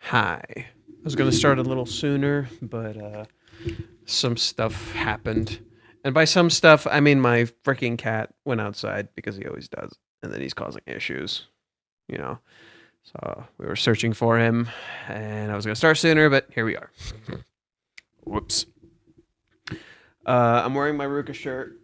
Hi. I was going to start a little sooner, but some stuff happened. And by some stuff, I mean my freaking cat went outside because he always does. And then he's causing issues, you know. So we were searching for him, and I was going to start sooner, but here we are. Whoops. I'm wearing my Ruka shirt.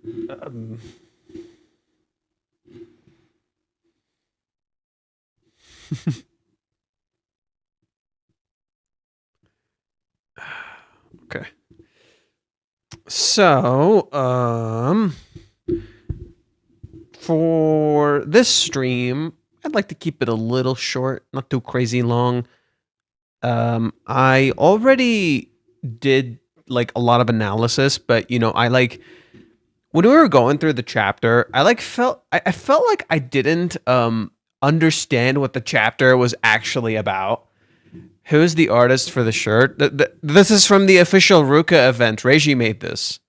Okay. So, for this stream, I'd like to keep it a little short, not too crazy long. I already did like a lot of analysis, but I like when we were going through the chapter, I felt like I didn't understand what the chapter was actually about. Who's the artist for the shirt? This is from the official Ruka event. Reiji made this.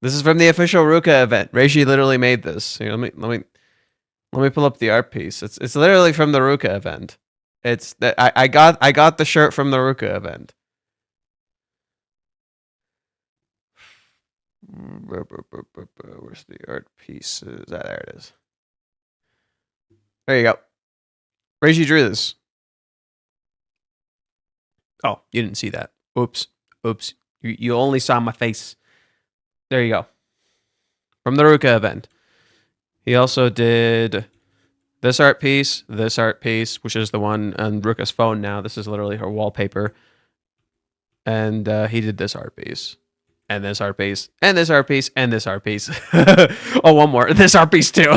This is from the official Ruka event. Reiji literally made this. Here, let me pull up the art piece. It's literally from the Ruka event. It's that I got the shirt from the Ruka event. Where's the art piece? There it is. There you go. Reiji drew this. Oh, you didn't see that. Oops. You only saw my face. There you go. From the Ruka event. He also did this art piece, which is the one on Ruka's phone now. This is literally her wallpaper. And he did this art piece. And this art piece. And this art piece. And this art piece. Oh, one more. This art piece too.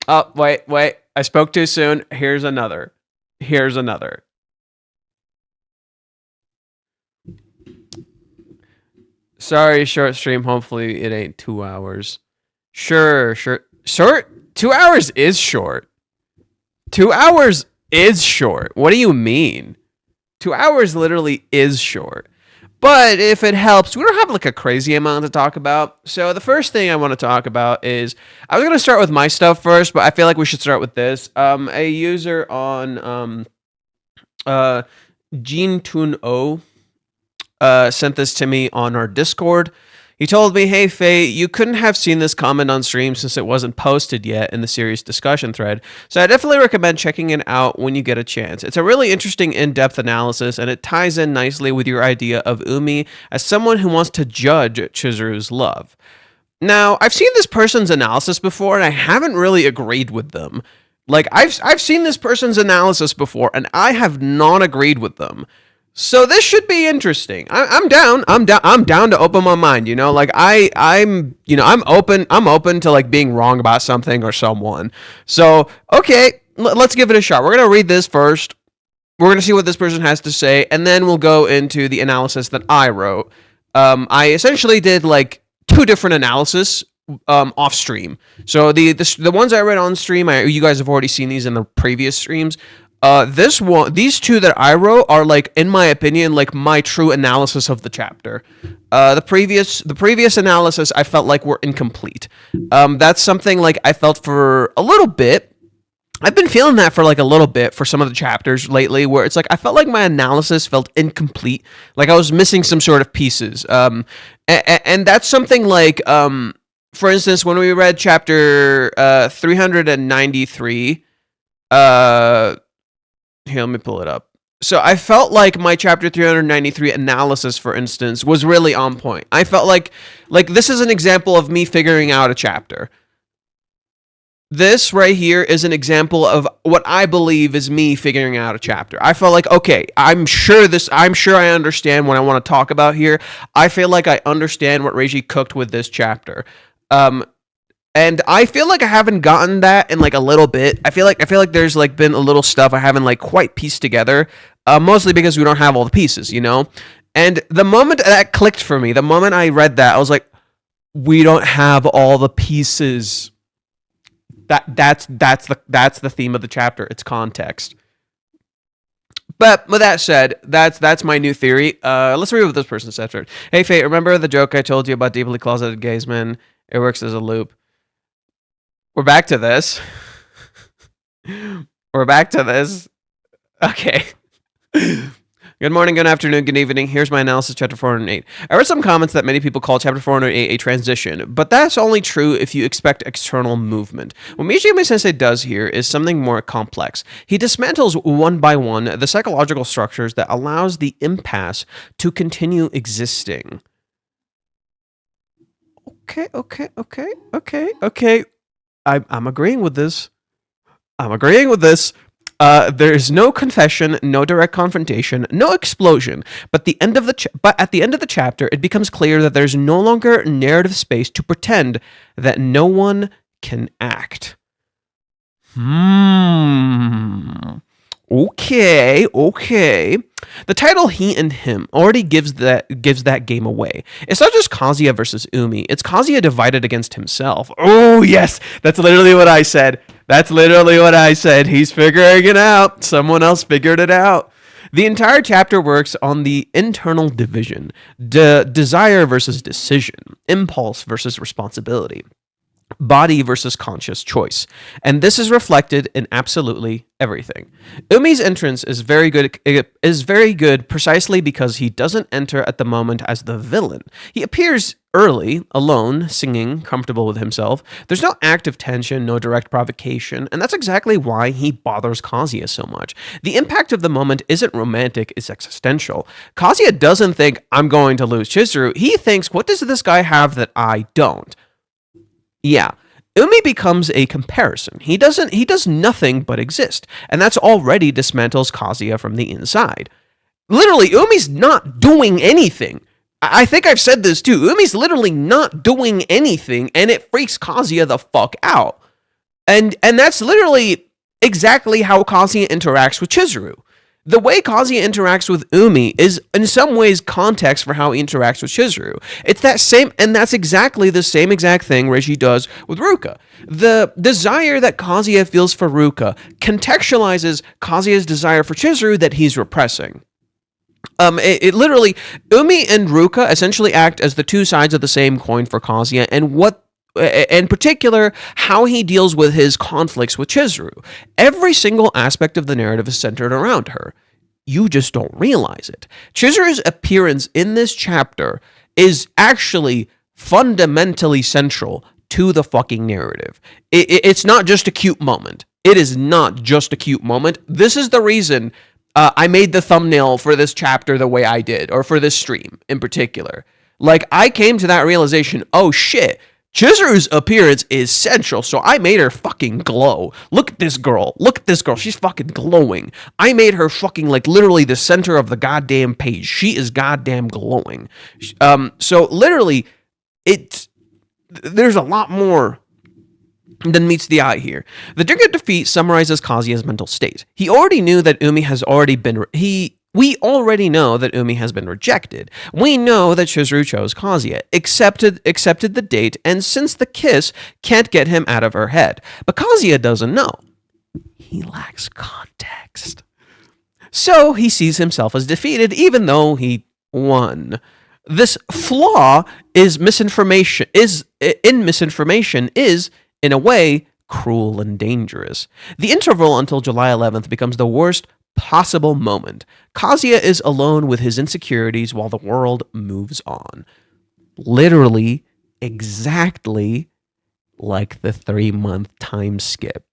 Oh, wait. I spoke too soon. Here's another. Sorry, short stream. Hopefully it ain't 2 hours. Sure. Short? 2 hours is short. 2 hours is short. What do you mean? 2 hours literally is short. But if it helps, we don't have like a crazy amount to talk about. So the first thing I want to talk about is, I was going to start with my stuff first, but I feel like we should start with this. A user on Gene Tun O sent this to me on our Discord. He told me, "Hey Faye, you couldn't have seen this comment on stream since it wasn't posted yet in the series discussion thread, so I definitely recommend checking it out when you get a chance. It's a really interesting in-depth analysis, and it ties in nicely with your idea of Umi as someone who wants to judge Chizuru's love." Now, I've seen this person's analysis before, and I haven't really agreed with them. Like, I've seen this person's analysis before, and I have not agreed with them. So this should be interesting. I'm down to open my mind, like I'm open to like being wrong about something or someone. So, okay, let's give it a shot. We're going to read this first. We're going to see what this person has to say, and then we'll go into the analysis that I wrote. I essentially did like 2 different analysis off stream. So the ones I read on stream, you guys have already seen these in the previous streams. These 2 that I wrote are like, in my opinion, like my true analysis of the chapter. The previous analysis I felt like were incomplete. That's something like I felt for a little bit. I've been feeling that for like a little bit for some of the chapters lately, where it's like I felt like my analysis felt incomplete, like I was missing some sort of pieces. And that's something like, for instance, when we read chapter 393. Here, let me pull it up. So I felt like my chapter 393 analysis, for instance, was really on point. I felt like this is an example of me figuring out a chapter. This right here is an example of what I believe is me figuring out a chapter. I felt like, okay, I'm sure I understand what I want to talk about here. I feel like I understand what Reiji cooked with this chapter. And I feel like I haven't gotten that in like a little bit. I feel like there's like been a little stuff I haven't like quite pieced together, mostly because we don't have all the pieces, And the moment that clicked for me, the moment I read that, I was like, we don't have all the pieces. That's the theme of the chapter. It's context. But with that said, that's my new theory. Let's read what this person said. "Hey Faye, remember the joke I told you about deeply closeted gays men? It works as a loop." We're back to this. We're back to this. Okay. Good morning, good afternoon, good evening. Here's my analysis, Chapter 408. I read some comments that many people call Chapter 408 a transition, but that's only true if you expect external movement. What Mishima Sensei does here is something more complex. He dismantles one by one the psychological structures that allows the impasse to continue existing. Okay. I'm agreeing with this. There's no confession, no direct confrontation, no explosion. But at the end of the chapter, it becomes clear that there's no longer narrative space to pretend that no one can act. Okay. The title "He and Him" already gives that game away. It's not just Kazuya versus Umi. It's Kazuya divided against himself. Oh yes, that's literally what I said. He's figuring it out. Someone else figured it out. The entire chapter works on the internal division: desire versus decision, impulse versus responsibility, body versus conscious choice. And this is reflected in absolutely everything. Umi's entrance is very good precisely because he doesn't enter at the moment as the villain. He appears early, alone, singing, comfortable with himself. There's no active tension, no direct provocation, and that's exactly why he bothers Kazuya so much. The impact of the moment isn't romantic, it's existential. Kazuya doesn't think, I'm going to lose Chizuru. He thinks, what does this guy have that I don't? Yeah, Umi becomes a comparison. He does nothing but exist, and that's already dismantles Kazuya from the inside. Literally, Umi's not doing anything. I think I've said this too. Umi's literally not doing anything, and it freaks Kazuya the fuck out. And that's literally exactly how Kazuya interacts with Chizuru. The way Kazuya interacts with Umi is in some ways context for how he interacts with Chizuru. It's that same, and that's exactly the same exact thing Reishi does with Ruka. The desire that Kazuya feels for Ruka contextualizes Kazuya's desire for Chizuru that he's repressing. It literally, Umi and Ruka essentially act as the two sides of the same coin for Kazuya, and in particular, how he deals with his conflicts with Chizuru. Every single aspect of the narrative is centered around her. You just don't realize it. Chizuru's appearance in this chapter is actually fundamentally central to the fucking narrative. It's not just a cute moment. It is not just a cute moment. This is the reason I made the thumbnail for this chapter the way I did, or for this stream in particular. Like, I came to that realization, oh shit, Chizuru's appearance is central, so I made her fucking glow. Look at this girl. She's fucking glowing. I made her fucking, like, literally the center of the goddamn page. She is goddamn glowing. So literally, there's a lot more than meets the eye here. The drink of defeat summarizes Kazuya's mental state. We already know that Umi has been rejected. We know that Chizuru chose Kazuya, accepted the date, and since the kiss can't get him out of her head. But Kazuya doesn't know. He lacks context. So he sees himself as defeated even though he won. This flaw is misinformation is, in a way, cruel and dangerous. The interval until July 11th becomes the worst possible moment. Kazuya is alone with his insecurities while the world moves on. Literally, exactly like the 3-month time skip.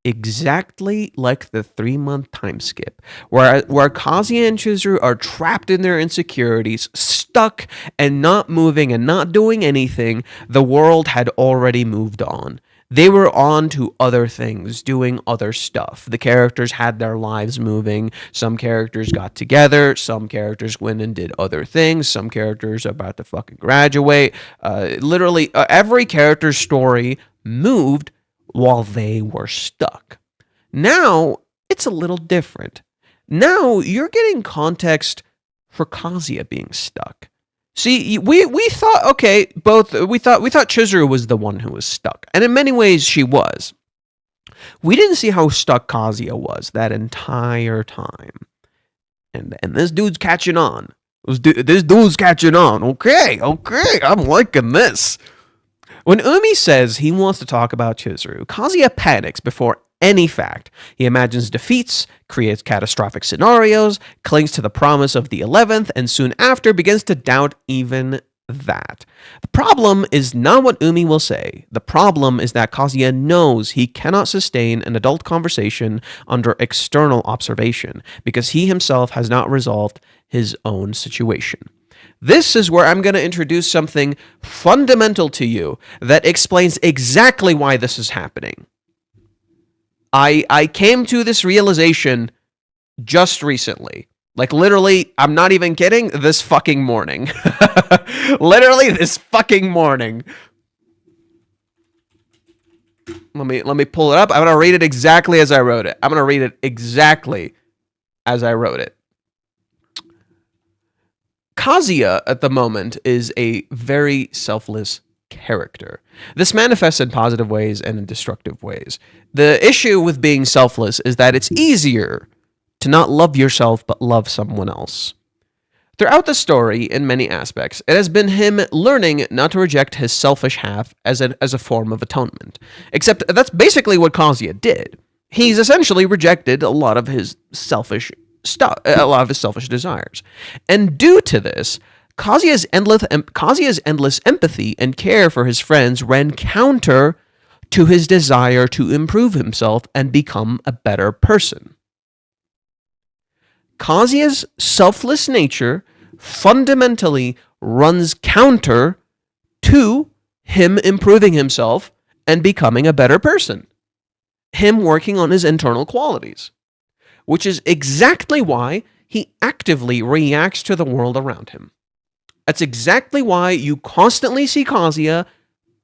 Exactly like the 3-month time skip, where Kazuya and Chizuru are trapped in their insecurities, stuck and not moving and not doing anything. The world had already moved on. They were on to other things, doing other stuff. The characters had their lives moving. Some characters got together. Some characters went and did other things. Some characters are about to fucking graduate. Literally, every character's story moved while they were stuck. Now, it's a little different. Now, you're getting context for Kazuya being stuck. See, we thought, okay, we thought Chizuru was the one who was stuck, and in many ways she was. We didn't see how stuck Kazuya was that entire time, and this dude's catching on. This dude's catching on. Okay, I'm liking this. When Umi says he wants to talk about Chizuru, Kazuya panics before any fact. He imagines defeats, creates catastrophic scenarios, clings to the promise of the 11th, and soon after begins to doubt even that. The problem is not what Umi will say. The problem is that Kazuya knows he cannot sustain an adult conversation under external observation because he himself has not resolved his own situation. This is where I'm going to introduce something fundamental to you that explains exactly why this is happening. I came to this realization just recently. Like, literally, I'm not even kidding, this fucking morning. Literally this fucking morning. Let me pull it up. I'm going to read it exactly as I wrote it. Kazuya, at the moment, is a very selfless character. This manifests in positive ways and in destructive ways. The issue with being selfless is that it's easier to not love yourself but love someone else. Throughout the story, in many aspects, it has been him learning not to reject his selfish half as a form of atonement. Except that's basically what Kazuya did. He's essentially rejected a lot of his selfish desires. And due to this, Kazuya's endless empathy and care for his friends ran counter to his desire to improve himself and become a better person. Kazuya's selfless nature fundamentally runs counter to him improving himself and becoming a better person. Him working on his internal qualities. Which is exactly why he actively reacts to the world around him. That's exactly why you constantly see Kazuya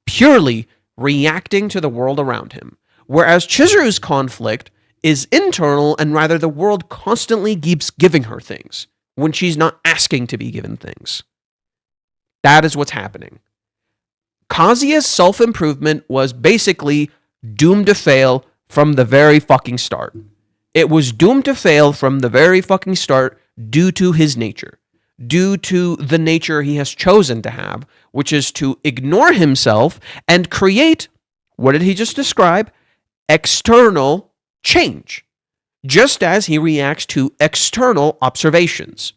purely reacting to the world around him. Whereas Chizuru's conflict is internal, and rather the world constantly keeps giving her things when she's not asking to be given things. That is what's happening. Kazuya's self-improvement was basically doomed to fail from the very fucking start. It was doomed to fail from the very fucking start due to his nature. Due to the nature he has chosen to have, which is to ignore himself and create, what did he just describe? External change. Just as he reacts to external observations.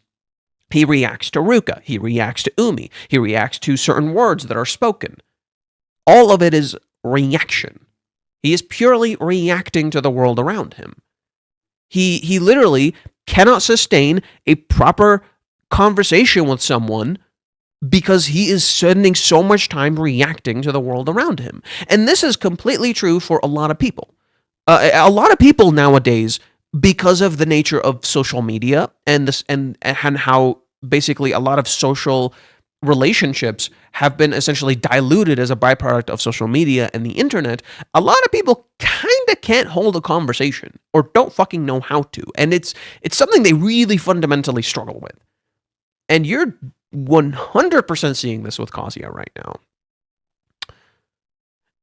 He reacts to Ruka. He reacts to Umi. He reacts to certain words that are spoken. All of it is reaction. He is purely reacting to the world around him. He literally cannot sustain a proper conversation with someone because he is spending so much time reacting to the world around him. And this is completely true for a lot of people. A lot of people nowadays, because of the nature of social media and how basically a lot of social relationships have been essentially diluted as a byproduct of social media and the internet, a lot of people kind of can't hold a conversation or don't fucking know how to. And it's something they really fundamentally struggle with. And you're 100% seeing this with Kazuya right now.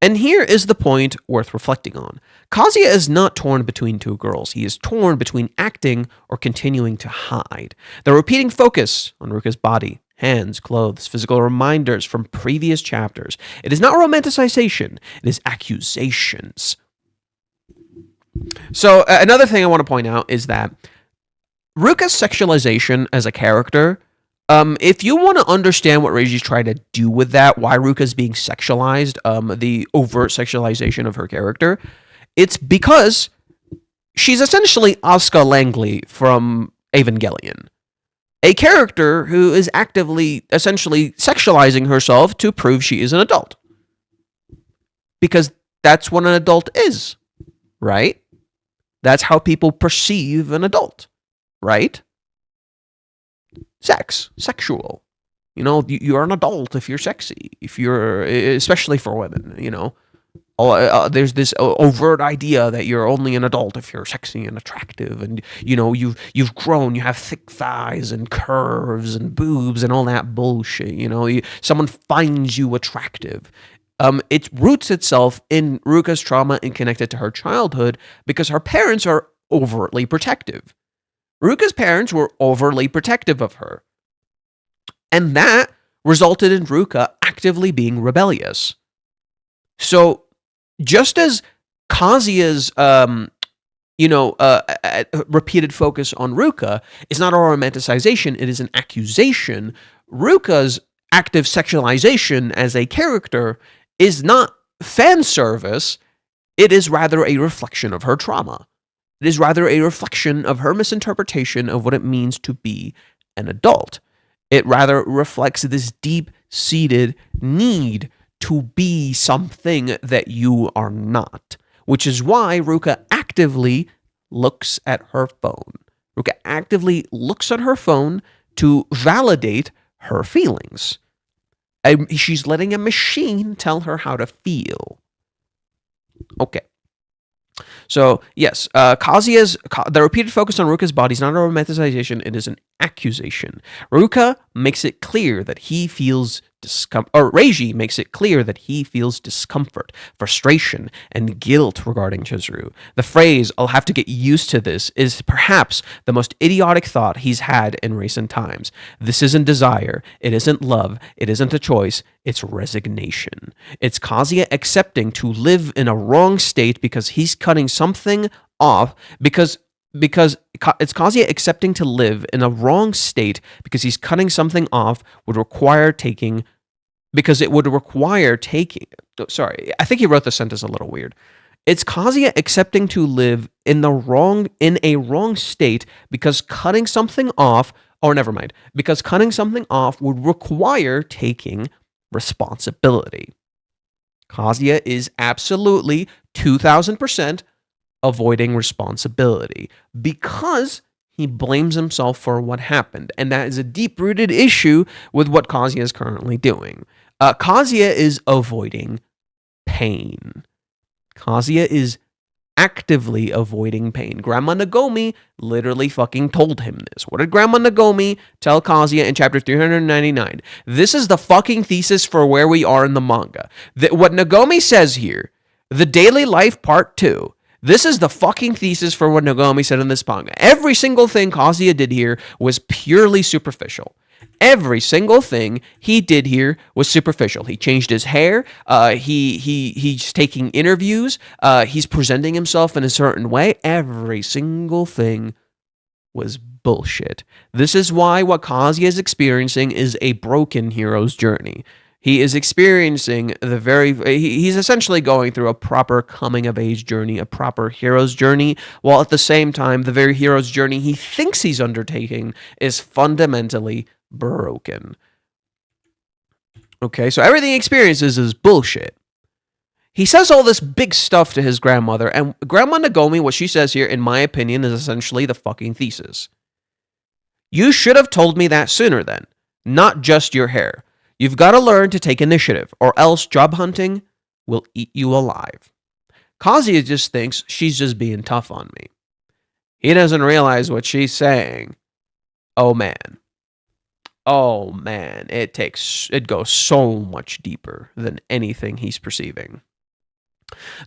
And here is the point worth reflecting on. Kazuya is not torn between two girls. He is torn between acting or continuing to hide. The repeating focus on Ruka's body, hands, clothes, physical reminders from previous chapters. It is not romanticization. It is accusations. So another thing I want to point out is that Ruka's sexualization as a character, if you want to understand what Reiji's trying to do with that, why Ruka's being sexualized, the overt sexualization of her character, it's because she's essentially Asuka Langley from Evangelion. A character who is actively, essentially sexualizing herself to prove she is an adult. Because that's what an adult is, right? That's how people perceive an adult, right? Sexual. You know, you're an adult if you're sexy, if you're, especially for women, you know. There's this overt idea that you're only an adult if you're sexy and attractive, and you know you've grown, you have thick thighs and curves and boobs and all that bullshit. You know, someone finds you attractive. It roots itself in Ruka's trauma and connected to her childhood because her parents are overtly protective. Ruka's parents were overly protective of her, and that resulted in Ruka actively being rebellious. So, just as Kazuya's repeated focus on Ruka is not a romanticization, it is an accusation. Ruka's active sexualization as a character is not fan service, it is rather a reflection of her trauma. It is rather a reflection of her misinterpretation of what it means to be an adult. It rather reflects this deep-seated need to be something that you are not, which is why Ruka actively looks at her phone. Ruka actively looks at her phone to validate her feelings. She's letting a machine tell her how to feel. Okay. So, yes, the repeated focus on Ruka's body is not a romanticization, it is an accusation. Ruka makes it clear that he feels discomfort, or Reiji makes it clear that he feels discomfort, frustration, and guilt regarding Chizuru. The phrase, "I'll have to get used to this," is perhaps the most idiotic thought he's had in recent times. This isn't desire, it isn't love, it isn't a choice, it's resignation. It's Kazuya accepting to live in a wrong state because he's cutting something off, because it's Kazuya accepting to live in a wrong state because he's cutting something off would require taking. Sorry, I think he wrote the sentence a little weird. It's Kazuya accepting to live in a wrong state because cutting something off, because cutting something off would require taking responsibility. Kazuya is absolutely 2000% avoiding responsibility because he blames himself for what happened, and that is a deep-rooted issue with what Kazuya is currently doing. Kazuya is avoiding pain. Kazuya is actively avoiding pain. Grandma Nagomi literally fucking told him this. What did Grandma Nagomi tell Kazuya in chapter 399? This is the fucking thesis for where we are in the manga. What Nagomi says here, the daily life part 2, this is the fucking thesis for what Nagomi said in this manga. Every single thing Kazuya did here was purely superficial. Every single thing he did here was superficial. He changed his hair. He's taking interviews. He's presenting himself in a certain way. Every single thing was bullshit. This is why what Kazuya is experiencing is a broken hero's journey. He is experiencing he's essentially going through a proper coming-of-age journey, a proper hero's journey, while at the same time, the very hero's journey he thinks he's undertaking is fundamentally broken. Okay, so everything he experiences is bullshit. He says all this big stuff to his grandmother, and Grandma Nagomi, what she says here, in my opinion, is essentially the fucking thesis. You should have told me that sooner then, not just your hair. You've got to learn to take initiative, or else job hunting will eat you alive. Kazuya just thinks she's just being tough on me. He doesn't realize what she's saying. Oh man, it goes so much deeper than anything he's perceiving.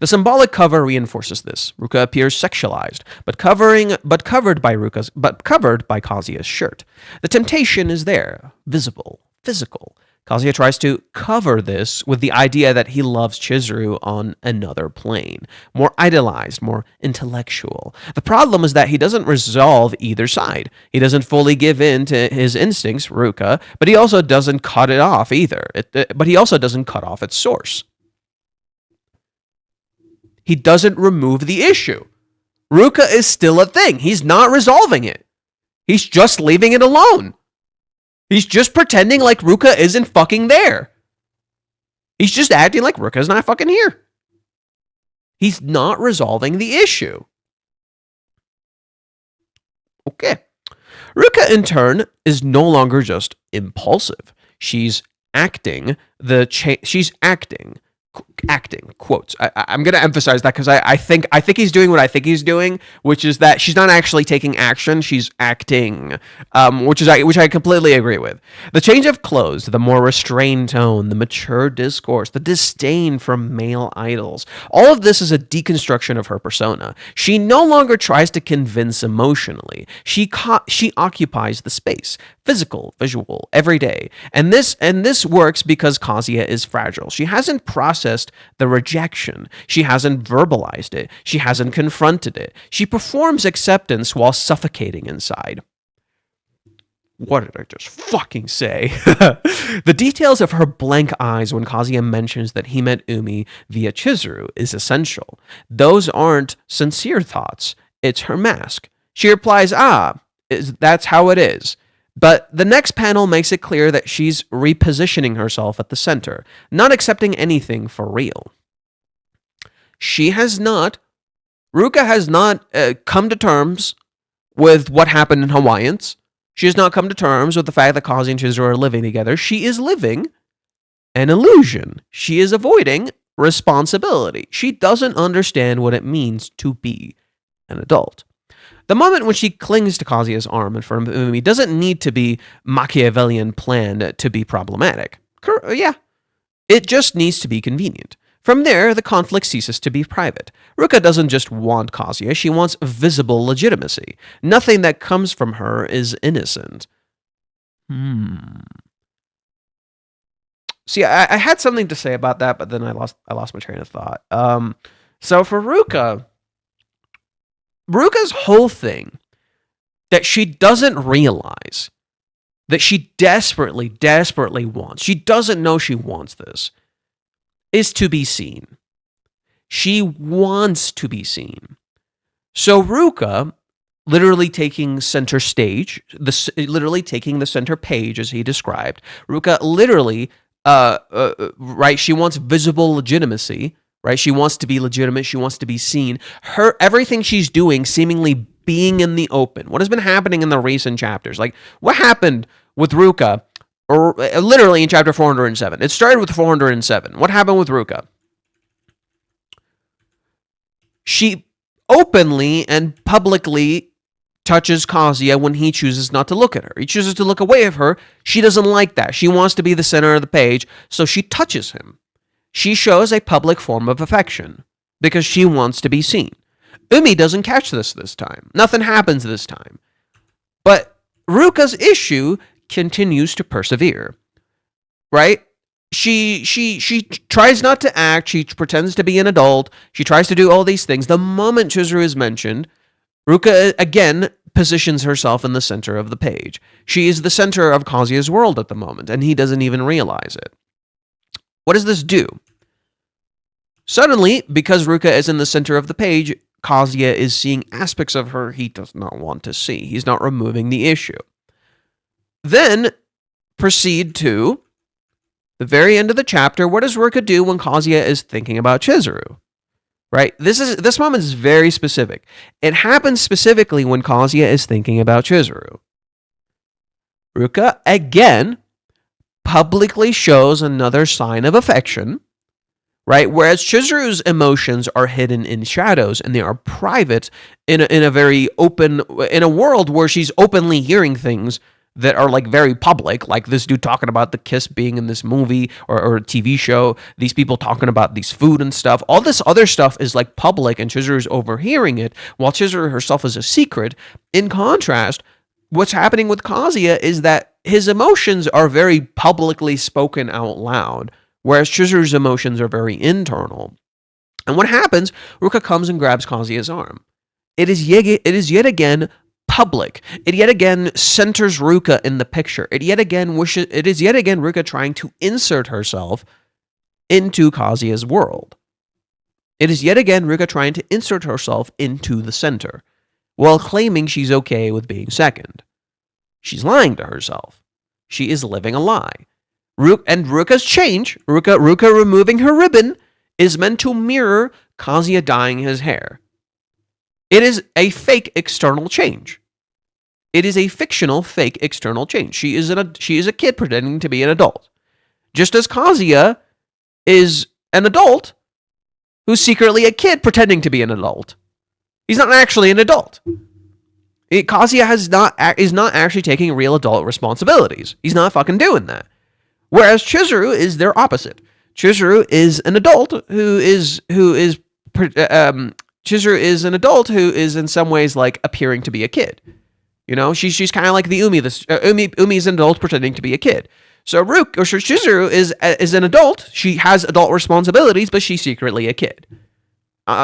The symbolic cover reinforces this. Ruka appears sexualized, but covered by Kazuya's shirt. The temptation is there, visible, physical. Kazuya tries to cover this with the idea that he loves Chizuru on another plane, more idealized, more intellectual. The problem is that he doesn't resolve either side. He doesn't fully give in to his instincts, Ruka, but he also doesn't cut it off either. But he also doesn't cut off its source. He doesn't remove the issue. Ruka is still a thing. He's not resolving it. He's just leaving it alone. He's just pretending like Ruka isn't fucking there. He's just acting like Ruka's not fucking here. He's not resolving the issue. Okay. Ruka, in turn, is no longer just impulsive. She's acting quotes. I'm going to emphasize that because I think he's doing what I think he's doing, which is that she's not actually taking action, she's acting, which I completely agree with. The change of clothes, the more restrained tone, the mature discourse, the disdain from male idols, all of this is a deconstruction of her persona. She no longer tries to convince emotionally. She occupies the space, physical, visual, every day. And this works because Kazuya is fragile. She hasn't processed processed the rejection. She hasn't verbalized it. She hasn't confronted it. She performs acceptance while suffocating inside. What did I just fucking say? The details of her blank eyes when Kazuya mentions that he met Umi via Chizuru is essential. Those aren't sincere thoughts. It's her mask. She replies, that's how it is. But the next panel makes it clear that she's repositioning herself at the center, not accepting anything for real. Ruka has not come to terms with what happened in Hawaiians. She has not come to terms with the fact that Kazuya and Chizuru are living together. She is living an illusion. She is avoiding responsibility. She doesn't understand what it means to be an adult. The moment when she clings to Kazuya's arm in front of Umi doesn't need to be Machiavellian planned to be problematic. Yeah, it just needs to be convenient. From there, the conflict ceases to be private. Ruka doesn't just want Kazuya, she wants visible legitimacy. Nothing that comes from her is innocent. See, I had something to say about that, but then I lost my train of thought. So for Ruka's whole thing that she doesn't realize, that she desperately, desperately wants, she doesn't know she wants this, is to be seen. She wants to be seen. So Ruka, literally taking center stage, literally taking the center page as he described, Ruka literally, right, she wants visible legitimacy, right? She wants to be legitimate. She wants to be seen. Everything she's doing seemingly being in the open. What has been happening in the recent chapters? Like, what happened with Ruka? Or literally in chapter 407. It started with 407. What happened with Ruka? She openly and publicly touches Kazuya when he chooses not to look at her. He chooses to look away from her. She doesn't like that. She wants to be the center of the page, so she touches him. She shows a public form of affection because she wants to be seen. Umi doesn't catch this time. Nothing happens this time. But Ruka's issue continues to persevere, right? She tries not to act. She pretends to be an adult. She tries to do all these things. The moment Chizuru is mentioned, Ruka again positions herself in the center of the page. She is the center of Kazuya's world at the moment, and he doesn't even realize it. What does this do? Suddenly, because Ruka is in the center of the page, Kazuya is seeing aspects of her he does not want to see. He's not removing the issue. Then proceed to the very end of the chapter. What does Ruka do when Kazuya is thinking about Chizuru? Right? This moment is very specific. It happens specifically when Kazuya is thinking about Chizuru. Ruka again publicly shows another sign of affection, right? Whereas Chizuru's emotions are hidden in shadows and they are private in a very open, in a world where she's openly hearing things that are like very public, like this dude talking about the kiss being in this movie or a TV show, these people talking about these food and stuff. All this other stuff is like public and Chizuru's overhearing it while Chizuru herself is a secret. In contrast, what's happening with Kazuya is that his emotions are very publicly spoken out loud, whereas Chizuru's emotions are very internal. And what happens, Ruka comes and grabs Kazuya's arm. It is yet again public. It yet again centers Ruka in the picture. It is yet again Ruka trying to insert herself into Kazuya's world. It is yet again Ruka trying to insert herself into the center, while claiming she's okay with being second. She's lying to herself. She is living a lie. And Ruka's change, Ruka removing her ribbon, is meant to mirror Kazuya dyeing his hair. It is a fake external change. It is a fictional fake external change. She is a kid pretending to be an adult. Just as Kazuya is an adult who's secretly a kid pretending to be an adult. He's not actually an adult. Kazuya is not actually taking real adult responsibilities. He's not fucking doing that. Whereas Chizuru is their opposite. Chizuru is an adult who is Chizuru is an adult who is in some ways like appearing to be a kid. You know, she's kind of like the Umi. Umi is an adult pretending to be a kid. So Chizuru is an adult. She has adult responsibilities, but she's secretly a kid.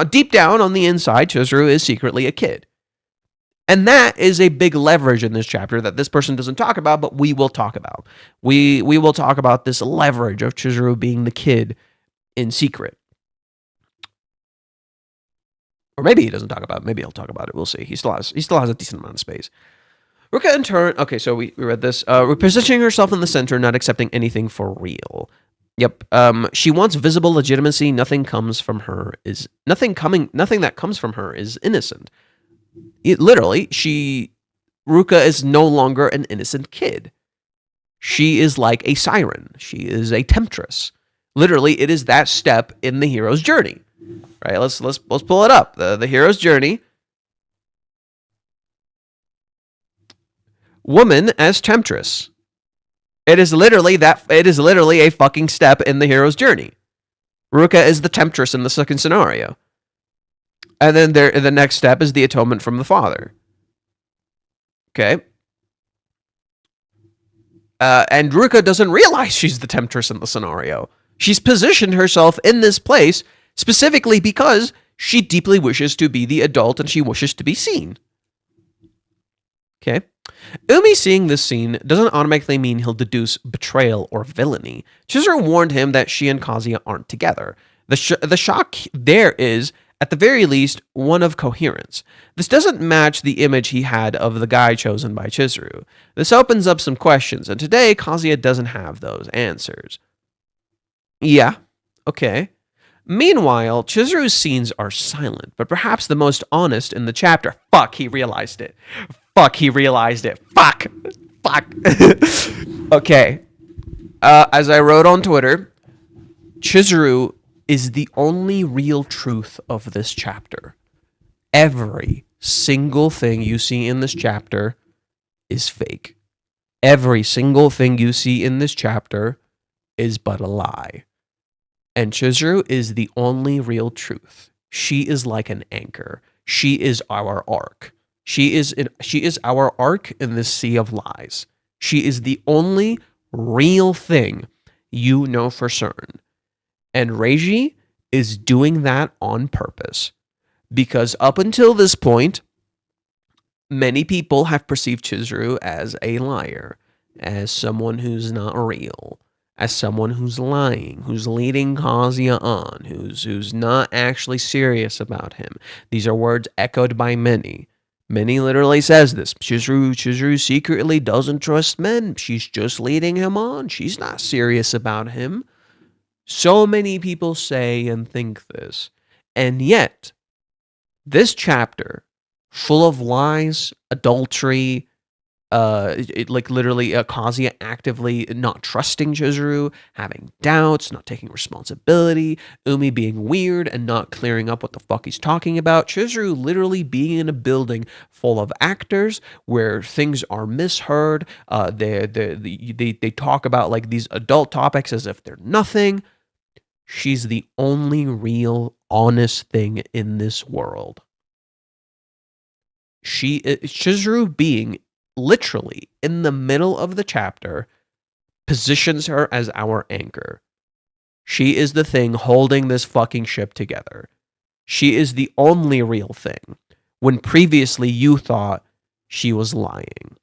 Deep down on the inside, Chizuru is secretly a kid. And that is a big leverage in this chapter that this person doesn't talk about, but we will talk about. We will talk about this leverage of Chizuru being the kid in secret. Or maybe he doesn't talk about it. Maybe he'll talk about it. We'll see. He still has a decent amount of space. Ruka in turn, okay, so we read this. Repositioning herself in the center, not accepting anything for real. Yep. She wants visible legitimacy. Nothing that comes from her is innocent. Ruka is no longer an innocent kid. She is like a siren. She is a temptress. Literally, it is that step in the hero's journey. Right? Let's pull it up. The hero's journey. Woman as temptress. It is literally a fucking step in the hero's journey. Ruka is the temptress in the second scenario. And then the next step is the atonement from the father. Okay. And Ruka doesn't realize she's the temptress in the scenario. She's positioned herself in this place specifically because she deeply wishes to be the adult and she wishes to be seen. Okay. Umi seeing this scene doesn't automatically mean he'll deduce betrayal or villainy. Chizuru warned him that she and Kazuya aren't together. The shock there is, at the very least, one of coherence. This doesn't match the image he had of the guy chosen by Chizuru. This opens up some questions, and today Kazuya doesn't have those answers. Yeah, okay. Meanwhile, Chizuru's scenes are silent, but perhaps the most honest in the chapter. Fuck, he realized it. Fuck. Okay. As I wrote on Twitter, Chizuru is the only real truth of this chapter. Every single thing you see in this chapter is fake. Every single thing you see in this chapter is but a lie. And Chizuru is the only real truth. She is like an anchor. She is our ark. She is our ark in this sea of lies. She is the only real thing you know for certain. And Reiji is doing that on purpose. Because up until this point, many people have perceived Chizuru as a liar, as someone who's not real, as someone who's lying, who's leading Kazuya on, who's not actually serious about him. These are words echoed by many. Many literally says this. Chizuru secretly doesn't trust men. She's just leading him on. She's not serious about him. So many people say and think this. And yet, this chapter, full of lies, adultery, Kazuya actively not trusting Chizuru, having doubts, not taking responsibility, Umi being weird and not clearing up what the fuck he's talking about, Chizuru literally being in a building full of actors where things are misheard, they talk about like these adult topics as if they're nothing. She's the only real honest thing in this world. Chizuru being literally in the middle of the chapter positions her as our anchor. She is the thing holding this fucking ship together. She is the only real thing, when previously you thought she was lying.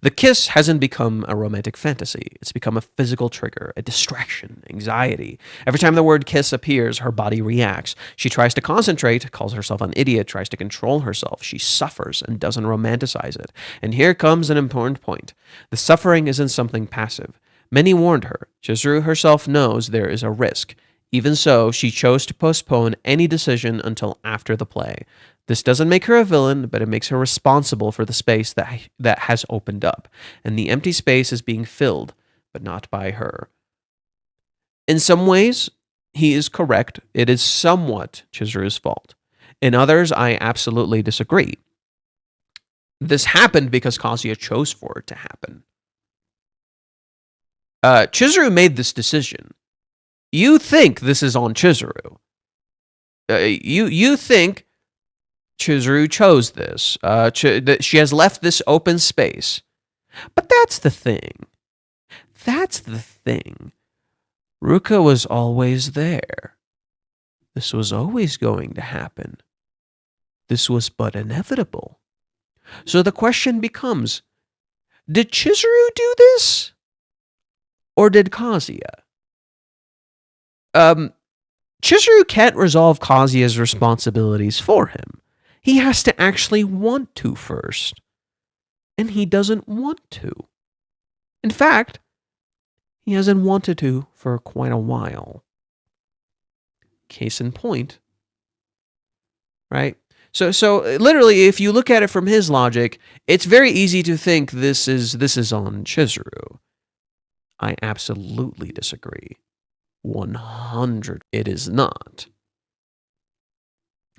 The kiss hasn't become a romantic fantasy. It's become a physical trigger, a distraction, anxiety. Every time the word kiss appears, her body reacts. She tries to concentrate, calls herself an idiot, tries to control herself. She suffers and doesn't romanticize it. And here comes an important point. The suffering isn't something passive. Many warned her. Chizuru herself knows there is a risk. Even so, she chose to postpone any decision until after the play. This doesn't make her a villain, but it makes her responsible for the space that has opened up, and the empty space is being filled, but not by her. In some ways, he is correct. It is somewhat Chizuru's fault. In others, I absolutely disagree. This happened because Kazuya chose for it to happen. Chizuru made this decision. You think this is on Chizuru. You think Chizuru chose this. She has left this open space. But that's the thing. Ruka was always there. This was always going to happen. This was but inevitable. So the question becomes, did Chizuru do this? Or did Kazuya? Chizuru can't resolve Kazuya's responsibilities for him. He has to actually want to first. And he doesn't want to. In fact, he hasn't wanted to for quite a while. Case in point. Right? So literally, if you look at it from his logic, it's very easy to think this is on Chizuru. I absolutely disagree. 100. It is not.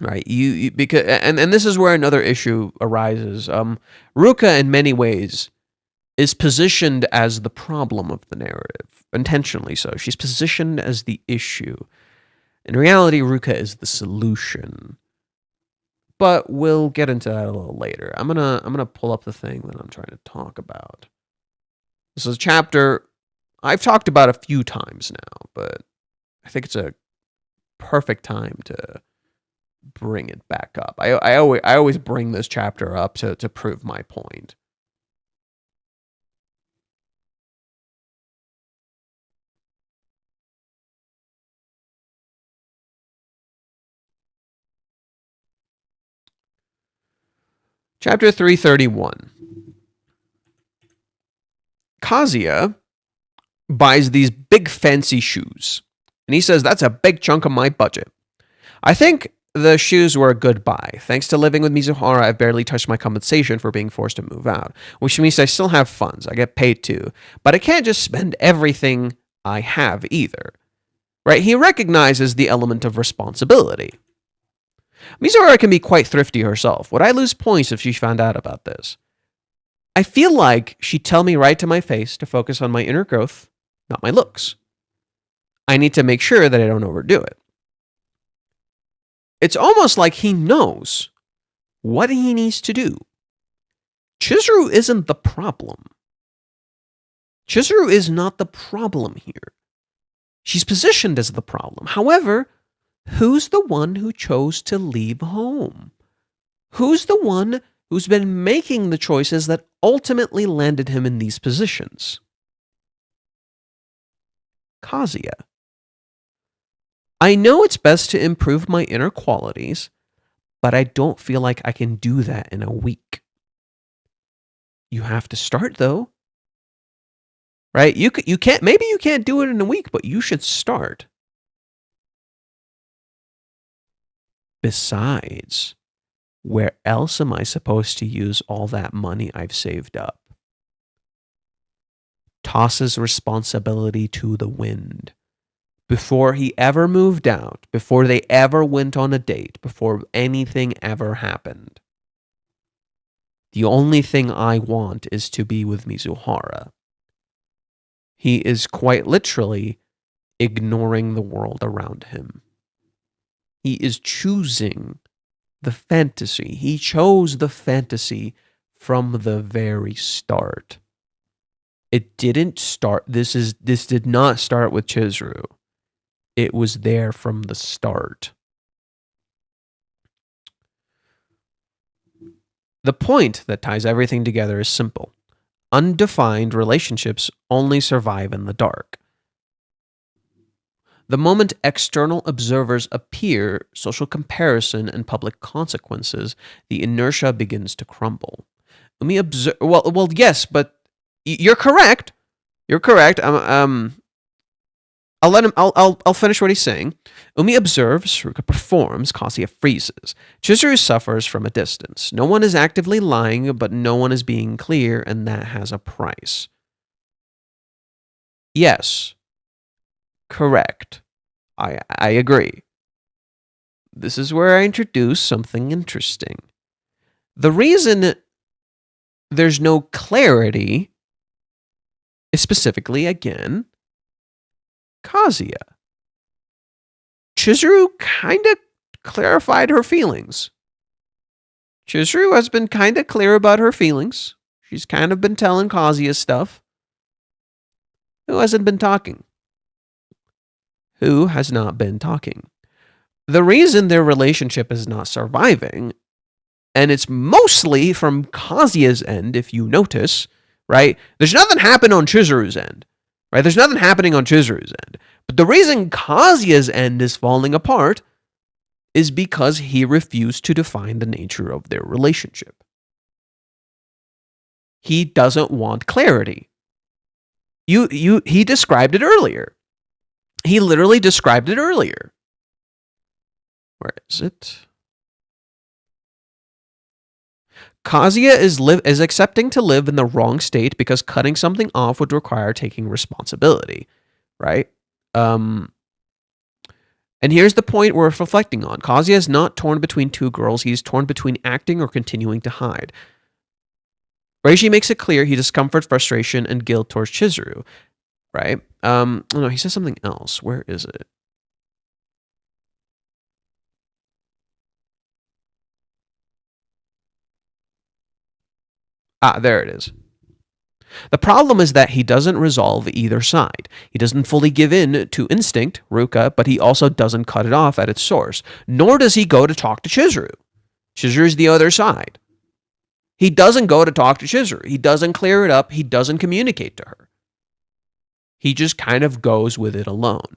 Right? Because and this is where another issue arises. Ruka, in many ways, is positioned as the problem of the narrative, intentionally so. She's positioned as the issue. In reality, Ruka is the solution. But we'll get into that a little later. I'm gonna pull up the thing that I'm trying to talk about. This is a chapter I've talked about a few times now, but I think it's a perfect time to bring it back up. I always bring this chapter up to prove my point. Chapter 331. Kazuya buys these big fancy shoes, and he says that's a big chunk of my budget. I think the shoes were a good buy. Thanks to living with Mizuhara, I've barely touched my compensation for being forced to move out, which means I still have funds. I get paid too, but I can't just spend everything I have either. Right? He recognizes the element of responsibility. Mizuhara can be quite thrifty herself. Would I lose points if she found out about this? I feel like she'd tell me right to my face to focus on my inner growth, not my looks. I need to make sure that I don't overdo it. It's almost like he knows what he needs to do. Chizuru isn't the problem. Chizuru is not the problem here. She's positioned as the problem. However, who's the one who chose to leave home? Who's the one who's been making the choices that ultimately landed him in these positions? Kazuya. I know it's best to improve my inner qualities, but I don't feel like I can do that in a week. You have to start, though. Right? You can't, maybe you can't do it in a week, but you should start. Besides, where else am I supposed to use all that money I've saved up? Tosses responsibility to the wind. Before he ever moved out, before they ever went on a date, before anything ever happened. The only thing I want is to be with Mizuhara. He is quite literally ignoring the world around him. He is choosing the fantasy. He chose the fantasy from the very start. It didn't start, this did not start with Chizuru. It was there from the start. The point that ties everything together is simple. Undefined relationships only survive in the dark. The moment external observers appear, social comparison, and public consequences, the inertia begins to crumble. Let me observe. Well, yes, but you're correct. You're correct. I'll let him. I'll finish what he's saying. Umi observes. Ruka performs. Kazuya freezes. Chizuru suffers from a distance. No one is actively lying, but no one is being clear, and that has a price. Yes. Correct. I agree. This is where I introduce something interesting. The reason there's no clarity is specifically, again, Kazuya. Chizuru kind of clarified her feelings. Chizuru has been kind of clear about her feelings. She's kind of been telling Kazuya stuff. Who hasn't been talking? Who has not been talking? The reason their relationship is not surviving, and it's mostly from Kazuya's end, if you notice, right? There's nothing happening on Chizuru's end, right? There's nothing happening on Chizuru's end. But the reason Kazuya's end is falling apart is because he refused to define the nature of their relationship. He doesn't want clarity. He described it earlier. He literally described it earlier. Where is it? Kazuya is accepting to live in the wrong state because cutting something off would require taking responsibility, right? And here's the point we're reflecting on. Kazuya is not torn between two girls. He's torn between acting or continuing to hide. Reishi makes it clear he discomfort, frustration, and guilt towards Chizuru, right? No, he says something else. Where is it? There it is. The problem is that he doesn't resolve either side. He doesn't fully give in to instinct, Ruka, but he also doesn't cut it off at its source. Nor does he go to talk to Chizuru. Chizuru's the other side. He doesn't go to talk to Chizuru. He doesn't clear it up. He doesn't communicate to her. He just kind of goes with it alone.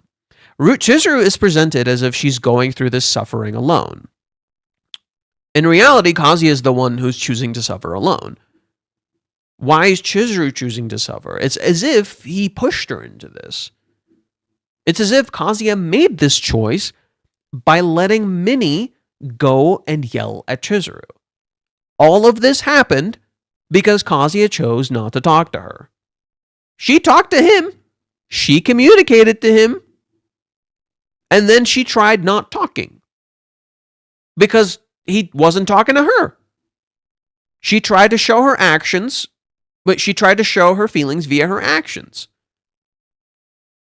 Chizuru is presented as if she's going through this suffering alone. In reality, Kazuya is the one who's choosing to suffer alone. Why is Chizuru choosing to suffer? It's as if he pushed her into this. It's as if Kazuya made this choice by letting Minnie go and yell at Chizuru. All of this happened because Kazuya chose not to talk to her. She talked to him. She communicated to him. And then she tried not talking because he wasn't talking to her. She tried to show her actions, but she tried to show her feelings via her actions.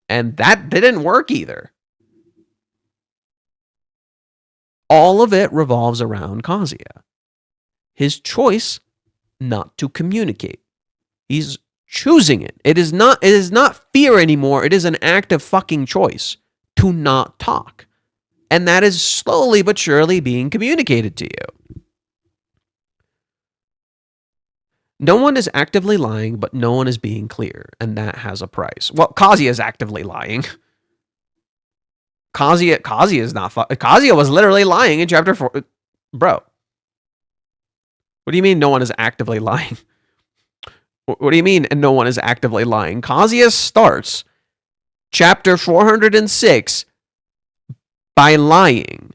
And that didn't work either. All of it revolves around Kazuya. His choice not to communicate. He's choosing it. It is not fear anymore. It is an active fucking choice to not talk. And that is slowly but surely being communicated to you. No one is actively lying, but no one is being clear, and that has a price. Well, Kazuya is actively lying. Kazuya is not... Kazuya was literally lying in chapter 4. Bro. What do you mean no one is actively lying? What do you mean no one is actively lying? Kazuya starts chapter 406 by lying.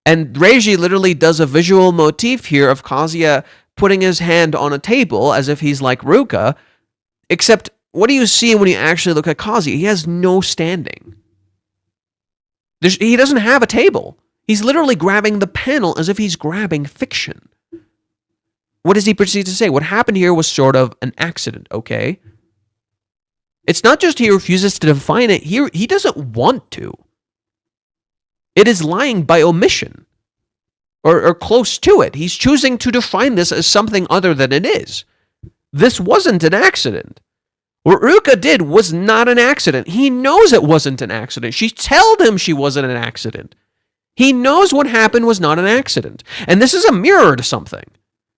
And Reiji literally does a visual motif here of Kazuya putting his hand on a table as if he's like Ruka, except what do you see when you actually look at Kazuya? He has no standing. He doesn't have a table. He's literally grabbing the panel as if he's grabbing fiction. What does he proceed to say? What happened here was sort of an accident, okay? It's not just he refuses to define it. He doesn't want to. It is lying by omission. Or close to it. He's choosing to define this as something other than it is. This wasn't an accident. What Ruka did was not an accident. He knows it wasn't an accident. She told him she wasn't an accident. He knows what happened was not an accident. And this is a mirror to something.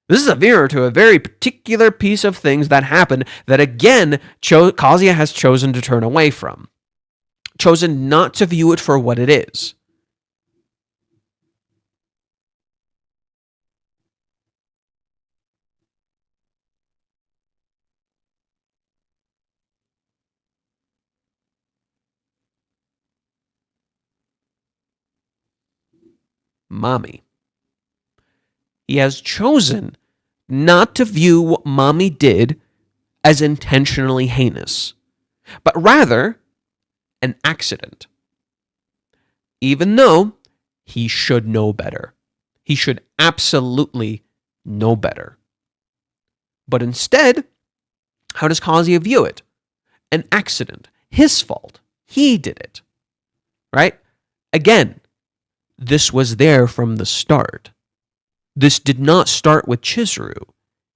This is a mirror to a very particular piece of things that happened that, again, Kazuya has chosen to turn away from. Chosen not to view it for what it is. Mommy. He has chosen not to view what Mommy did as intentionally heinous, but rather an accident. Even though he should know better. He should absolutely know better. But instead, how does Kazuya view it? An accident. His fault. He did it. Right? Again, this was there from the start. This did not start with Chizuru.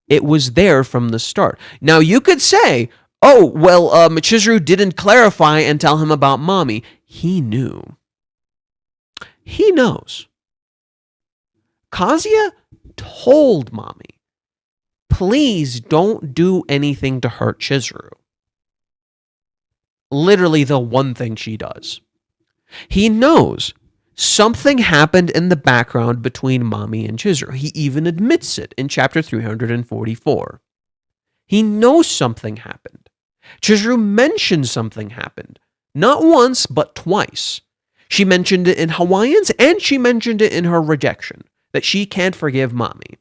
It was there from the start. Now, you could say, oh, well, Chizuru didn't clarify and tell him about mommy. He knew. He knows. Kazuya told mommy, please don't do anything to hurt Chizuru. Literally the one thing she does. He knows something happened in the background between mommy and Chizuru. He even admits it in chapter 344. He knows something happened. Chizuru mentioned something happened. Not once, but twice. She mentioned it in Hawaiians, and she mentioned it in her rejection, that she can't forgive mommy.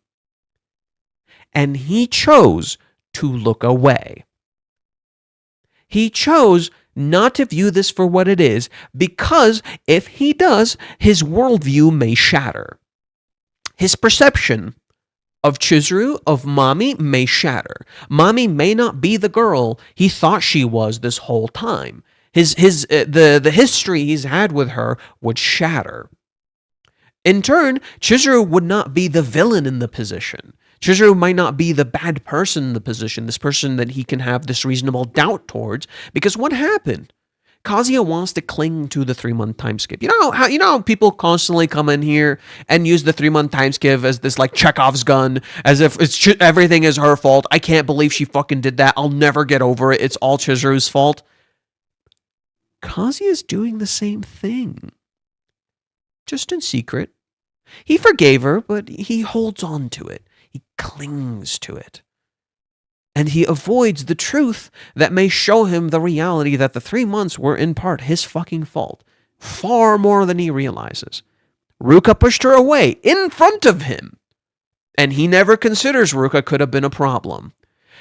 And he chose to look away. He chose not to view this for what it is, because if he does, his worldview may shatter. His perception of Chizuru, of mommy, may shatter. Mommy may not be the girl he thought she was this whole time. The history he's had with her would shatter. In turn, Chizuru would not be the villain in the position. Chizuru might not be the bad person in the position, this person that he can have this reasonable doubt towards, because what happened? Kazuya wants to cling to the 3-month time skip. You know how people constantly come in here and use the 3-month time skip as this like Chekhov's gun, as if everything is her fault. I can't believe she fucking did that. I'll never get over it. It's all Chizuru's fault. Kazuya's doing the same thing. Just in secret. He forgave her, but he holds on to it. He clings to it. And he avoids the truth that may show him the reality that the 3 months were in part his fucking fault. Far more than he realizes. Ruka pushed her away in front of him. And he never considers Ruka could have been a problem.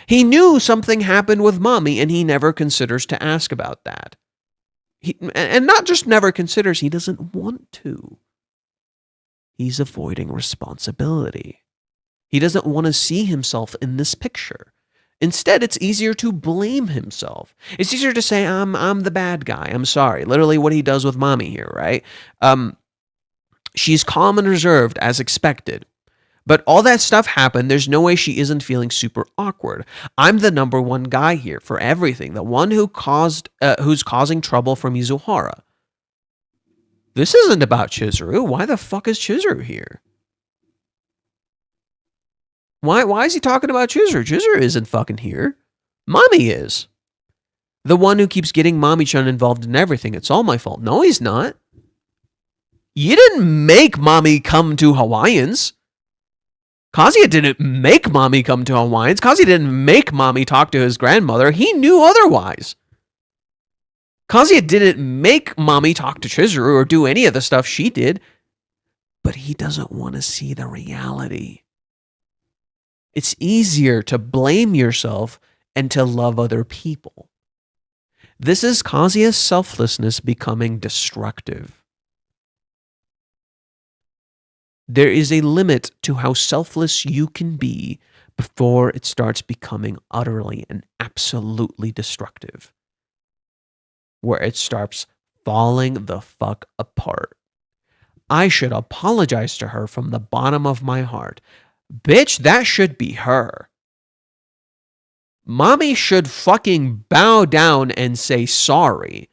He knew something happened with mommy, and he never considers to ask about that. And not just never considers, he doesn't want to. He's avoiding responsibility. He doesn't want to see himself in this picture. Instead, it's easier to blame himself. It's easier to say, I'm the bad guy. I'm sorry. Literally what he does with mommy here, right? She's calm and reserved as expected. But all that stuff happened. There's no way she isn't feeling super awkward. I'm the number one guy here for everything. The one who's causing trouble for Mizuhara. This isn't about Chizuru. Why the fuck is Chizuru here? Why is he talking about Chizuru? Chizuru isn't fucking here. Mommy is. The one who keeps getting Mommy-chan involved in everything. It's all my fault. No, he's not. You didn't make mommy come to Hawaiians. Kazuya didn't make mommy come to Hawaiians. Kazuya didn't make mommy talk to his grandmother. He knew otherwise. Kazuya didn't make mommy talk to Chizuru or do any of the stuff she did. But he doesn't want to see the reality. It's easier to blame yourself and to love other people. This is Kazuya's selflessness becoming destructive. There is a limit to how selfless you can be before it starts becoming utterly and absolutely destructive. Where it starts falling the fuck apart. I should apologize to her from the bottom of my heart. Bitch, that should be her. Mommy should fucking bow down and say sorry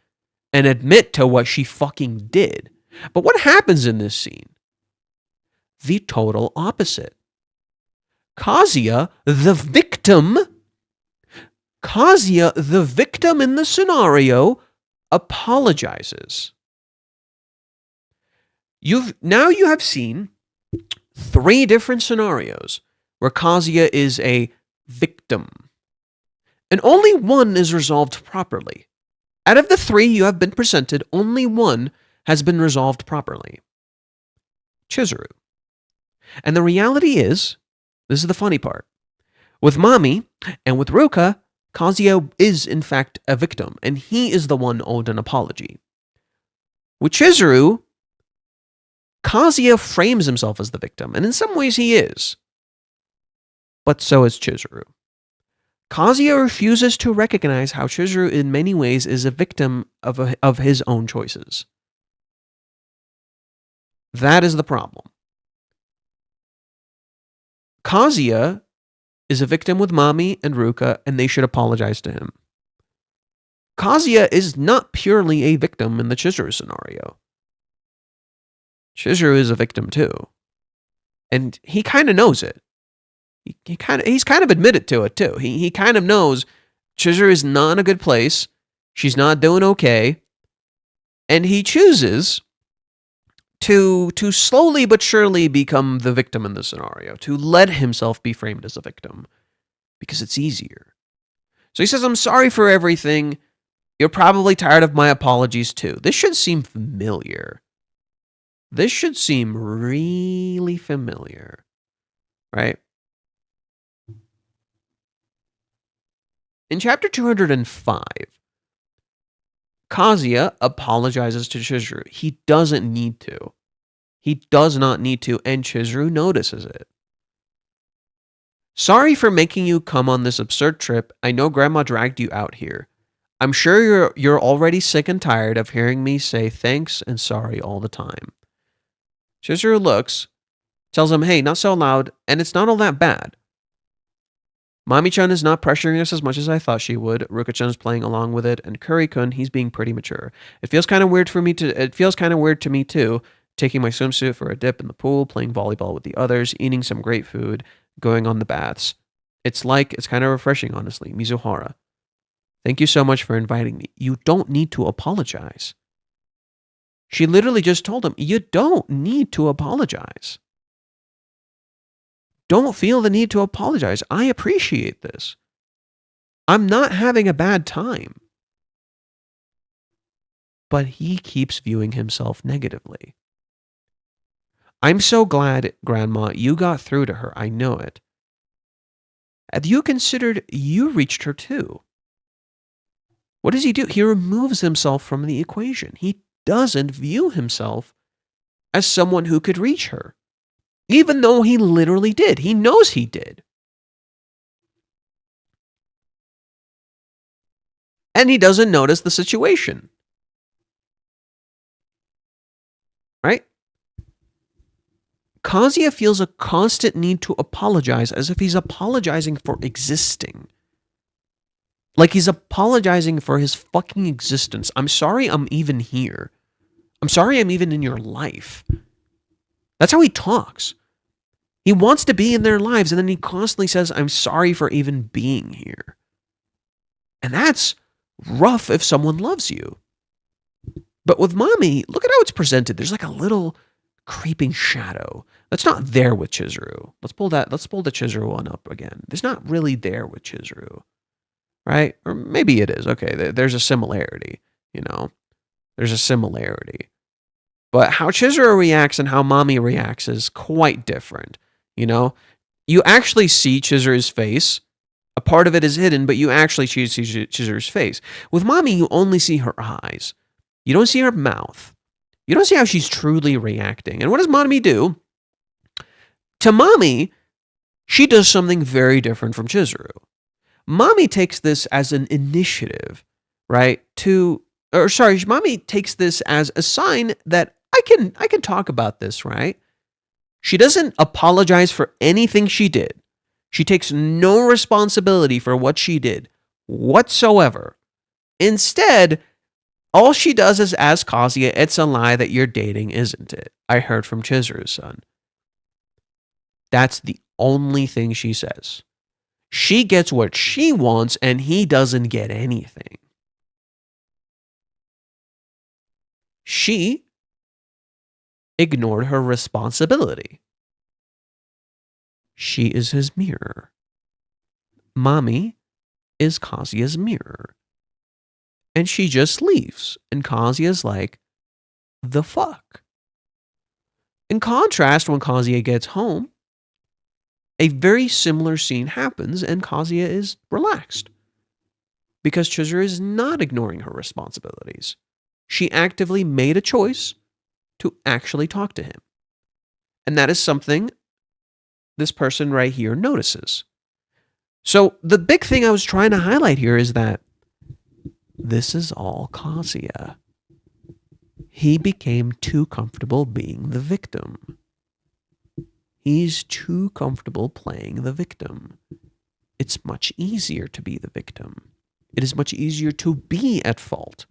and admit to what she fucking did. But what happens in this scene? The total opposite. Kazuya, the victim in the scenario, apologizes. You have seen 3 different scenarios where Kazuya is a victim. And only one is resolved properly. Out of the 3 you have been presented, only one has been resolved properly. Chizuru. And the reality is, this is the funny part, with mommy and with Ruka, Kazuya is in fact a victim, and he is the one owed an apology. With Chizuru, Kazuya frames himself as the victim, and in some ways he is. But so is Chizuru. Kazuya refuses to recognize how Chizuru in many ways is a victim of his own choices. That is the problem. Kazuya is a victim with Mami and Ruka, and they should apologize to him. Kazuya is not purely a victim in the Chizuru scenario. Chizuru is a victim too. And he kind of knows it. He's kind of admitted to it too. He kind of knows Chizuru is not in a good place. She's not doing okay. And he chooses to slowly but surely become the victim in the scenario, to let himself be framed as a victim, because it's easier. So he says, I'm sorry for everything. You're probably tired of my apologies too. This should seem familiar. This should seem really familiar, right? In chapter 205, Kazuya apologizes to Chizuru. He doesn't need to. He does not need to, and Chizuru notices it. Sorry for making you come on this absurd trip. I know Grandma dragged you out here. I'm sure you're already sick and tired of hearing me say thanks and sorry all the time. Chizuru looks, tells him, hey, not so loud, and it's not all that bad. Mami-chan is not pressuring us as much as I thought she would. Ruka-chan is playing along with it, and Curry-kun, he's being pretty mature. It feels kind of weird to me too, taking my swimsuit for a dip in the pool, playing volleyball with the others, eating some great food, going on the baths. It's kind of refreshing, honestly. Mizuhara. Thank you so much for inviting me. You don't need to apologize. She literally just told him, you don't need to apologize. Don't feel the need to apologize. I appreciate this. I'm not having a bad time. But he keeps viewing himself negatively. I'm so glad, Grandma, you got through to her. I know it. Have you considered you reached her too? What does he do? He removes himself from the equation. He doesn't view himself as someone who could reach her. Even though he literally did. He knows he did. And he doesn't notice the situation. Right? Kazuya feels a constant need to apologize, as if he's apologizing for existing. Like he's apologizing for his fucking existence. I'm sorry I'm even here. I'm sorry I'm even in your life. That's how he talks. He wants to be in their lives, and then he constantly says, I'm sorry for even being here. And that's rough if someone loves you. But with Mami, look at how it's presented. There's like a little creeping shadow that's not there with Chizuru. Let's pull the Chizuru one up again. It's not really there with Chizuru, right? Or maybe it is. Okay, there's a similarity, There's a similarity. But how Chizuru reacts and how Mami reacts is quite different, You actually see Chizuru's face. A part of it is hidden, but you actually see Chizuru's face. With Mami, you only see her eyes. You don't see her mouth. You don't see how she's truly reacting. And what does Mami do? To Mami, she does something very different from Chizuru. Mami takes this as an initiative, right? Mami takes this as a sign that I can talk about this, right? She doesn't apologize for anything she did. She takes no responsibility for what she did whatsoever. Instead, all she does is ask Kazuya, it's a lie that you're dating, isn't it? I heard from Chizuru's son. That's the only thing she says. She gets what she wants, and he doesn't get anything. She ignored her responsibility. She is his mirror. Mami is Kazuya's mirror. And she just leaves. And Kazuya's like, the fuck? In contrast, when Kazuya gets home, a very similar scene happens and Kazuya is relaxed. Because Chizuru is not ignoring her responsibilities. She actively made a choice to actually talk to him. And that is something this person right here notices. So the big thing I was trying to highlight here is that this is all Kazuya. He became too comfortable being the victim. He's too comfortable playing the victim. It's much easier to be the victim. It is much easier to be at fault.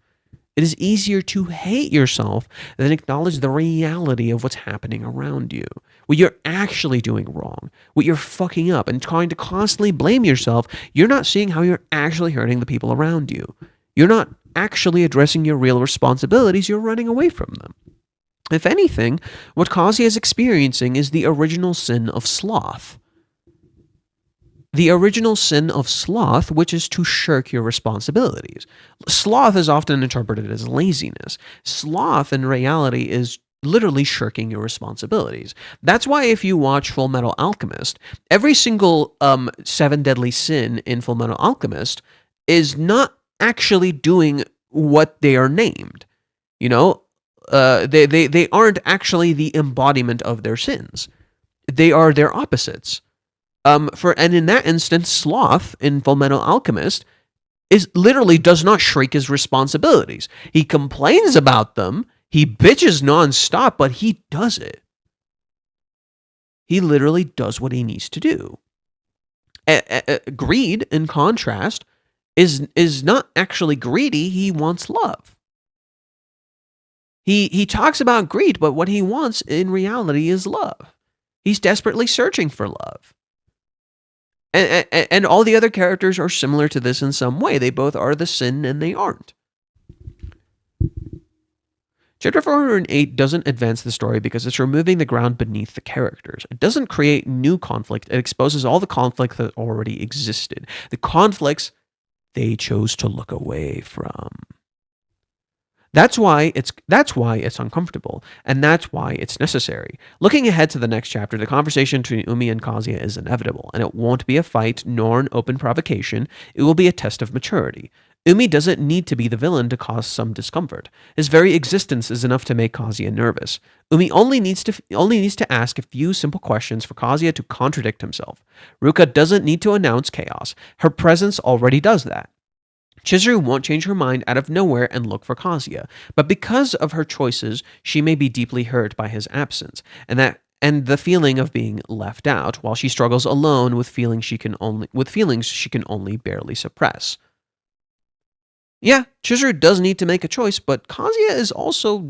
It is easier to hate yourself than acknowledge the reality of what's happening around you. What you're actually doing wrong, what you're fucking up, and trying to constantly blame yourself, you're not seeing how you're actually hurting the people around you. You're not actually addressing your real responsibilities, you're running away from them. If anything, what Kazuya is experiencing is the original sin of sloth. The original sin of sloth, which is to shirk your responsibilities. Sloth is often interpreted as laziness. Sloth, in reality, is literally shirking your responsibilities. That's why if you watch Full Metal Alchemist, every single 7 deadly sin in Full Metal Alchemist is not actually doing what they are named. You know, they aren't actually the embodiment of their sins. They are their opposites. And in that instance, sloth in Fullmetal Alchemist is literally does not shirk his responsibilities. He complains about them, he bitches nonstop, but he does it. He literally does what he needs to do. Greed, in contrast, is not actually greedy. He wants love. He talks about greed, but what he wants in reality is love. He's desperately searching for love. And all the other characters are similar to this in some way. They both are the sin and they aren't. Chapter 408 doesn't advance the story because it's removing the ground beneath the characters. It doesn't create new conflict. It exposes all the conflict that already existed. The conflicts they chose to look away from. That's why it's uncomfortable, and that's why it's necessary. Looking ahead to the next chapter, the conversation between Umi and Kazuya is inevitable, and it won't be a fight nor an open provocation. It will be a test of maturity. Umi doesn't need to be the villain to cause some discomfort. His very existence is enough to make Kazuya nervous. Umi only needs to ask a few simple questions for Kazuya to contradict himself. Ruka doesn't need to announce chaos. Her presence already does that. Chizuru won't change her mind out of nowhere and look for Kazuya, but because of her choices, she may be deeply hurt by his absence, and the feeling of being left out, while she struggles alone with feelings she can only barely suppress. Yeah, Chizuru does need to make a choice, but Kazuya is also,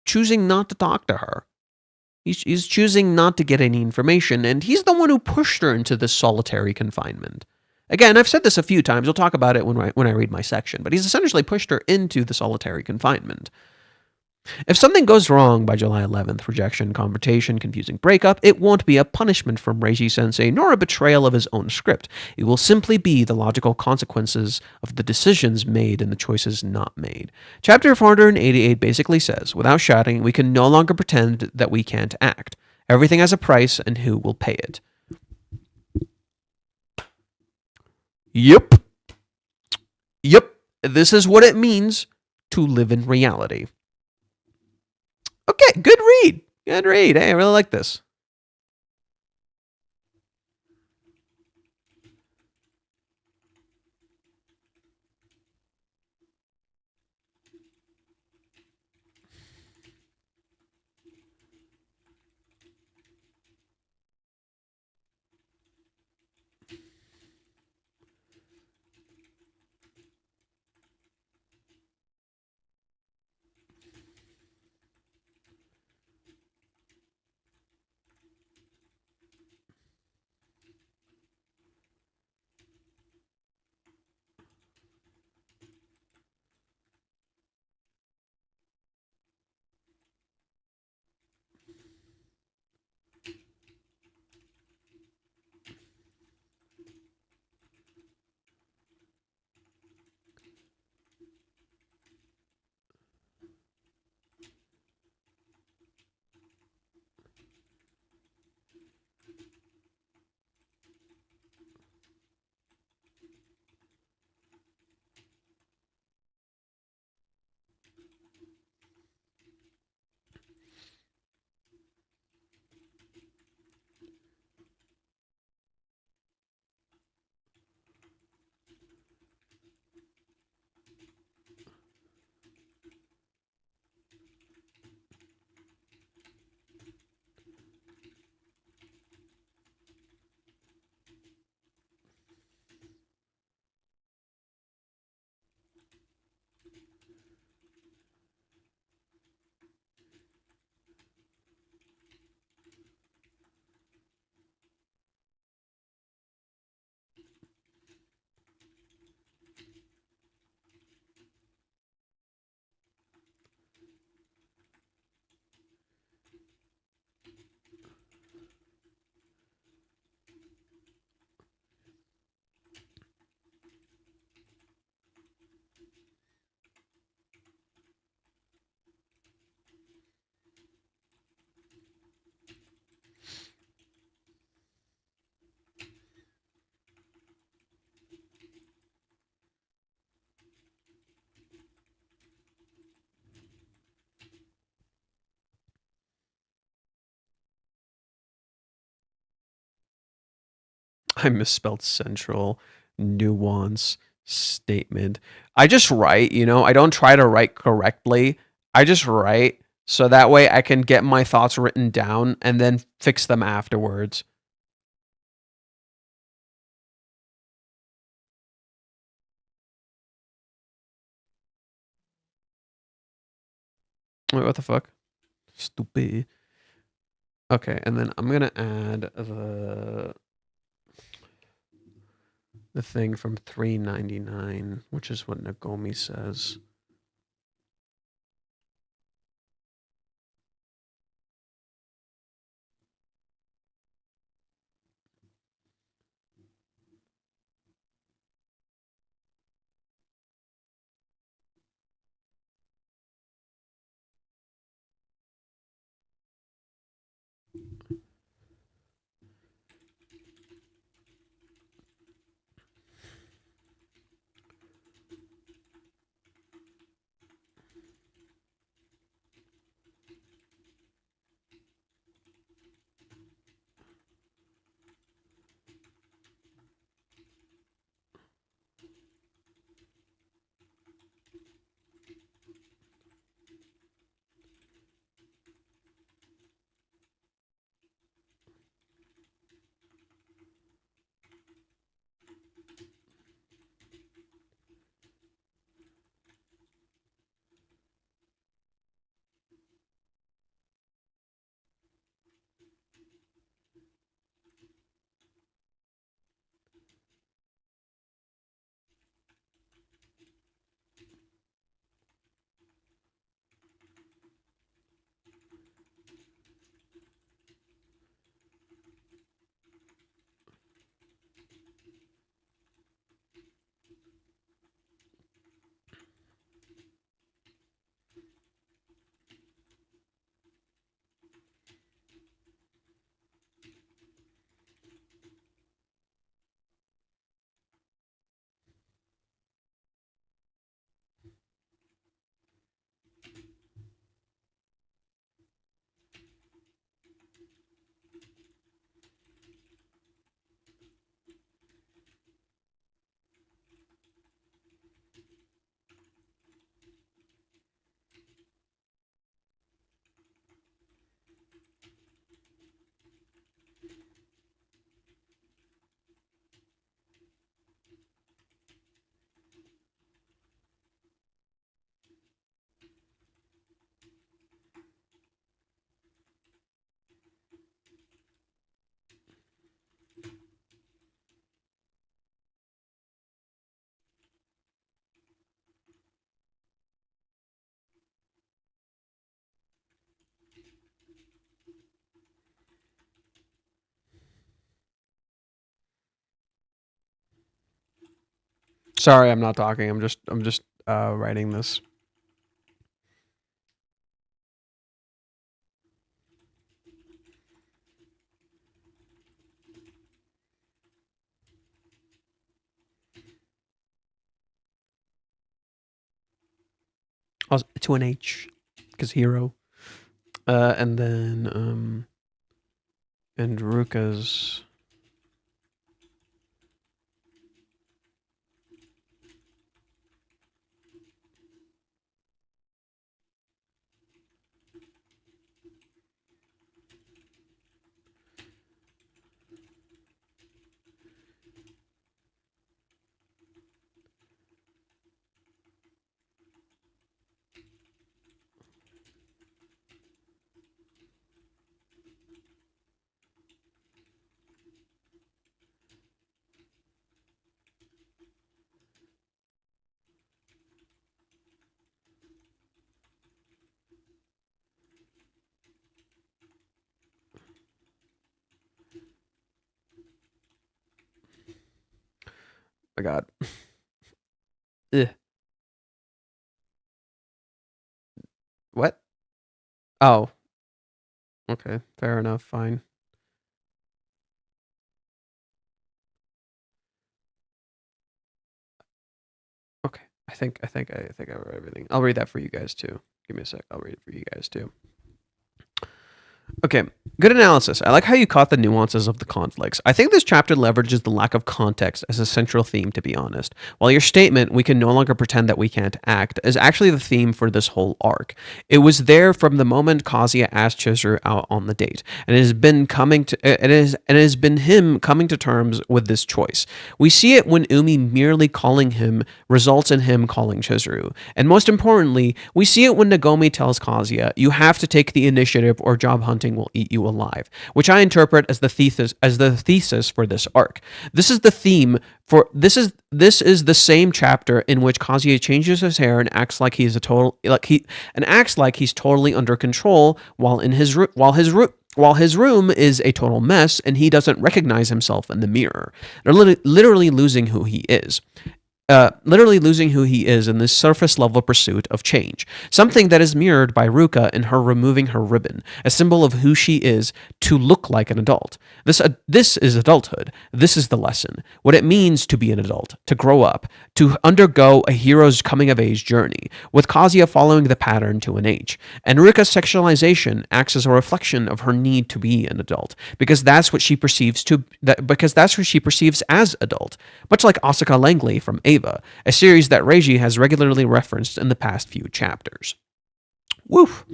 choosing not to talk to her. He's choosing not to get any information, and he's the one who pushed her into this solitary confinement. Again, I've said this a few times. We'll talk about it when I read my section, but he's essentially pushed her into the solitary confinement. If something goes wrong by July 11th, rejection, confrontation, confusing breakup, it won't be a punishment from Reiji-sensei nor a betrayal of his own script. It will simply be the logical consequences of the decisions made and the choices not made. Chapter 488 basically says, without shouting, we can no longer pretend that we can't act. Everything has a price, and who will pay it? Yep. This is what it means to live in reality. Okay, good read. Good read. Hey, I really like this. I misspelled central. Nuance. Statement. I just write, you know, I don't try to write correctly. I just write so that way I can get my thoughts written down and then fix them afterwards. Wait, what the fuck? Stupid. Okay, and then I'm gonna add the thing from 399, which is what Nagomi says. Sorry, I'm not talking. I'm just writing this. To an H, because hero. And then and Ruka's. My God. Ugh. What? Oh. Okay. Fair enough. Fine. Okay. I think I wrote everything. I'll read that for you guys too. Give me a sec. I'll read it for you guys too. Okay, good analysis. I like how you caught the nuances of the conflicts. I think this chapter leverages the lack of context as a central theme, to be honest. While your statement, "we can no longer pretend that we can't act," is actually the theme for this whole arc. It was there from the moment Kazuya asked Chizuru out on the date, and it has been him coming to terms with this choice. We see it when Umi merely calling him results in him calling Chizuru. And most importantly, we see it when Nagomi tells Kazuya, "You have to take the initiative or job hunting will eat you alive," which I interpret as the thesis for this arc. This is the theme for this is the same chapter in which Kazuya changes his hair and acts like he's totally under control while his room is a total mess and he doesn't recognize himself in the mirror. They're literally losing who he is. In this surface level pursuit of change, something that is mirrored by Ruka in her removing her ribbon, a symbol of who she is to look like an adult. This is adulthood. This is the lesson. What it means to be an adult, to grow up, to undergo a hero's coming of age journey, with Kazuya following the pattern to an H. And Ruka's sexualization acts as a reflection of her need to be an adult, because that's what she perceives as adult, much like Asuka Langley from Ava, a series that Reiji has regularly referenced in the past few chapters. Woof.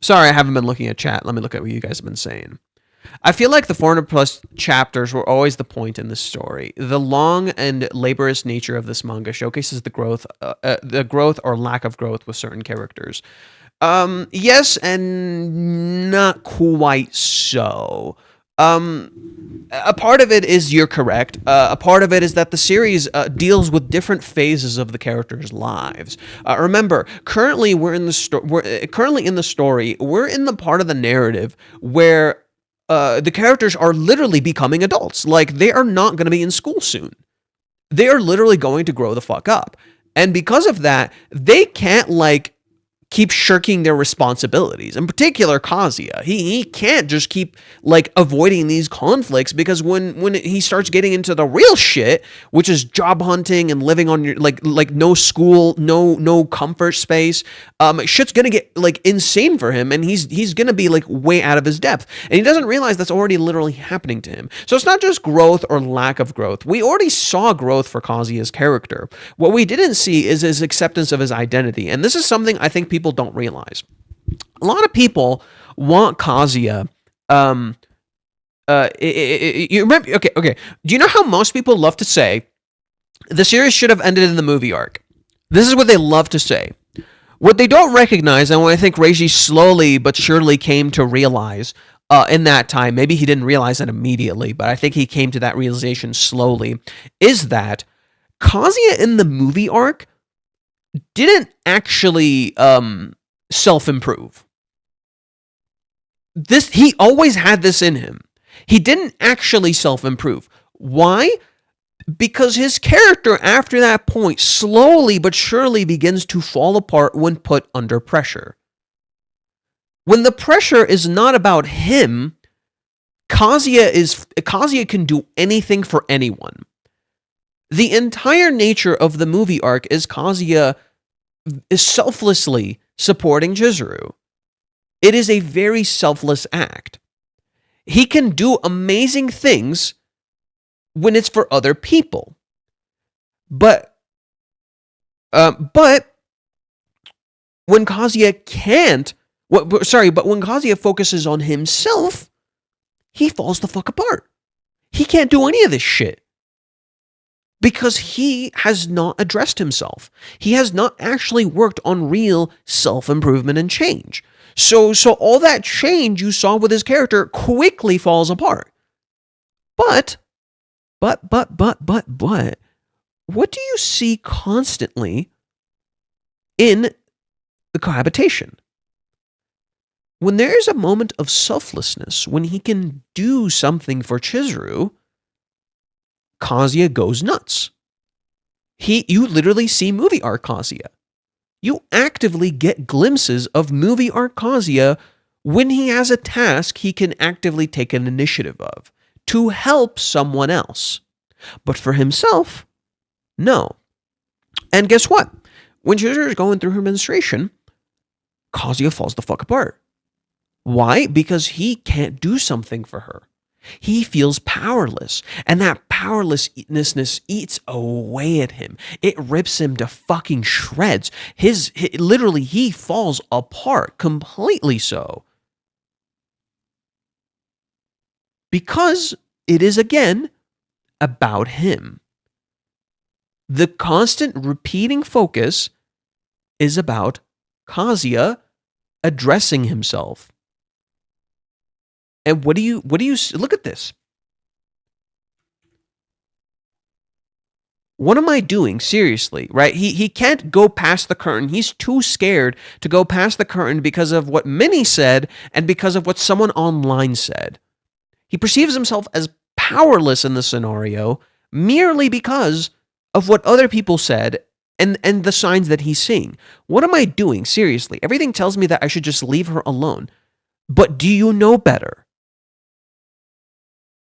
Sorry, I haven't been looking at chat. Let me look at what you guys have been saying. I feel like the 400 plus chapters were always the point in this story. The long and laborious nature of this manga showcases the growth or lack of growth with certain characters. Yes, and not quite so. A part of it is you're correct. A part of it is that the series deals with different phases of the characters' lives. Remember, currently we're in the story. We're in the part of the narrative where the characters are literally becoming adults. Like, they are not going to be in school soon. They are literally going to grow the fuck up, and because of that, they can't keep shirking their responsibilities. In particular, Kazuya. He can't just keep avoiding these conflicts, because when he starts getting into the real shit, which is job hunting and living on your no school, no comfort space, shit's gonna get insane for him, and he's gonna be way out of his depth, and he doesn't realize that's already literally happening to him. So it's not just growth or lack of growth. We already saw growth for Kazuya's character. What we didn't see is his acceptance of his identity, and this is something I think people don't realize. A lot of people want Kazuya. You remember? Okay. Do you know how most people love to say the series should have ended in the movie arc? This is what they love to say. What they don't recognize, and what I think Reiji slowly but surely came to realize in that time, maybe he didn't realize it immediately, but I think he came to that realization slowly, is that Kazuya in the movie arc didn't actually self-improve. He always had this in him. He didn't actually self-improve. Why? Because his character after that point slowly but surely begins to fall apart when put under pressure. When the pressure is not about him, Kazuya can do anything for anyone. The entire nature of the movie arc is Kazuya is selflessly supporting Chizuru. It is a very selfless act. He can do amazing things when it's for other people. But when Kazuya can't, but when Kazuya focuses on himself, he falls the fuck apart. He can't do any of this shit. Because he has not addressed himself. He has not actually worked on real self-improvement and change. So all that change you saw with his character quickly falls apart. But, what do you see constantly in the cohabitation? When there is a moment of selflessness, when he can do something for Chizuru, Kazuya goes nuts. You literally see movie arc Kazuya. You actively get glimpses of movie arc Kazuya when he has a task he can actively take an initiative of to help someone else. But for himself, no. And guess what? When Chizuru is going through her menstruation, Kazuya falls the fuck apart. Why? Because he can't do something for her. He feels powerless, and that powerlessness eats away at him. It rips him to fucking shreds. Literally, he falls apart, completely so. Because it is, again, about him. The constant repeating focus is about Kazuya addressing himself. And what do you look at this? What am I doing? Seriously, right? He can't go past the curtain. He's too scared to go past the curtain because of what many said and because of what someone online said. He perceives himself as powerless in the scenario merely because of what other people said and the signs that he's seeing. What am I doing? Seriously, everything tells me that I should just leave her alone. But do you know better?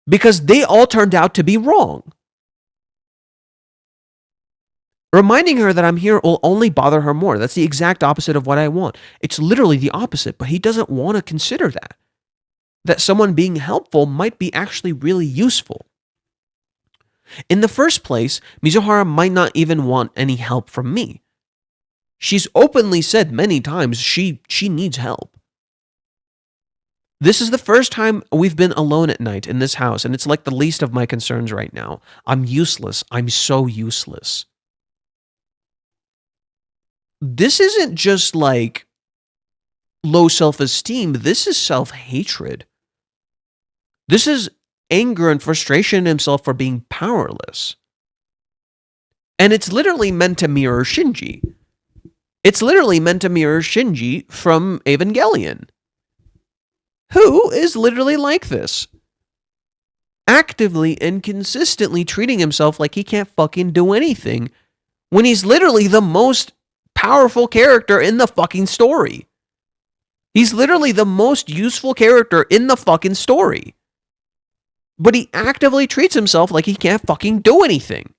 Because they all turned out to be wrong. Reminding her that I'm here will only bother her more. That's the exact opposite of what I want. It's literally the opposite, but he doesn't want to consider that. That someone being helpful might be actually really useful. In the first place, Mizuhara might not even want any help from me. She's openly said many times she needs help. This is the first time we've been alone at night in this house, and it's like the least of my concerns right now. I'm useless. I'm so useless. This isn't just like low self-esteem. This is self-hatred. This is anger and frustration in himself for being powerless. And it's literally meant to mirror Shinji. It's literally meant to mirror Shinji from Evangelion, who is literally like this. Actively and consistently treating himself like he can't fucking do anything when he's literally the most powerful character in the fucking story. He's literally the most useful character in the fucking story. But he actively treats himself like he can't fucking do anything.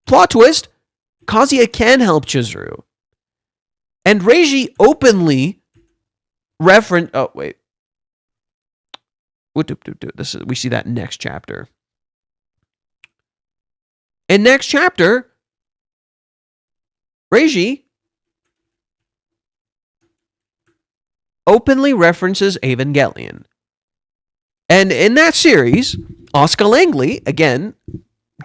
Plot twist, Kazuya can help Chizuru. And Reiji openly reference... Oh, wait. We see that next chapter. In next chapter, Reiji openly references Evangelion. And in that series, Asuka Langley, again,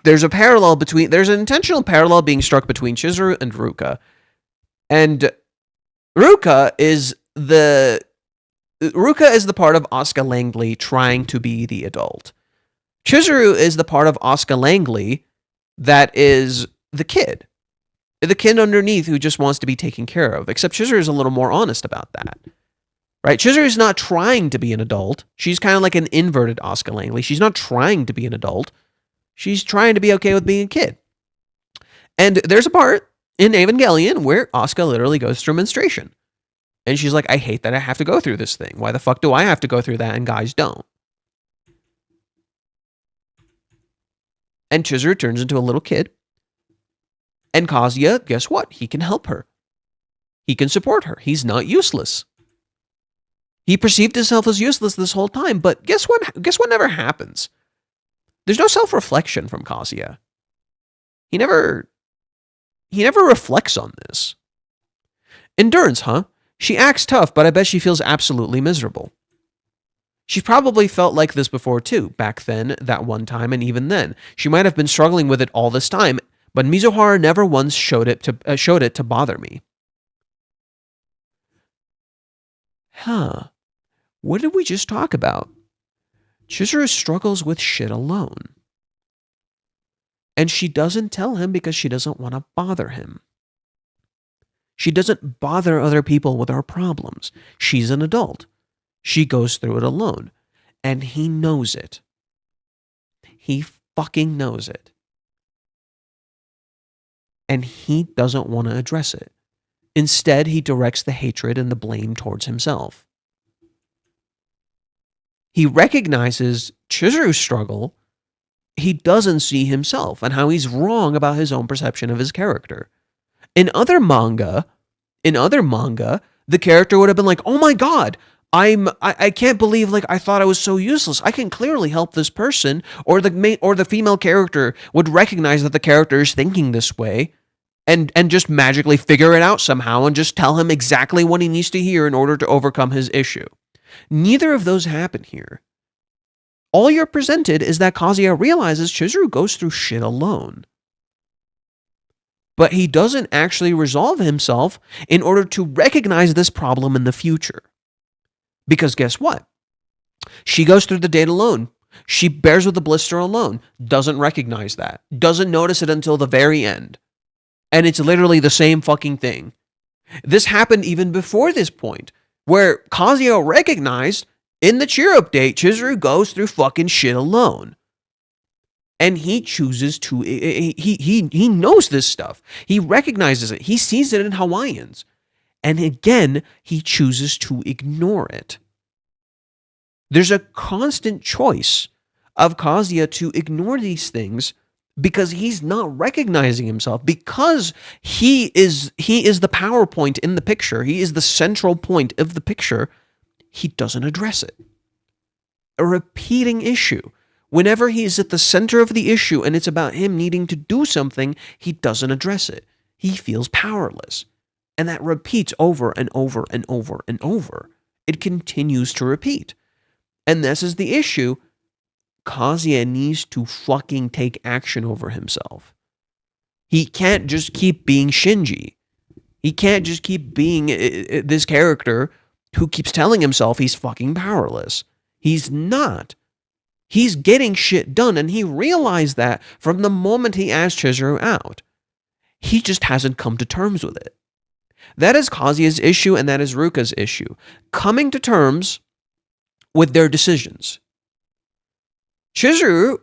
there's an intentional parallel being struck between Chizuru and Ruka. And Ruka is the part of Asuka Langley trying to be the adult. Chizuru is the part of Asuka Langley that is the kid underneath who just wants to be taken care of. Except Chizuru is a little more honest about that. Right? Chizuru is not trying to be an adult. She's kind of like an inverted Asuka Langley. She's not trying to be an adult. She's trying to be okay with being a kid. And there's a part in Evangelion where Asuka literally goes through menstruation. And she's like, I hate that I have to go through this thing. Why the fuck do I have to go through that and guys don't? And Chizuru turns into a little kid. And Kazuya, guess what? He can help her. He can support her. He's not useless. He perceived himself as useless this whole time, but guess what? Guess what never happens? There's no self-reflection from Kazuya. He never reflects on this. Endurance, huh? She acts tough, but I bet she feels absolutely miserable. She probably felt like this before too, back then, that one time, and even then. She might have been struggling with it all this time, but Mizuhara never once showed it to bother me. Huh. What did we just talk about? Chizuru struggles with shit alone. And she doesn't tell him because she doesn't want to bother him. She doesn't bother other people with her problems. She's an adult. She goes through it alone. And he knows it. He fucking knows it. And he doesn't want to address it. Instead, he directs the hatred and the blame towards himself. He recognizes Chizuru's struggle. He doesn't see himself and how he's wrong about his own perception of his character. In other manga, the character would have been like, oh my god, I can't believe, like, I thought I was so useless. I can clearly help this person. Or the female character would recognize that the character is thinking this way and just magically figure it out somehow and just tell him exactly what he needs to hear in order to overcome his issue. Neither of those happen here. All you're presented is that Kazuya realizes Chizuru goes through shit alone. But he doesn't actually resolve himself in order to recognize this problem in the future. Because guess what? She goes through the date alone. She bears with the blister alone. Doesn't recognize that. Doesn't notice it until the very end. And it's literally the same fucking thing. This happened even before this point, where Kazuya recognized in the cheer update, Chizuru goes through fucking shit alone. And he chooses to, he knows this stuff. He recognizes it. He sees it in Hawaiians. And again, he chooses to ignore it. There's a constant choice of Kazuya to ignore these things because he's not recognizing himself, because he is the PowerPoint in the picture. He is the central point of the picture. He doesn't address it. A repeating issue. Whenever he's at the center of the issue and it's about him needing to do something, he doesn't address it. He feels powerless. And that repeats over and over and over and over. It continues to repeat. And this is the issue. Kazuya needs to fucking take action over himself. He can't just keep being Shinji. He can't just keep being this character who keeps telling himself he's fucking powerless. He's not. He's getting shit done, and he realized that from the moment he asked Chizuru out. He just hasn't come to terms with it. That is Kazuya's issue, and that is Ruka's issue. Coming to terms with their decisions. Chizuru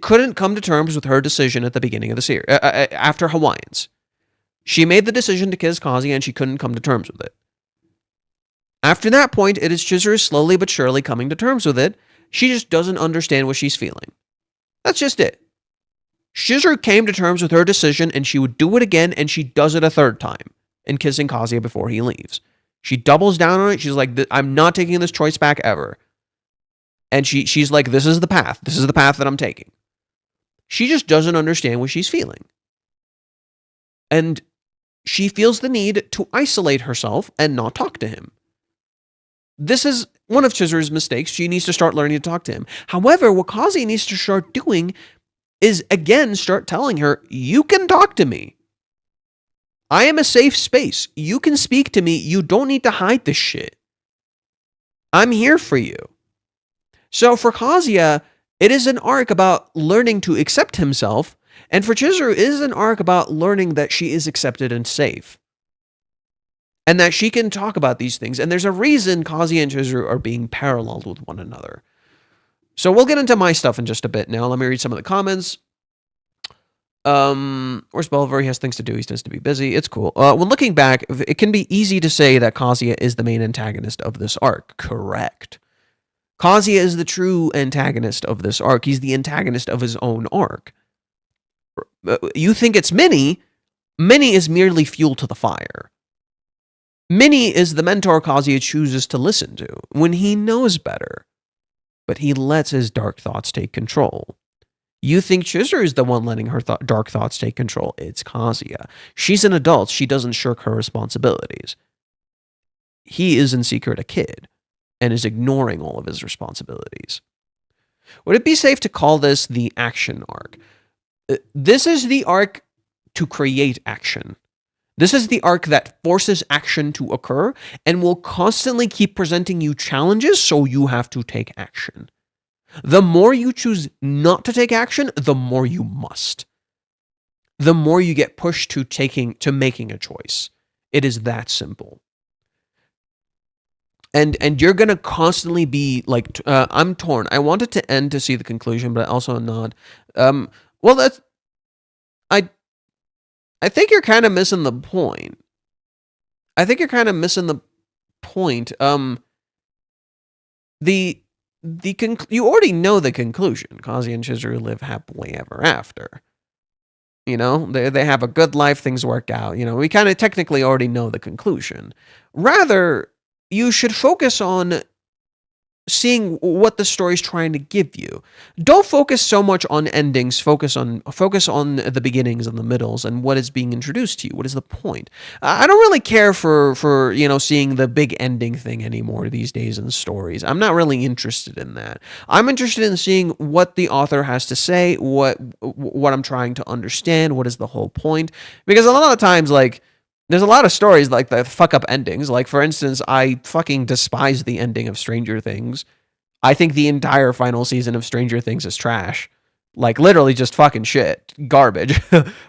couldn't come to terms with her decision at the beginning of the series, after Hawaiians. She made the decision to kiss Kazuya, and she couldn't come to terms with it. After that point, it is Chizuru slowly but surely coming to terms with it. She just doesn't understand what she's feeling. That's just it. Chizuru came to terms with her decision, and she would do it again, and she does it a third time in kissing Kazuya before he leaves. She doubles down on it. She's like, I'm not taking this choice back ever. And she's like, this is the path. This is the path that I'm taking. She just doesn't understand what she's feeling. And she feels the need to isolate herself and not talk to him. This is one of Chizuru's mistakes. She needs to start learning to talk to him. However, what Kazuya needs to start doing is, again, start telling her, you can talk to me. I am a safe space. You can speak to me. You don't need to hide this shit. I'm here for you. So for Kazuya, it is an arc about learning to accept himself, and for Chizuru, it is an arc about learning that she is accepted and safe. And that she can talk about these things. And there's a reason Kazuya and Chizuru are being paralleled with one another. So we'll get into my stuff in just a bit now. Let me read some of the comments. Where's Belver? He has things to do. He tends to be busy. It's cool. When looking back, it can be easy to say that Kazuya is the main antagonist of this arc. Correct. Kazuya is the true antagonist of this arc. He's the antagonist of his own arc. You think it's Minnie. Minnie is merely fuel to the fire. Minnie is the mentor Kazuya chooses to listen to when he knows better. But he lets his dark thoughts take control. You think Chizuru is the one letting her dark thoughts take control. It's Kazuya. She's an adult. She doesn't shirk her responsibilities. He is in secret a kid and is ignoring all of his responsibilities. Would it be safe to call this the action arc? This is the arc to create action. This is the arc that forces action to occur and will constantly keep presenting you challenges, so you have to take action. The more you choose not to take action, the more you must. The more you get pushed to making a choice. It is that simple. And you're going to constantly be like, I'm torn. I wanted to end to see the conclusion, but I also am not. Well, that's... I think you're kind of missing the point. You already know the conclusion. Kazuya and Chizuru live happily ever after. You know, they have a good life, things work out. You know, we kind of technically already know the conclusion. Rather, you should focus on seeing what the story's trying to give you. Don't focus so much on endings, focus on the beginnings and the middles and what is being introduced to you. What is the point? I don't really care for you know, seeing the big ending thing anymore these days in stories. I'm not really interested in that. I'm interested in seeing what the author has to say, what I'm trying to understand, what is the whole point? Because a lot of times, like, there's a lot of stories like the fuck up endings. Like, for instance, I fucking despise the ending of Stranger Things. I think the entire final season of Stranger Things is trash. Like, literally just fucking shit. Garbage.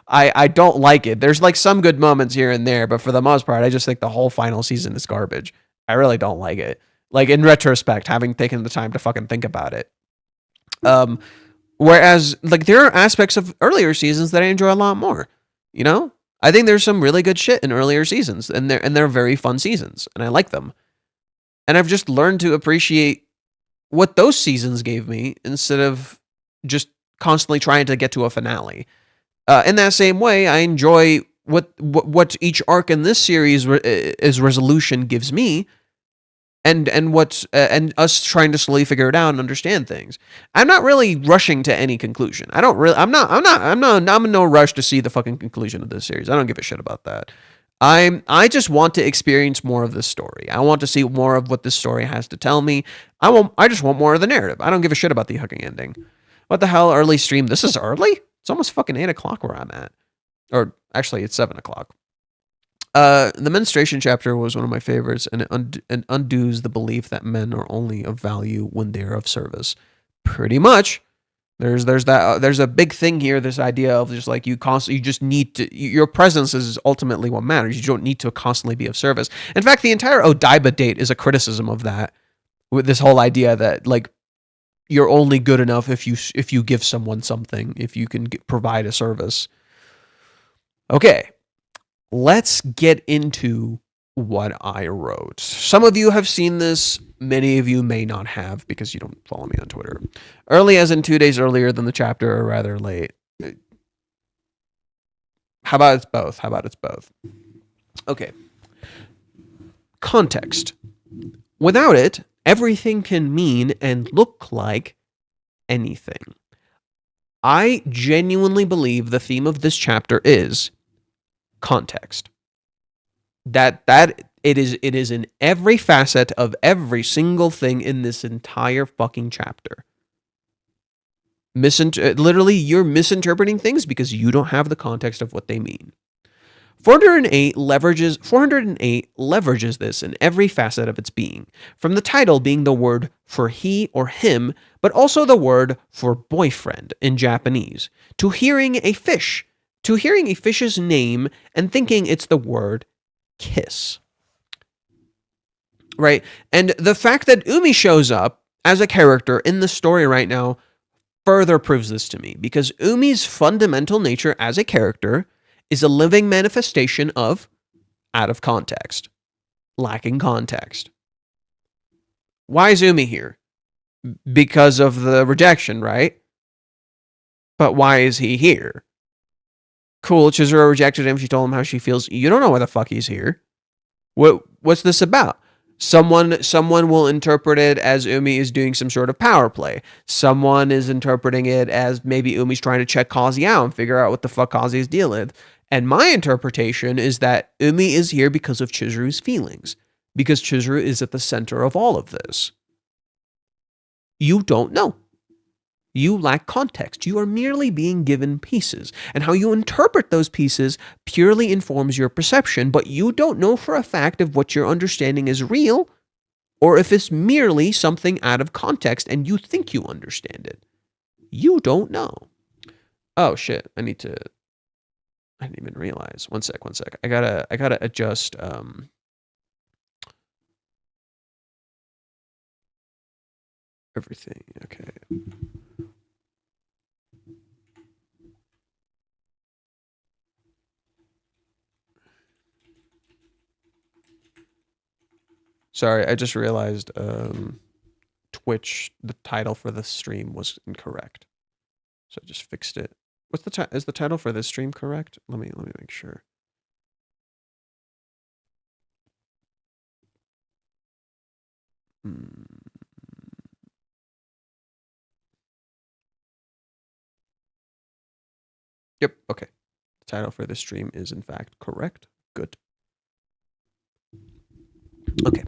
I don't like it. There's like some good moments here and there, but for the most part, I just think the whole final season is garbage. I really don't like it. Like, in retrospect, having taken the time to fucking think about it. Whereas, like, there are aspects of earlier seasons that I enjoy a lot more, you know? I think there's some really good shit in earlier seasons, and they're very fun seasons, and I like them. And I've just learned to appreciate what those seasons gave me instead of just constantly trying to get to a finale. In that same way, I enjoy what each arc in this series is resolution gives me, and what's and us trying to slowly figure it out and understand things. I'm not really rushing to any conclusion. I'm in no rush to see the fucking conclusion of this series. I don't give a shit about that. I just want to experience more of this story. I want to see more of what this story has to tell me. I just want more of the narrative. I don't give a shit about the hooking ending. What the hell, early stream? This is early? It's almost fucking 8 o'clock where I'm at. Or actually, it's 7 o'clock. The menstruation chapter was one of my favorites, and it undoes the belief that men are only of value when they're of service. Pretty much. There's a big thing here, this idea of just like you just need to, your presence is ultimately what matters. You don't need to constantly be of service. In fact, the entire Odaiba date is a criticism of that, with this whole idea that like you're only good enough if you give someone something, if you can provide a service. Okay. Let's get into what I wrote. Some of you have seen this. Many of you may not have because you don't follow me on Twitter. Early as in 2 days earlier than the chapter, or rather late. How about it's both? Okay. Context. Without it, everything can mean and look like anything. I genuinely believe the theme of this chapter is context. That it is in every facet of every single thing in this entire fucking chapter. Literally, you're misinterpreting things because you don't have the context of what they mean. 408 leverages this in every facet of its being, from the title being the word for he or him, but also the word for boyfriend in Japanese, to hearing a fish's name and thinking it's the word kiss. Right? And the fact that Umi shows up as a character in the story right now further proves this to me, because Umi's fundamental nature as a character is a living manifestation of out of context, lacking context. Why is Umi here? Because of the rejection, right? But why is he here? Cool, Chizuru rejected him. She told him how she feels. You don't know why the fuck he's here. What's this about? Someone will interpret it as Umi is doing some sort of power play. Someone is interpreting it as maybe Umi's trying to check Kazi out and figure out what the fuck Kazi's deal with. And my interpretation is that Umi is here because of Chizuru's feelings. Because Chizuru is at the center of all of this. You don't know. You lack context. You are merely being given pieces. And how you interpret those pieces purely informs your perception, but you don't know for a fact if what you're understanding is real or if it's merely something out of context and you think you understand it. You don't know. Oh shit, I didn't even realize. One sec. I gotta adjust everything. Okay. Sorry, I just realized Twitch, the title for the stream was incorrect. So I just fixed it. What's the is the title for this stream correct? Let me make sure. Yep, okay. The title for this stream is in fact correct. Good. Okay.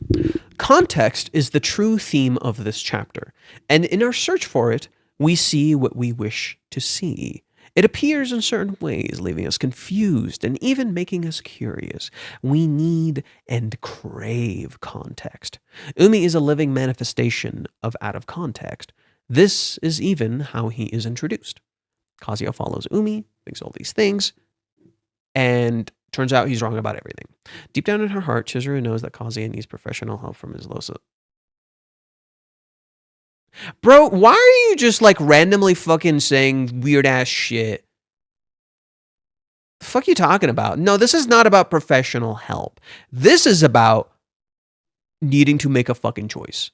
Context is the true theme of this chapter, and in our search for it, we see what we wish to see. It appears in certain ways, leaving us confused and even making us curious. We need and crave context. Umi is a living manifestation of out of context. This is even how he is introduced. Kazuya follows Umi, thinks all these things, and turns out he's wrong about everything. Deep down in her heart, Chizuru knows that Kazuya needs professional help from his Losa. Bro, why are you just like randomly fucking saying weird ass shit? The fuck you talking about? No, this is not about professional help. This is about needing to make a fucking choice.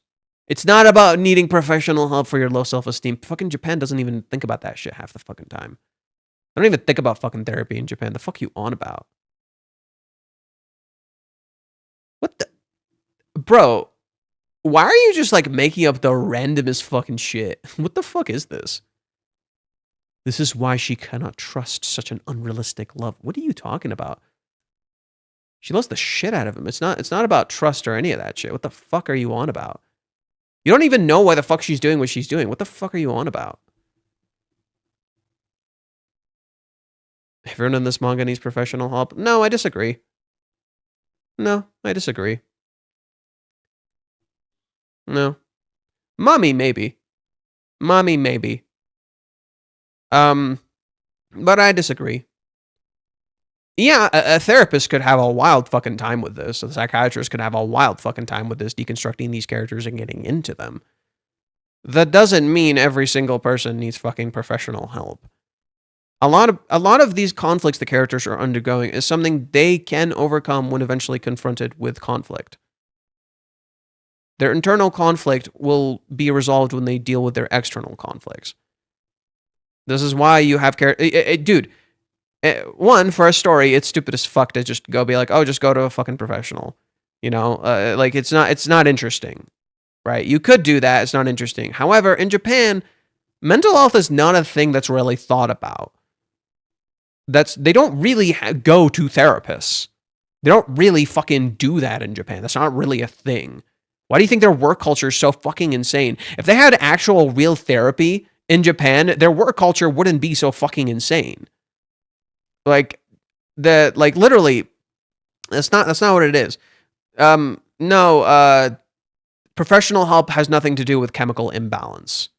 It's not about needing professional help for your low self-esteem. Fucking Japan doesn't even think about that shit half the fucking time. I don't even think about fucking therapy in Japan. The fuck you on about? What the? Bro, why are you just like making up the randomest fucking shit? What the fuck is this? This is why she cannot trust such an unrealistic love. What are you talking about? She loves the shit out of him. It's not about trust or any of that shit. What the fuck are you on about? You don't even know why the fuck she's doing what she's doing. What the fuck are you on about? Everyone in this manga needs professional help. No, I disagree. No, I disagree. No. Mommy, maybe. Mommy, maybe. But I disagree. Yeah, a therapist could have a wild fucking time with this. A psychiatrist could have a wild fucking time with this, deconstructing these characters and getting into them. That doesn't mean every single person needs fucking professional help. A lot of these conflicts the characters are undergoing is something they can overcome when eventually confronted with conflict. Their internal conflict will be resolved when they deal with their external conflicts. This is why you have dude. One, for a story, it's stupid as fuck to just go be like, oh, just go to a fucking professional. You know, like it's not interesting, right? You could do that. It's not interesting. However, in Japan, mental health is not a thing that's really thought about. They don't really go to therapists. They don't really fucking do that in Japan. That's not really a thing. Why do you think their work culture is so fucking insane? If they had actual real therapy in Japan, their work culture wouldn't be so fucking insane. Like literally, that's not what it is. No, professional help has nothing to do with chemical imbalance.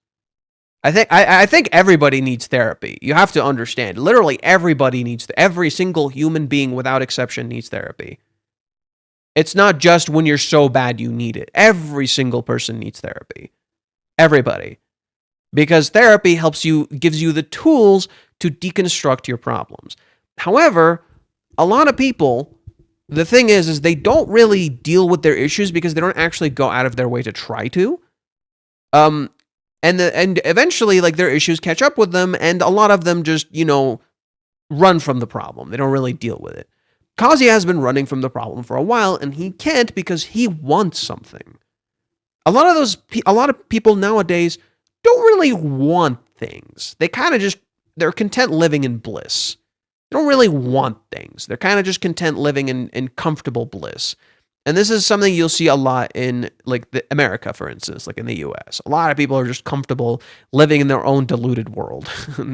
I think everybody needs therapy. You have to understand. Literally everybody needs every single human being without exception needs therapy. It's not just when you're so bad you need it. Every single person needs therapy. Everybody. Because therapy gives you the tools to deconstruct your problems. However, a lot of people, the thing is they don't really deal with their issues because they don't actually go out of their way to try to. And eventually, like, their issues catch up with them, and a lot of them just, run from the problem. They don't really deal with it. Kazuya has been running from the problem for a while, and he can't because he wants something. A lot of people nowadays don't really want things. They kind of they're content living in bliss. They don't really want things. They're kind of just content living in comfortable bliss. And this is something you'll see a lot in, like, America, for instance, like in the US. A lot of people are just comfortable living in their own deluded world,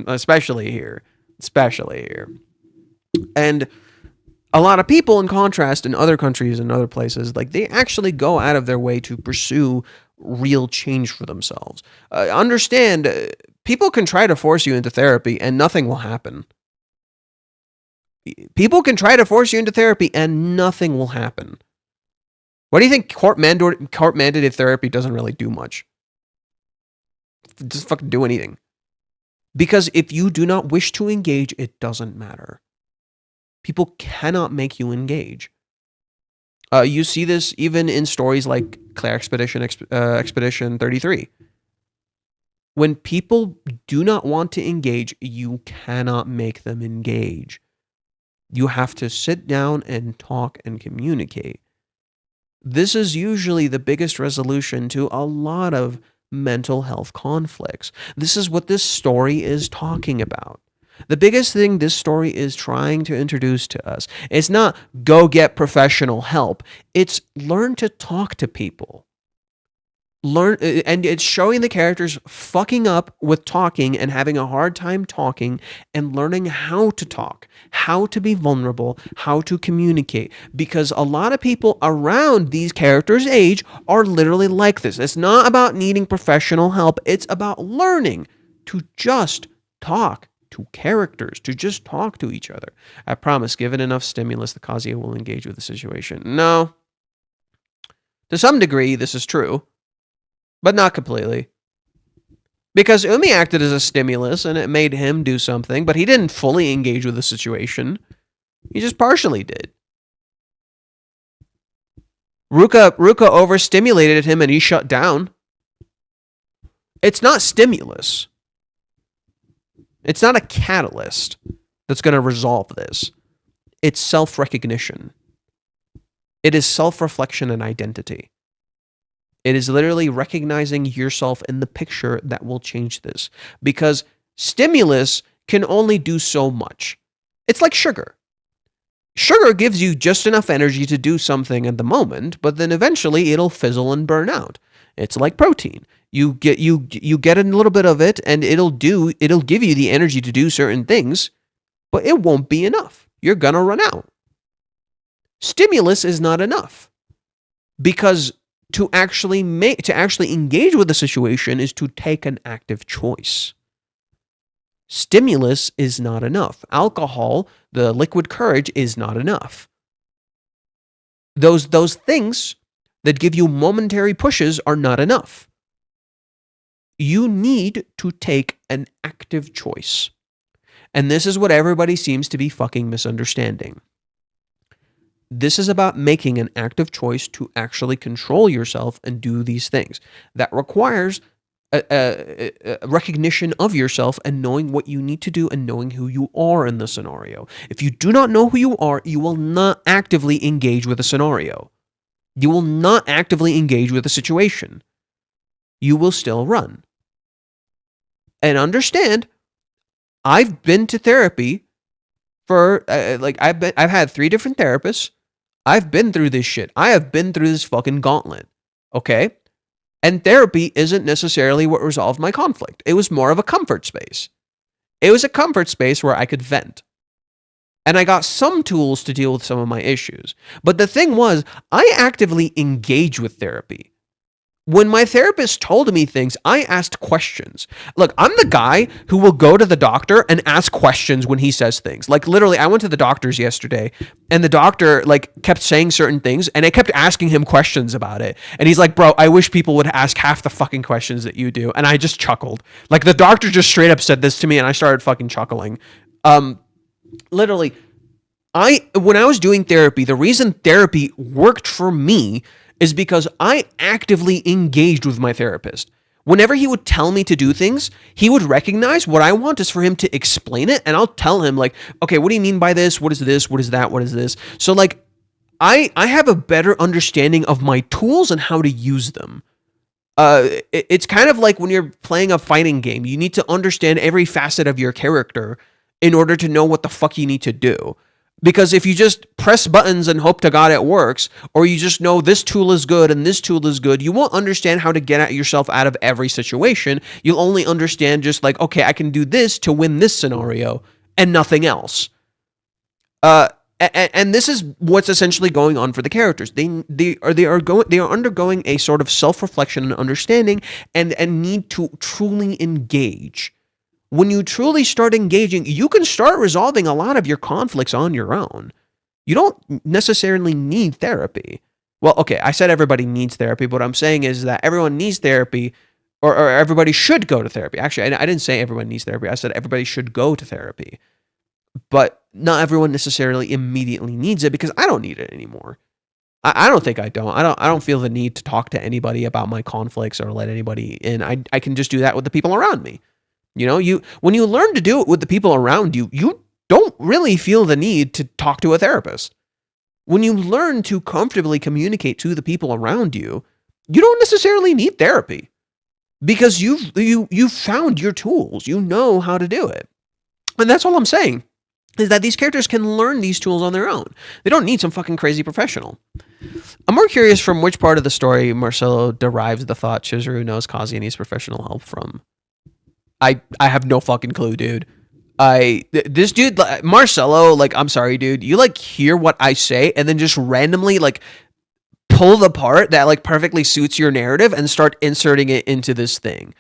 especially here. And a lot of people, in contrast, in other countries and other places, like, they actually go out of their way to pursue real change for themselves. Understand, people can try to force you into therapy and nothing will happen. People can try to force you into therapy and nothing will happen. Why do you think court-mandated therapy doesn't really do much? It doesn't fucking do anything. Because if you do not wish to engage, it doesn't matter. People cannot make you engage. You see this even in stories like Claire Expedition 33. When people do not want to engage, you cannot make them engage. You have to sit down and talk and communicate. This is usually the biggest resolution to a lot of mental health conflicts. This is what this story is talking about. The biggest thing this story is trying to introduce to us is not go get professional help. It's learn to talk to people. Learn, and it's showing the characters fucking up with talking and having a hard time talking and learning how to talk, how to be vulnerable, how to communicate. Because a lot of people around these characters' age are literally like this. It's not about needing professional help. It's about learning to just talk to characters, to just talk to each other. I promise, given enough stimulus, the Kazuya will engage with the situation. No. To some degree, this is true. But not completely. Because Umi acted as a stimulus and it made him do something, but he didn't fully engage with the situation. He just partially did. Ruka overstimulated him and he shut down. It's not stimulus. It's not a catalyst that's going to resolve this. It's self-recognition. It is self-reflection and identity. It is literally recognizing yourself in the picture that will change this. Because stimulus can only do so much. It's like sugar. Sugar gives you just enough energy to do something at the moment, but then eventually it'll fizzle and burn out. It's like protein. You get a little bit of it and it'll give you the energy to do certain things, but it won't be enough. You're gonna run out. Stimulus is not enough. Because to actually engage with the situation is to take an active choice. Stimulus is not enough. Alcohol, the liquid courage, is not enough. Those things that give you momentary pushes are not enough. You need to take an active choice. And this is what everybody seems to be fucking misunderstanding. This is about making an active choice to actually control yourself and do these things. That requires a recognition of yourself and knowing what you need to do and knowing who you are in the scenario. If you do not know who you are, you will not actively engage with a scenario. You will not actively engage with a situation. You will still run. And understand, I've been to therapy for I've had 3 different therapists. I've been through this shit. I have been through this fucking gauntlet. Okay? And therapy isn't necessarily what resolved my conflict. It was more of a comfort space. It was a comfort space where I could vent. And I got some tools to deal with some of my issues. But the thing was, I actively engage with therapy. When my therapist told me things, I asked questions. Look, I'm the guy who will go to the doctor and ask questions when he says things. Like literally, I went to the doctor's yesterday and the doctor kept saying certain things and I kept asking him questions about it. And he's like, bro, I wish people would ask half the fucking questions that you do. And I just chuckled. Like the doctor just straight up said this to me and I started fucking chuckling. Literally, when I was doing therapy, the reason therapy worked for me is because I actively engaged with my therapist. Whenever he would tell me to do things, he would recognize what I want is for him to explain it, and I'll tell him okay, what do you mean by this? What is this? What is that? What is this? So I have a better understanding of my tools and how to use them. It's kind of like when you're playing a fighting game. You need to understand every facet of your character in order to know what the fuck you need to do. Because if you just press buttons and hope to God it works, or you just know this tool is good and this tool is good, you won't understand how to get yourself out of every situation. You'll only understand just okay, I can do this to win this scenario and nothing else. And this is what's essentially going on for the characters. They are undergoing a sort of self-reflection and understanding and need to truly engage. When you truly start engaging, you can start resolving a lot of your conflicts on your own. You don't necessarily need therapy. Well, okay, I said everybody needs therapy, but what I'm saying is that everyone needs therapy, or everybody should go to therapy. Actually, I didn't say everyone needs therapy. I said everybody should go to therapy. But not everyone necessarily immediately needs it because I don't need it anymore. I don't think I don't. I don't feel the need to talk to anybody about my conflicts or let anybody in. I can just do that with the people around me. You know, when you learn to do it with the people around you, you don't really feel the need to talk to a therapist. When you learn to comfortably communicate to the people around you, you don't necessarily need therapy because you've found your tools. You know how to do it. And that's all I'm saying, is that these characters can learn these tools on their own. They don't need some fucking crazy professional. I'm more curious from which part of the story Marcelo derives the thought Chizuru knows Kazuya needs professional help from. I have no fucking clue, dude. This dude, Marcelo, like, I'm sorry, dude. You, like, hear what I say and then just randomly, like, pull the part that, like, perfectly suits your narrative and start inserting it into this thing.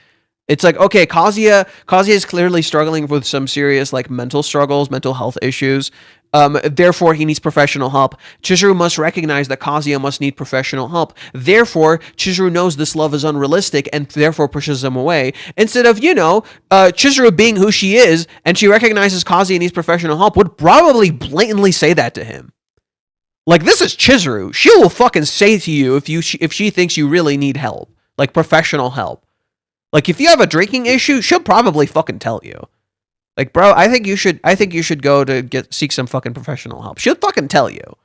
It's like, okay, Kazuya is clearly struggling with some serious, like, mental struggles, mental health issues. Therefore, he needs professional help. Chizuru must recognize that Kazuya must need professional help. Therefore, Chizuru knows this love is unrealistic and therefore pushes him away. Instead of, Chizuru being who she is and she recognizes Kazuya needs professional help, would probably blatantly say that to him. Like, this is Chizuru. She will fucking say to you if she thinks you really need help, like professional help. Like, if you have a drinking issue, she'll probably fucking tell you. Like, bro, I think you should go to seek some fucking professional help. She'll fucking tell you.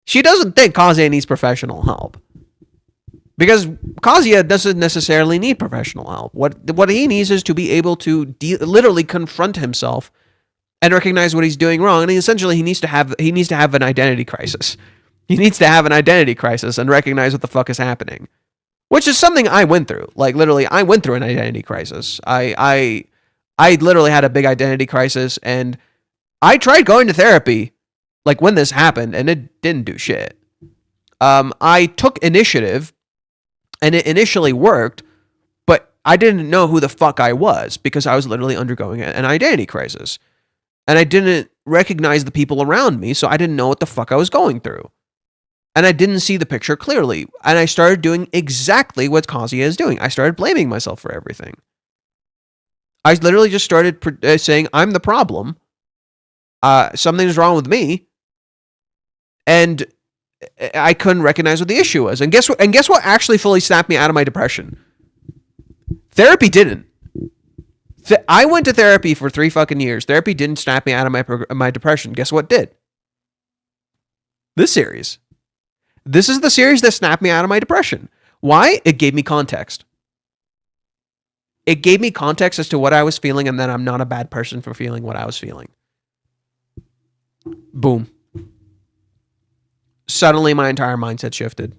She doesn't think Kazuya needs professional help. Because Kazuya doesn't necessarily need professional help. What he needs is to be able to literally confront himself and recognize what he's doing wrong. And essentially he needs to have an identity crisis. He needs to have an identity crisis and recognize what the fuck is happening. Which is something I went through. Like, literally, I went through an identity crisis. I literally had a big identity crisis, and I tried going to therapy, like, when this happened, and it didn't do shit. I took initiative, and it initially worked, but I didn't know who the fuck I was, because I was literally undergoing an identity crisis. And I didn't recognize the people around me, so I didn't know what the fuck I was going through. And I didn't see the picture clearly, and I started doing exactly what Kazuya is doing. I started blaming myself for everything. I literally just started saying, I'm the problem. Something's wrong with me. And I couldn't recognize what the issue was. And guess what actually fully snapped me out of my depression? Therapy didn't. I went to therapy for 3 fucking years. Therapy didn't snap me out of my depression. Guess what did? This series. This is the series that snapped me out of my depression. Why? It gave me context. It gave me context as to what I was feeling, and that I'm not a bad person for feeling what I was feeling. Boom. Suddenly, my entire mindset shifted.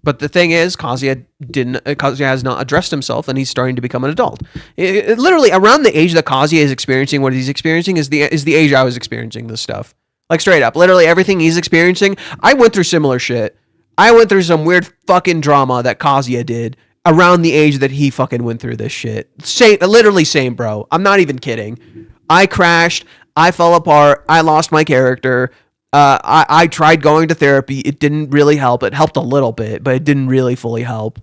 But the thing is, Kazuya has not addressed himself, and he's starting to become an adult. Literally, around the age that Kazuya is experiencing what he's experiencing is the age I was experiencing this stuff. Like, straight up. Literally, everything he's experiencing, I went through similar shit. I went through some weird fucking drama that Kazuya did around the age that he fucking went through this shit. Literally same, bro. I'm not even kidding. I crashed. I fell apart. I lost my character. I tried going to therapy. It didn't really help. It helped a little bit, but it didn't really fully help.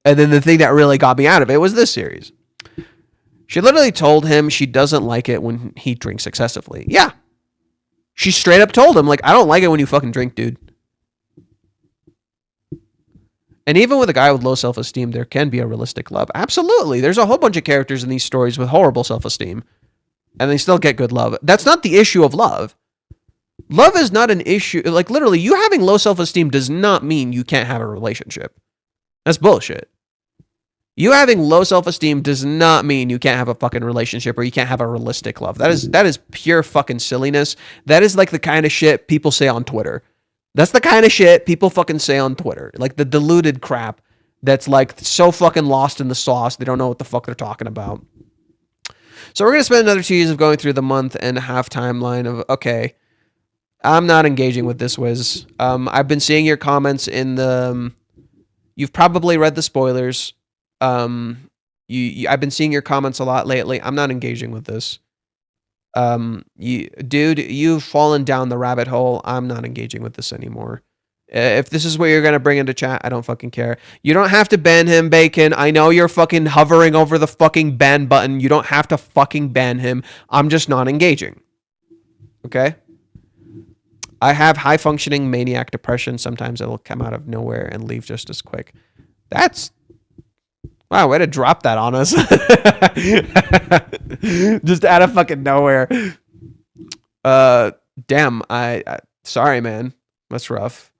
And then the thing that really got me out of it was this series. She literally told him she doesn't like it when he drinks excessively. Yeah. She straight up told him, like, I don't like it when you fucking drink, dude. And even with a guy with low self-esteem, there can be a realistic love. Absolutely. There's a whole bunch of characters in these stories with horrible self-esteem, and they still get good love. That's not the issue of love. Love is not an issue. Like, literally, you having low self-esteem does not mean you can't have a relationship. That's bullshit. You having low self-esteem does not mean you can't have a fucking relationship or you can't have a realistic love. That is pure fucking silliness. That is like the kind of shit people say on Twitter. That's the kind of shit people fucking say on Twitter. Like the deluded crap that's like so fucking lost in the sauce. They don't know what the fuck they're talking about. So we're going to spend another 2 years of going through the month and a half timeline of, okay, I'm not engaging with this, Wiz. I've been seeing your comments in the... You've probably read the spoilers. I've been seeing your comments a lot lately. I'm not engaging with this. Dude, you've fallen down the rabbit hole. I'm not engaging with this anymore. If this is what you're going to bring into chat, I don't fucking care. You don't have to ban him, Bacon. I know you're fucking hovering over the fucking ban button. You don't have to fucking ban him. I'm just not engaging. Okay? I have high functioning maniac depression. Sometimes it'll come out of nowhere and leave just as quick. That's wow, way to drop that on us. Just out of fucking nowhere. Damn, I sorry, man. That's rough.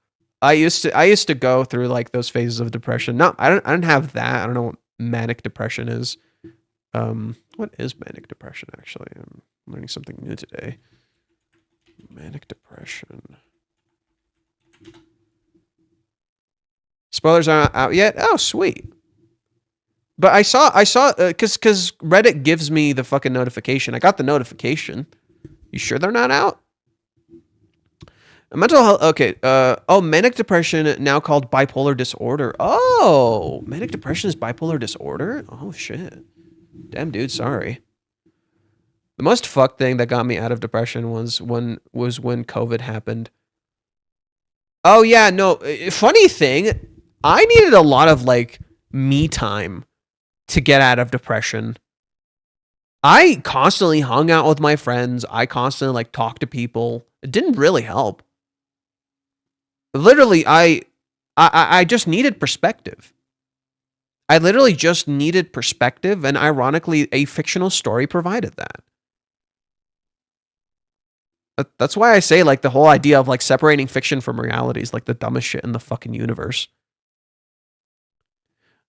I used to go through like those phases of depression. No, I don't have that. I don't know what manic depression is. What is manic depression actually? I'm learning something new today. Manic depression. Spoilers aren't out yet? Oh, sweet. But I saw because Reddit gives me the fucking notification. I got the notification. You sure they're not out? Mental health. Okay. Manic depression, now called bipolar disorder. Oh, manic depression is bipolar disorder? Oh, shit. Damn, dude. Sorry. The most fucked thing that got me out of depression was when COVID happened. Oh, yeah. No. Funny thing, I needed a lot of, like, me time to get out of depression. I constantly hung out with my friends. I constantly, like, talked to people. It didn't really help. Literally, I just needed perspective. I literally just needed perspective, and ironically, a fictional story provided that. That's why I say, like, the whole idea of, like, separating fiction from reality is, like, the dumbest shit in the fucking universe.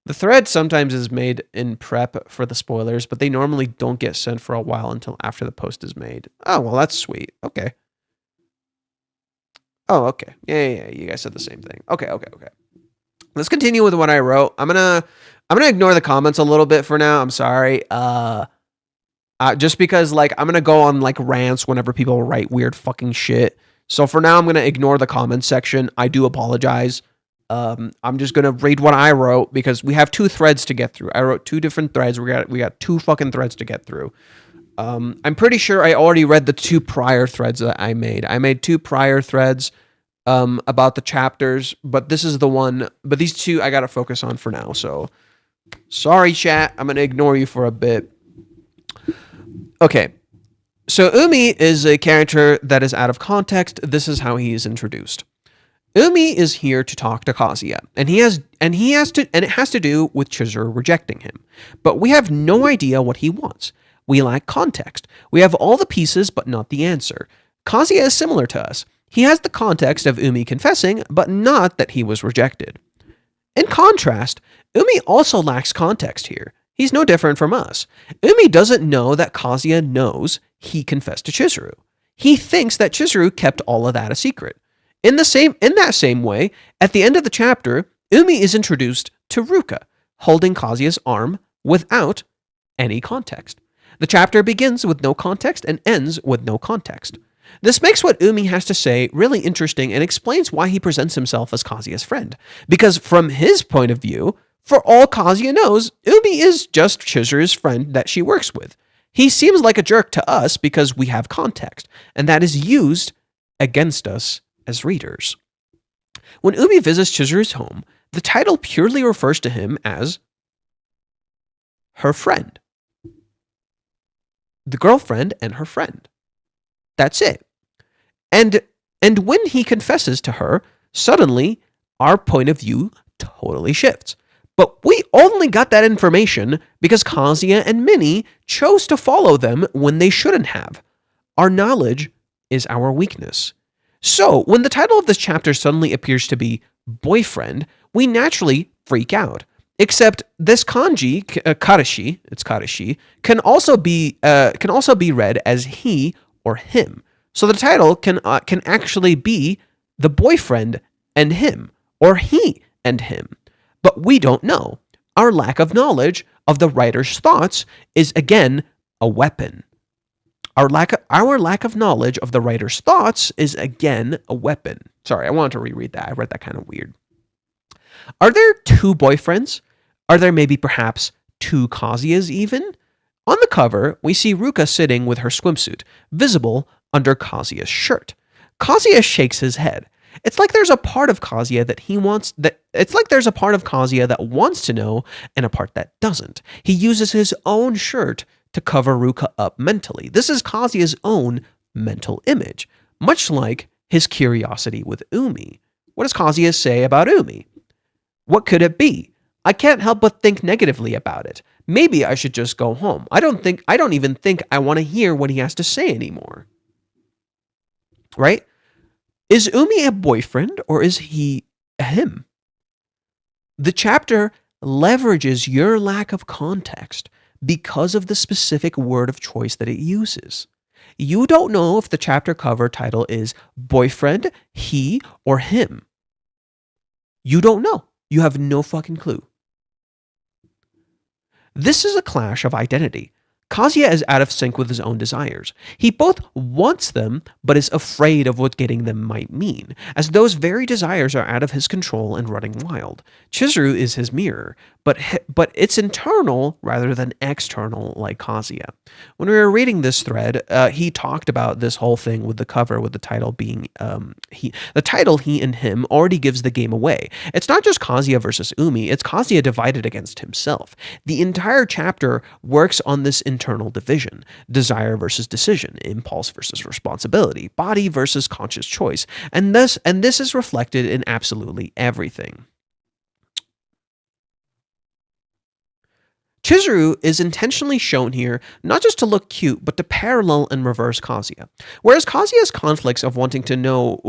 The thread sometimes is made in prep for the spoilers, but they normally don't get sent for a while until after the post is made. Oh, well, that's sweet. Okay. Oh, okay. Yeah. You guys said the same thing. Okay. Let's continue with what I wrote. I'm gonna ignore the comments a little bit for now. I'm sorry. Just because, like, I'm gonna go on, like, rants whenever people write weird fucking shit. So for now, I'm gonna ignore the comments section. I do apologize. I'm just gonna read what I wrote because we have 2 threads to get through. I wrote 2 different threads. We got 2 fucking threads to get through. I'm pretty sure I already read the 2 prior threads that I made. I made 2 prior threads about the chapters, but this is the one. But these 2 I gotta focus on for now. So sorry, chat. I'm gonna ignore you for a bit. Okay. So Umi is a character that is out of context. This is how he is introduced. Umi is here to talk to Kazuya, and it has to do with Chizuru rejecting him. But we have no idea what he wants. We lack context. We have all the pieces, but not the answer. Kazuya is similar to us. He has the context of Umi confessing, but not that he was rejected. In contrast, Umi also lacks context here. He's no different from us. Umi doesn't know that Kazuya knows he confessed to Chizuru. He thinks that Chizuru kept all of that a secret. In that same way, at the end of the chapter, Umi is introduced to Ruka, holding Kazuya's arm without any context. The chapter begins with no context and ends with no context. This makes what Umi has to say really interesting and explains why he presents himself as Kazuya's friend. Because from his point of view, for all Kazuya knows, Umi is just Chizuru's friend that she works with. He seems like a jerk to us because we have context, and that is used against us as readers. When Umi visits Chizuru's home, the title purely refers to him as her friend. The girlfriend and her friend. That's it. And when he confesses to her, suddenly our point of view totally shifts. But we only got that information because Kazuya and Minnie chose to follow them when they shouldn't have. Our knowledge is our weakness. So, when the title of this chapter suddenly appears to be boyfriend, we naturally freak out. Except this kanji, karashi, can also be read as he or him. So the title can actually be the boyfriend and him, or he and him. But we don't know. Our lack of knowledge of the writer's thoughts is again a weapon. Our lack of knowledge of the writer's thoughts is again a weapon. Sorry, I wanted to reread that. I read that kind of weird. Are there 2 boyfriends? Are there maybe perhaps 2 Kazuyas even? On the cover, we see Ruka sitting with her swimsuit, visible under Kazuya's shirt. Kazuya shakes his head. It's like there's a part of Kazuya that wants to know and a part that doesn't. He uses his own shirt to cover Ruka up mentally. This is Kazuya's own mental image, much like his curiosity with Umi. What does Kazuya say about Umi? What could it be? I can't help but think negatively about it. Maybe I should just go home. I don't even think I want to hear what he has to say anymore. Right? Is Umi a boyfriend or is he a him? The chapter leverages your lack of context because of the specific word of choice that it uses. You don't know if the chapter cover title is boyfriend, he, or him. You don't know. You have no fucking clue. This is a clash of identity. Kazuya is out of sync with his own desires. He both wants them, but is afraid of what getting them might mean, as those very desires are out of his control and running wild. Chizuru is his mirror, but it's internal rather than external like Kazuya. When we were reading this thread, he talked about this whole thing with the cover, with the title being, the title he and him already gives the game away. It's not just Kazuya versus Umi, it's Kazuya divided against himself. The entire chapter works on this internal division: desire versus decision, impulse versus responsibility, body versus conscious choice, and this is reflected in absolutely everything. Chizuru is intentionally shown here not just to look cute, but to parallel and reverse Kazuya. Whereas Kazuya's conflicts of wanting to know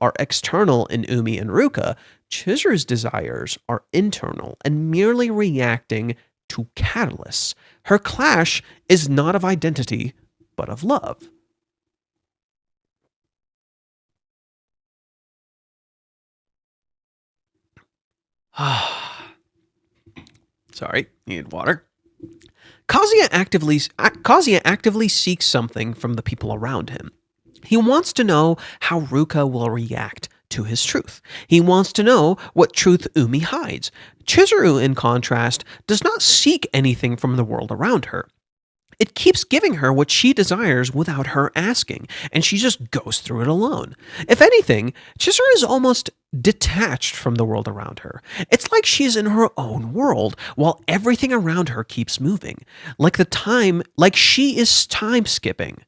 are external in Umi and Ruka, Chizuru's desires are internal and merely reacting to catalysts. Her clash is not of identity, but of love. Sorry, needed water. Kazuya actively seeks something from the people around him. He wants to know how Ruka will react to his truth. He wants to know what truth Umi hides. Chizuru, in contrast, does not seek anything from the world around her. It keeps giving her what she desires without her asking, and she just goes through it alone. If anything, Chizuru is almost detached from the world around her. It's like she's in her own world, while everything around her keeps moving. Like she is time skipping.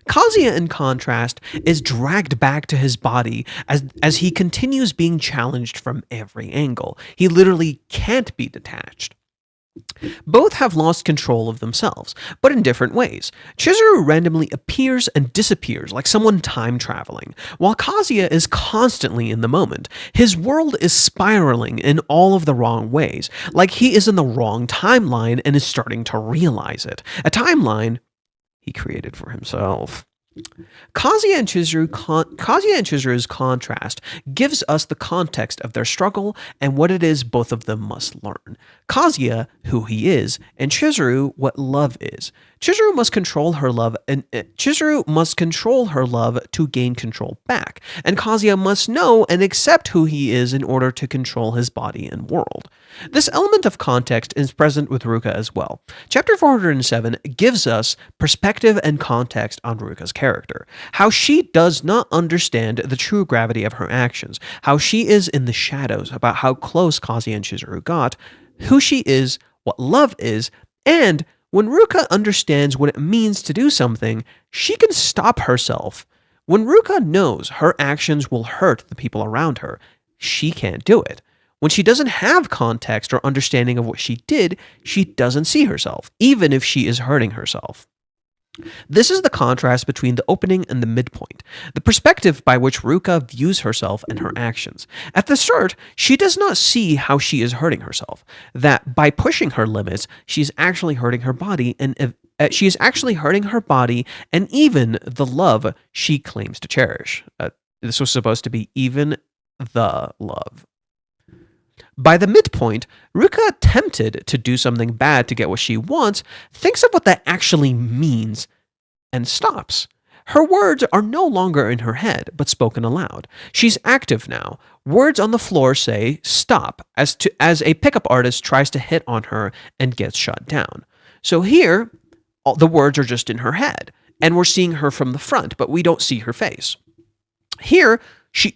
Kazuya, in contrast, is dragged back to his body as he continues being challenged from every angle. He literally can't be detached. Both have lost control of themselves, but in different ways. Chizuru randomly appears and disappears like someone time traveling, while Kazuya is constantly in the moment. His world is spiraling in all of the wrong ways, like he is in the wrong timeline and is starting to realize it. A timeline he created for himself. Kazuya and Chizuru's contrast gives us the context of their struggle and what it is both of them must learn. Kazuya, who he is, and Chizuru, what love is. Chizuru must control her love to gain control back, and Kazuya must know and accept who he is in order to control his body and world. This element of context is present with Ruka as well. Chapter 407 gives us perspective and context on Ruka's character, how she does not understand the true gravity of her actions, how she is in the shadows about how close Kazuya and Chizuru got, who she is, what love is, and when Ruka understands what it means to do something, she can stop herself. When Ruka knows her actions will hurt the people around her, she can't do it. When she doesn't have context or understanding of what she did, she doesn't see herself, even if she is hurting herself. This is the contrast between the opening and the midpoint, the perspective by which Ruka views herself and her actions. At the start, she does not see how she is hurting herself, that by pushing her limits, she's actually hurting her body and even the love she claims to cherish. This was supposed to be even the love. By the midpoint, Ruka, tempted to do something bad to get what she wants, thinks of what that actually means and stops. Her words are no longer in her head, but spoken aloud. She's active now. Words on the floor say stop as a pickup artist tries to hit on her and gets shut down. So here, the words are just in her head, and we're seeing her from the front, but we don't see her face. Here,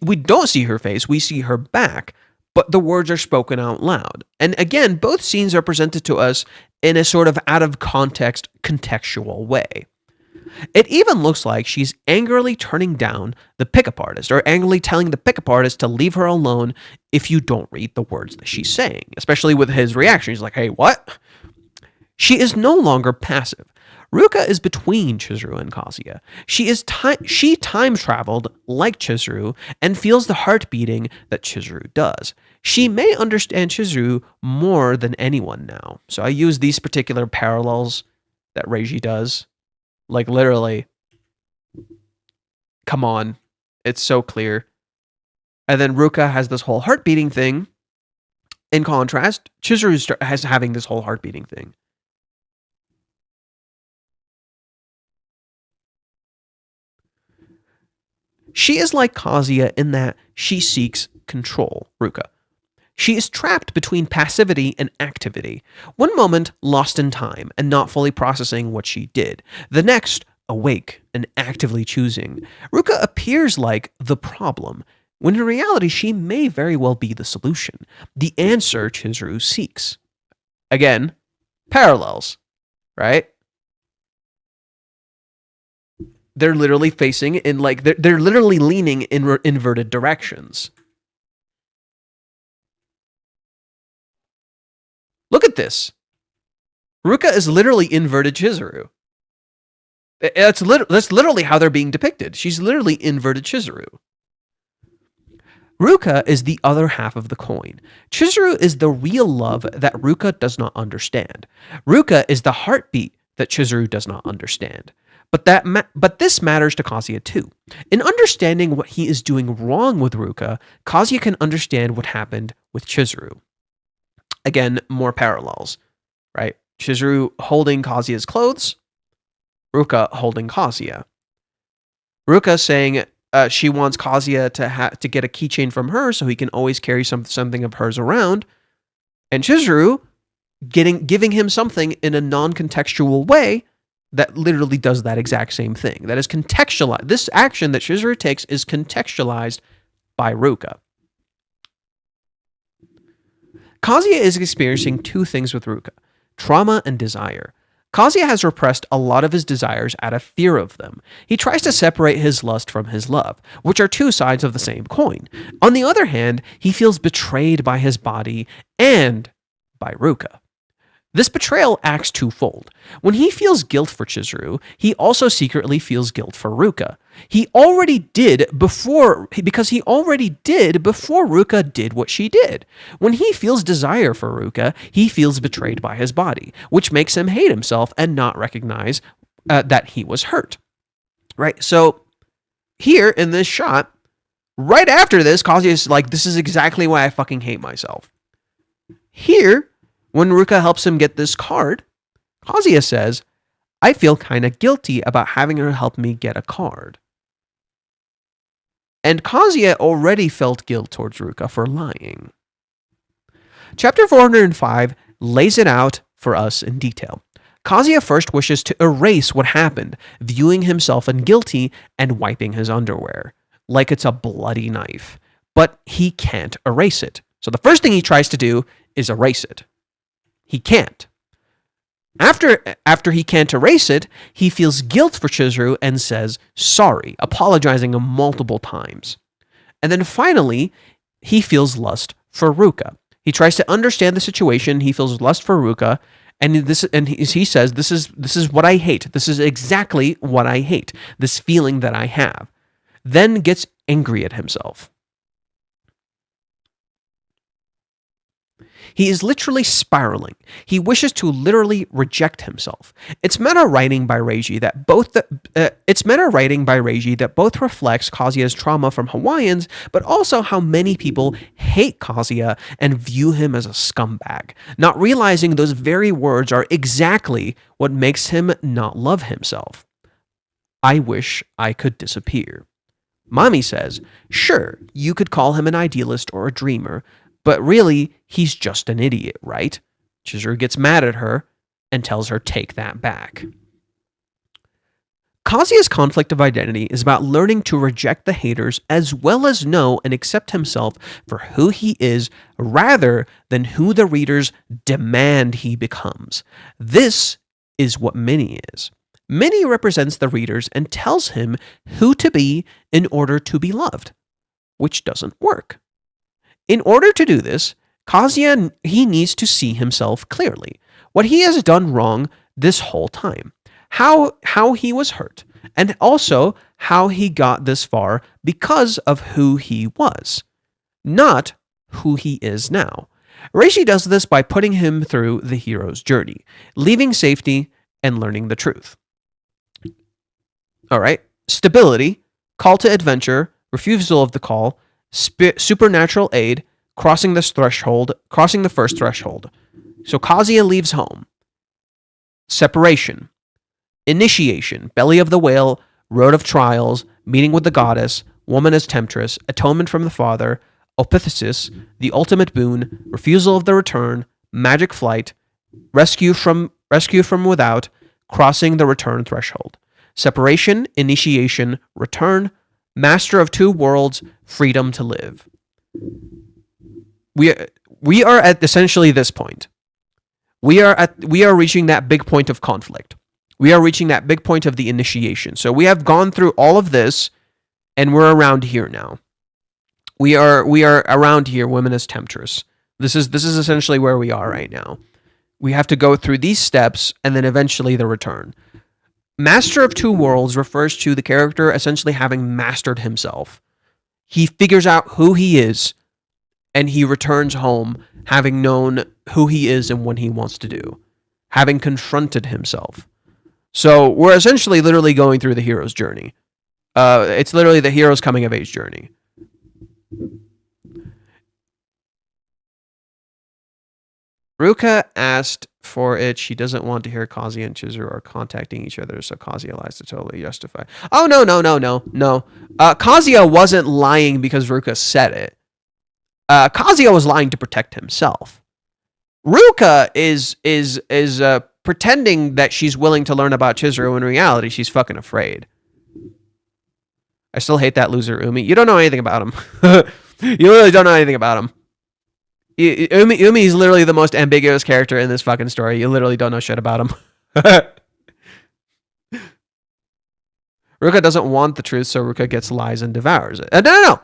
we don't see her face, we see her back, but the words are spoken out loud. And again, both scenes are presented to us in a sort of out of context, contextual way. It even looks like she's angrily turning down the pickup artist, or angrily telling the pickup artist to leave her alone if you don't read the words that she's saying, especially with his reaction. He's like, hey, what? She is no longer passive. Ruka is between Chizuru and Kazuya. She time traveled like Chizuru and feels the heart beating that Chizuru does. She may understand Chizuru more than anyone now. So I use these particular parallels that Reiji does. Like, literally, come on. It's so clear. And then Ruka has this whole heart beating thing. In contrast, Chizuru has having this whole heart beating thing. She is like Kazuya in that she seeks control, Ruka. She is trapped between passivity and activity. One moment, lost in time and not fully processing what she did. The next, awake and actively choosing. Ruka appears like the problem, when in reality she may very well be the solution, the answer Chizuru seeks. Again, parallels, right? They're literally facing in like, they're literally leaning in inverted directions. Look at this. Ruka is literally inverted Chizuru. That's literally how they're being depicted. She's literally inverted Chizuru. Ruka is the other half of the coin. Chizuru is the real love that Ruka does not understand. Ruka is the heartbeat that Chizuru does not understand. But this matters to Kazuya too. In understanding what he is doing wrong with Ruka, Kazuya can understand what happened with Chizuru. Again, more parallels, right? Chizuru holding Kazuya's clothes, Ruka holding Kazuya. Ruka saying she wants Kazuya to get a keychain from her so he can always carry something of hers around, and Chizuru giving him something in a non-contextual way that literally does that exact same thing. That is contextualized. This action that Chizuru takes is contextualized by Ruka. Kazuya is experiencing two things with Ruka: trauma and desire. Kazuya has repressed a lot of his desires out of fear of them. He tries to separate his lust from his love, which are two sides of the same coin. On the other hand, he feels betrayed by his body and by Ruka. This betrayal acts twofold. When he feels guilt for Chizuru, he also secretly feels guilt for Ruka. He already did before Ruka did what she did. When he feels desire for Ruka, he feels betrayed by his body, which makes him hate himself and not recognize that he was hurt. Right? So here in this shot, right after this, Kazuya is like, this is exactly why I fucking hate myself. Here, when Ruka helps him get this card, Kazuya says, I feel kind of guilty about having her help me get a card. And Kazuya already felt guilt towards Ruka for lying. Chapter 405 lays it out for us in detail. Kazuya first wishes to erase what happened, viewing himself as guilty and wiping his underwear, like it's a bloody knife. But he can't erase it. So the first thing he tries to do is erase it. He can't. After he can't erase it, he feels guilt for Chizuru and says sorry, apologizing multiple times. And then finally, he feels lust for Ruka. He tries to understand the situation. He feels lust for Ruka, and he says, "This is what I hate. This is exactly what I hate. This feeling that I have." Then gets angry at himself. He is literally spiraling. He wishes to literally reject himself. It's meta writing by Reiji that both reflects Kazuya's trauma from Hawaiians, but also how many people hate Kazuya and view him as a scumbag, not realizing those very words are exactly what makes him not love himself. I wish I could disappear. Mami says, sure, you could call him an idealist or a dreamer, but really, he's just an idiot, right? Chizuru gets mad at her and tells her, take that back. Kazuya's conflict of identity is about learning to reject the haters as well as know and accept himself for who he is rather than who the readers demand he becomes. This is what Mini is. Mini represents the readers and tells him who to be in order to be loved, which doesn't work. In order to do this, Kazuya, he needs to see himself clearly, what he has done wrong this whole time, how he was hurt, and also how he got this far because of who he was, not who he is now. Reishi does this by putting him through the hero's journey, leaving safety and learning the truth. All right, stability, call to adventure, refusal of the call, supernatural aid, crossing the first threshold. So Kazuya leaves home. Separation, initiation, belly of the whale, road of trials, meeting with the goddess, woman as temptress, atonement from the father, opithsis, the ultimate boon, refusal of the return, magic flight, rescue from without, crossing the return threshold. Separation, initiation, return, master of two worlds, freedom to live. We are at essentially this point. We are reaching that big point of conflict. We are reaching that big point of the initiation. So we have gone through all of this, and we're around here now. We are around here, women as temptress. This is essentially where we are right now. We have to go through these steps, and then eventually the return. Master of Two Worlds refers to the character essentially having mastered himself. He figures out who he is, and he returns home having known who he is and what he wants to do, having confronted himself. So we're essentially literally going through the hero's journey. It's literally the hero's coming of age journey. Ruka asked for it. She doesn't want to hear Kazuya and Chizuru are contacting each other, so Kazuya lies to totally justify. Oh, no. Kazuya wasn't lying because Ruka said it. Kazuya was lying to protect himself. Ruka is pretending that she's willing to learn about Chizuru. In reality, she's fucking afraid. I still hate that loser, Umi. You don't know anything about him. You really don't know anything about him. Umi is literally the most ambiguous character in this fucking story. You literally don't know shit about him. Ruka doesn't want the truth, so Ruka gets lies and devours it. No.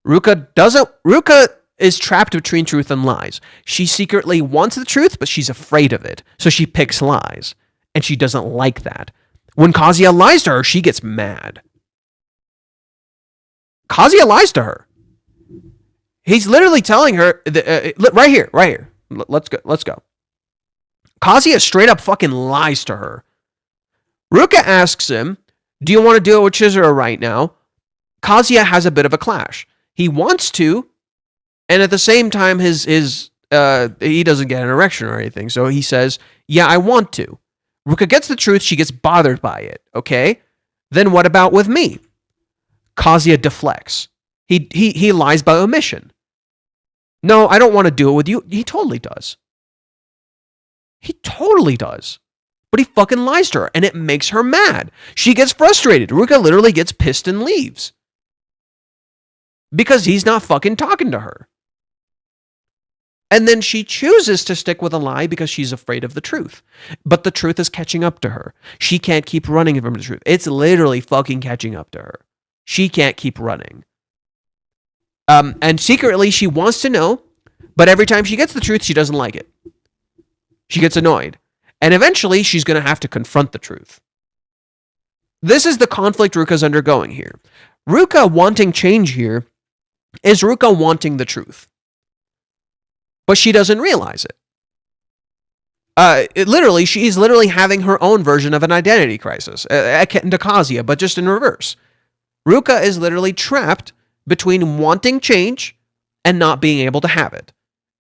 Ruka is trapped between truth and lies. She secretly wants the truth, but she's afraid of it. So she picks lies. And she doesn't like that. When Kazuya lies to her, she gets mad. Kazuya lies to her. He's literally telling her, right here. Let's go. Kazuya straight up fucking lies to her. Ruka asks him, do you want to do it with Chizuru right now? Kazuya has a bit of a clash. He wants to, and at the same time, he doesn't get an erection or anything. So he says, yeah, I want to. Ruka gets the truth. She gets bothered by it. Okay. Then what about with me? Kazuya deflects. He lies by omission. No, I don't want to do it with you. He totally does. But he fucking lies to her, and it makes her mad. She gets frustrated. Ruka literally gets pissed and leaves. Because he's not fucking talking to her. And then she chooses to stick with a lie because she's afraid of the truth. But the truth is catching up to her. She can't keep running from the truth. It's literally fucking catching up to her. She can't keep running. And secretly, she wants to know, but every time she gets the truth, she doesn't like it. She gets annoyed. And eventually, she's going to have to confront the truth. This is the conflict Ruka's undergoing here. Ruka wanting change here is Ruka wanting the truth. But she doesn't realize it. She's literally having her own version of an identity crisis. Akin to Kazuya, but just in reverse. Ruka is literally trapped between wanting change and not being able to have it.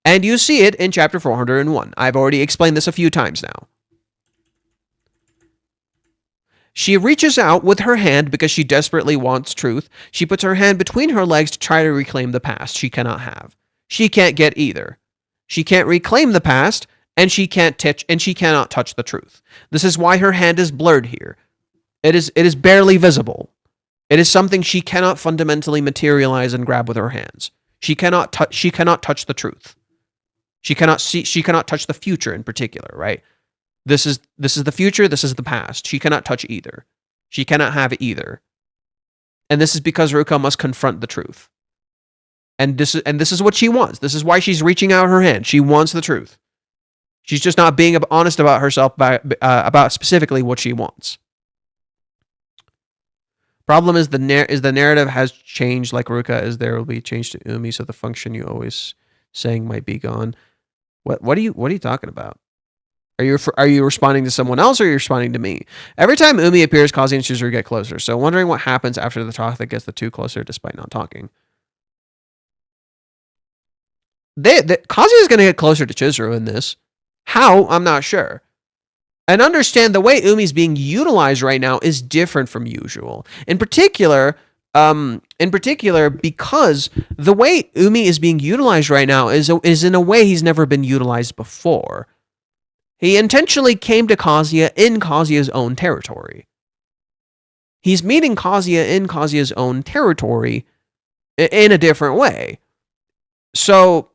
And you see it in chapter 401. I've already explained this a few times now. She reaches out with her hand because she desperately wants truth. She puts her hand between her legs to try to reclaim the past she cannot have. She can't get either. She can't reclaim the past, and she cannot touch the truth. This is why her hand is blurred here. It is barely visible. It is something she cannot fundamentally materialize and grab with her hands. She cannot touch the truth. She cannot touch the future in particular, right? This is the future, this is the past. She cannot touch either. She cannot have either. And this is because Ruka must confront the truth. And this is what she wants. This is why she's reaching out her hand. She wants the truth. She's just not being honest about herself about specifically what she wants. Problem is the narrative has changed, like Ruka, as there will be change to Umi, so the function you always saying might be gone. What are you talking about? Are you responding to someone else, or are you responding to me? Every time Umi appears, Kazuya and Chizuru get closer. So wondering what happens after the talk that gets the two closer despite not talking. Kazuya is going to get closer to Chizuru in this. How? I'm not sure. And understand the way Umi's being utilized right now is different from usual. In particular, because the way Umi is being utilized right now is in a way he's never been utilized before. He intentionally came to Kazuya in Kazuya's own territory. He's meeting Kazuya in Kazuya's own territory in a different way. So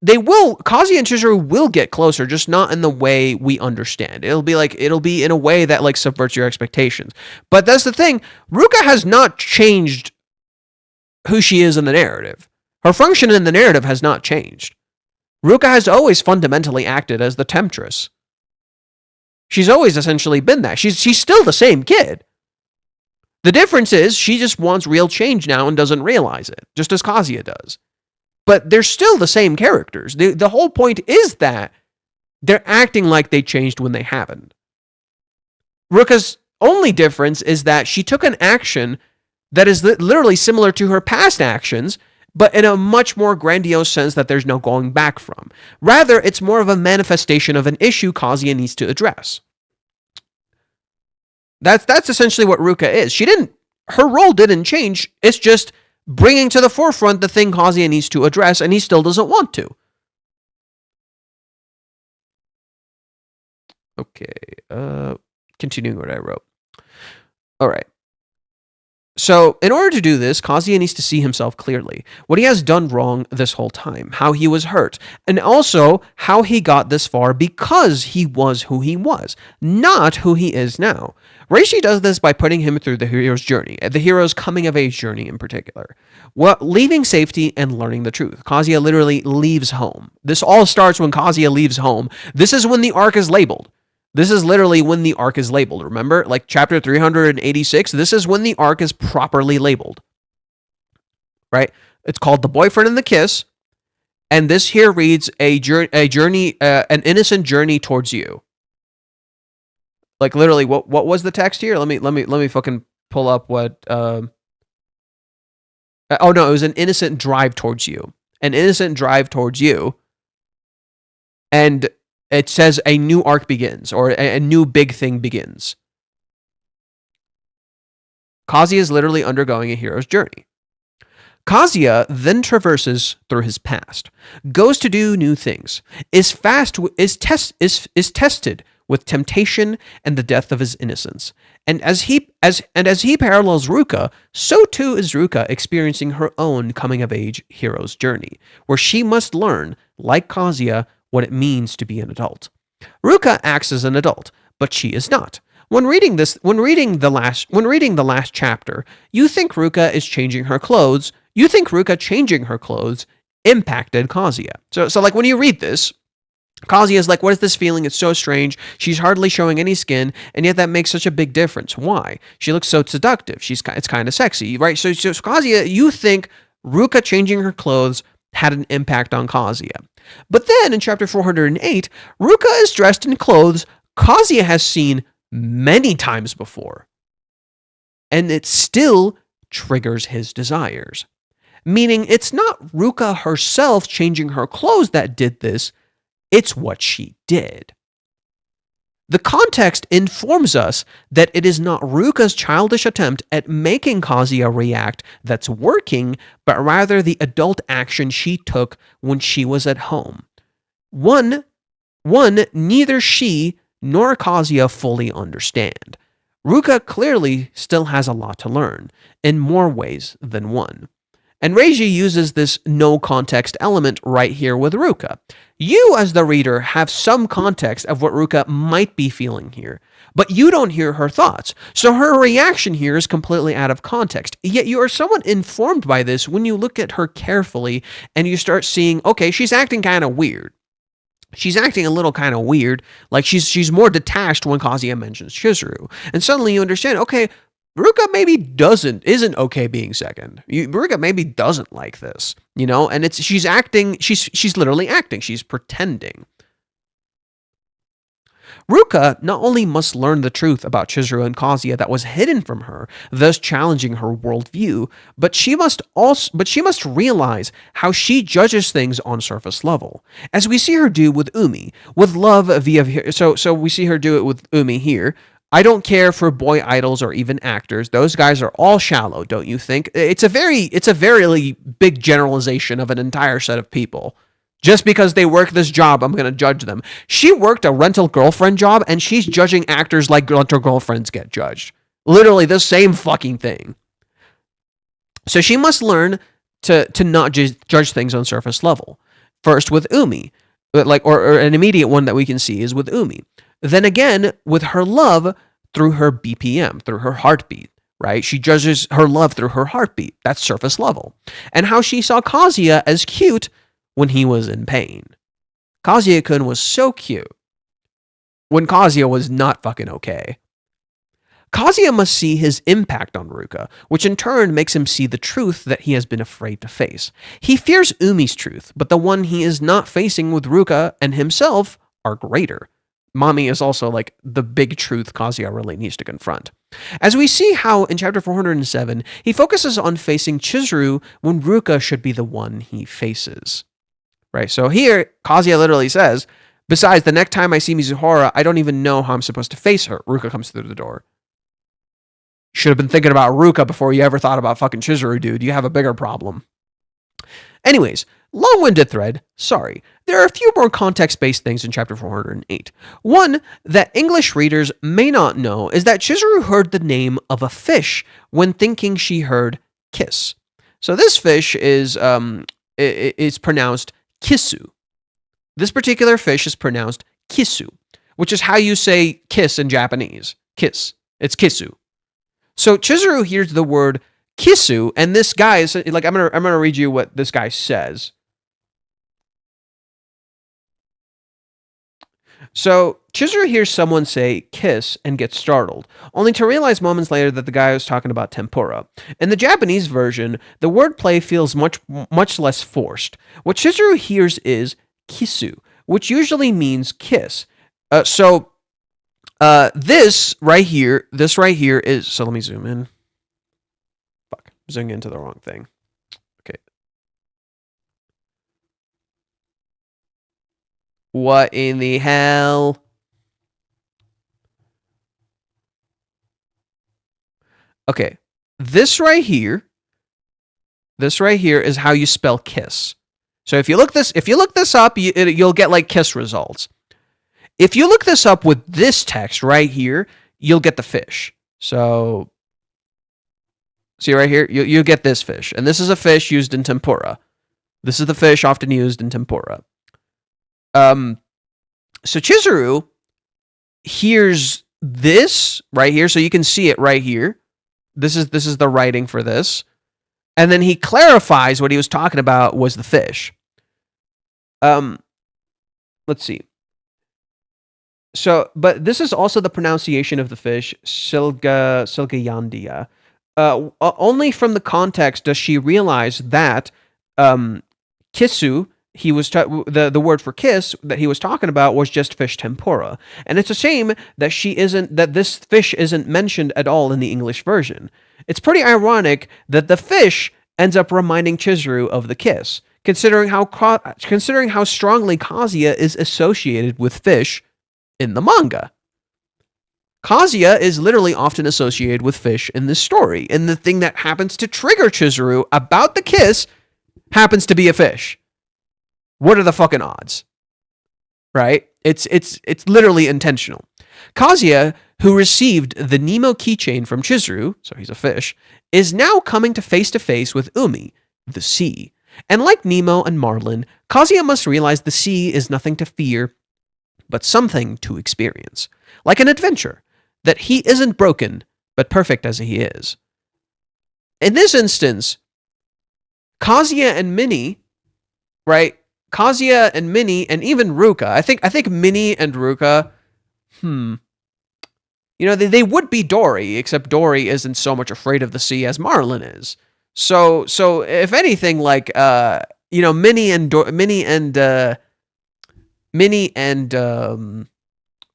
Kazuya and Chizuru will get closer, just not in the way we understand. It'll be in a way that like subverts your expectations. But that's the thing. Ruka has not changed who she is in the narrative. Her function in the narrative has not changed. Ruka has always fundamentally acted as the temptress. She's always essentially been that. She's still the same kid. The difference is she just wants real change now and doesn't realize it, just as Kazuya does. But they're still the same characters. The whole point is that they're acting like they changed when they haven't. Ruka's only difference is that she took an action that is literally similar to her past actions, but in a much more grandiose sense that there's no going back from. Rather, it's more of a manifestation of an issue Kazuya needs to address. That's essentially what Ruka is. Her role didn't change. It's just bringing to the forefront the thing Kazuya needs to address, and he still doesn't want to. Okay, continuing what I wrote. All right. So, in order to do this, Kazuya needs to see himself clearly. What he has done wrong this whole time, how he was hurt, and also how he got this far because he was who he was, not who he is now. Reishi does this by putting him through the hero's journey, the hero's coming-of-age journey in particular. Leaving safety and learning the truth. Kazuya literally leaves home. This all starts when Kazuya leaves home. This is when the arc is labeled. This is literally when the arc is labeled. Remember, like chapter 386, this is when the arc is properly labeled. Right? It's called The Boyfriend and the Kiss, and this here reads an innocent journey towards you. Like literally, what was the text here? Let me fucking pull up what. Oh no, it was an innocent drive towards you. An innocent drive towards you, and it says a new arc begins, or a new big thing begins. Kazuya is literally undergoing a hero's journey. Kazuya then traverses through his past, goes to do new things, is tested with temptation and the death of his innocence. And as he parallels Ruka, so too is Ruka experiencing her own coming-of-age hero's journey, where she must learn, like Kazuya, what it means to be an adult. Ruka acts as an adult, but she is not. When reading the last chapter, you think Ruka is changing her clothes. You think Ruka changing her clothes impacted Kazuya. So like when you read this, Kazuya is like, what is this feeling? It's so strange. She's hardly showing any skin, and yet that makes such a big difference. Why? She looks so seductive. It's kind of sexy, right? So Kazuya, you think Ruka changing her clothes had an impact on Kazuya. But then in chapter 408, Ruka is dressed in clothes Kazuya has seen many times before, and it still triggers his desires. Meaning it's not Ruka herself changing her clothes that did this, it's what she did. The context informs us that it is not Ruka's childish attempt at making Kazuya react that's working, but rather the adult action she took when she was at home. One neither she nor Kazuya fully understand. Ruka clearly still has a lot to learn, in more ways than one. And Reiji uses this no context element right here with Ruka. You, as the reader, have some context of what Ruka might be feeling here, but you don't hear her thoughts. So her reaction here is completely out of context. Yet you are somewhat informed by this when you look at her carefully and you start seeing, okay, she's acting kind of weird. She's acting a little kind of weird, like she's more detached when Kazuya mentions Chizuru. And suddenly you understand, okay, Ruka maybe isn't okay being second. Ruka maybe doesn't like this, and she's acting, she's literally acting, she's pretending. Ruka not only must learn the truth about Chizuru and Kazuya that was hidden from her, thus challenging her worldview, but she must realize how she judges things on surface level, as we see her do with Umi, with love via. So we see her do it with Umi here. I don't care for boy idols or even actors. Those guys are all shallow, don't you think? It's a very big generalization of an entire set of people. Just because they work this job, I'm going to judge them. She worked a rental girlfriend job, and she's judging actors like rental girlfriends get judged. Literally the same fucking thing. So she must learn to not judge things on surface level. First with Umi, or an immediate one that we can see is with Umi. Then again, with her love through her BPM, through her heartbeat, right? She judges her love through her heartbeat. That's surface level. And how she saw Kazuya as cute when he was in pain. Kazuya-kun was so cute when Kazuya was not fucking okay. Kazuya must see his impact on Ruka, which in turn makes him see the truth that he has been afraid to face. He fears Umi's truth, but the one he is not facing with Ruka and himself are greater. Mommy is also like the big truth Kazuya really needs to confront. As we see how in chapter 407, he focuses on facing Chizuru when Ruka should be the one he faces. Right, so here, Kazuya literally says, besides, the next time I see Mizuhara, I don't even know how I'm supposed to face her. Ruka comes through the door. Should have been thinking about Ruka before you ever thought about fucking Chizuru, dude. You have a bigger problem. Anyways, long-winded thread, sorry. There are a few more context-based things in chapter 408. One that English readers may not know is that Chizuru heard the name of a fish when thinking she heard kiss. So this fish is pronounced Kisu. This particular fish is pronounced Kisu, which is how you say kiss in Japanese. Kiss. It's Kisu. So Chizuru hears the word Kisu, and this guy is like, I'm gonna read you what this guy says. So Chizuru hears someone say kiss and gets startled, only to realize moments later that the guy was talking about tempura. In the Japanese version, the wordplay feels much less forced. What Chizuru hears is kisu, which usually means kiss. This right here is, so let me zoom in. Fuck, I'm zooming into the wrong thing. Okay. What in the hell? Okay, this right here is how you spell kiss. So if you look this up, you'll get like kiss results. If you look this up with this text right here, you'll get the fish. So see right here, you get this fish, and this is a fish used in tempura. This is the fish often used in tempura. So Chizuru hears this right here, so you can see it right here. This is the writing for this. And then he clarifies what he was talking about was the fish. Let's see. So, but this is also the pronunciation of the fish, Silgayandia. Only from the context does she realize that kisu, the word for kiss that he was talking about was just fish tempura. And it's a shame that this fish isn't mentioned at all in the English version. It's pretty ironic that the fish ends up reminding Chizuru of the kiss, considering how strongly Kazuya is associated with fish in the manga. Kazuya is literally often associated with fish in this story, and the thing that happens to trigger Chizuru about the kiss happens to be a fish. What are the fucking odds? Right? It's literally intentional. Kazuya, who received the Nemo keychain from Chizuru, so he's a fish, is now coming to face with Umi, the sea. And like Nemo and Marlin, Kazuya must realize the sea is nothing to fear, but something to experience. Like an adventure, that he isn't broken, but perfect as he is. In this instance, Kazuya and Minnie, right? Kazuya and Minnie, and even Ruka. I think Minnie and Ruka, they would be Dory, except Dory isn't so much afraid of the sea as Marlin is. So if anything, like Minnie and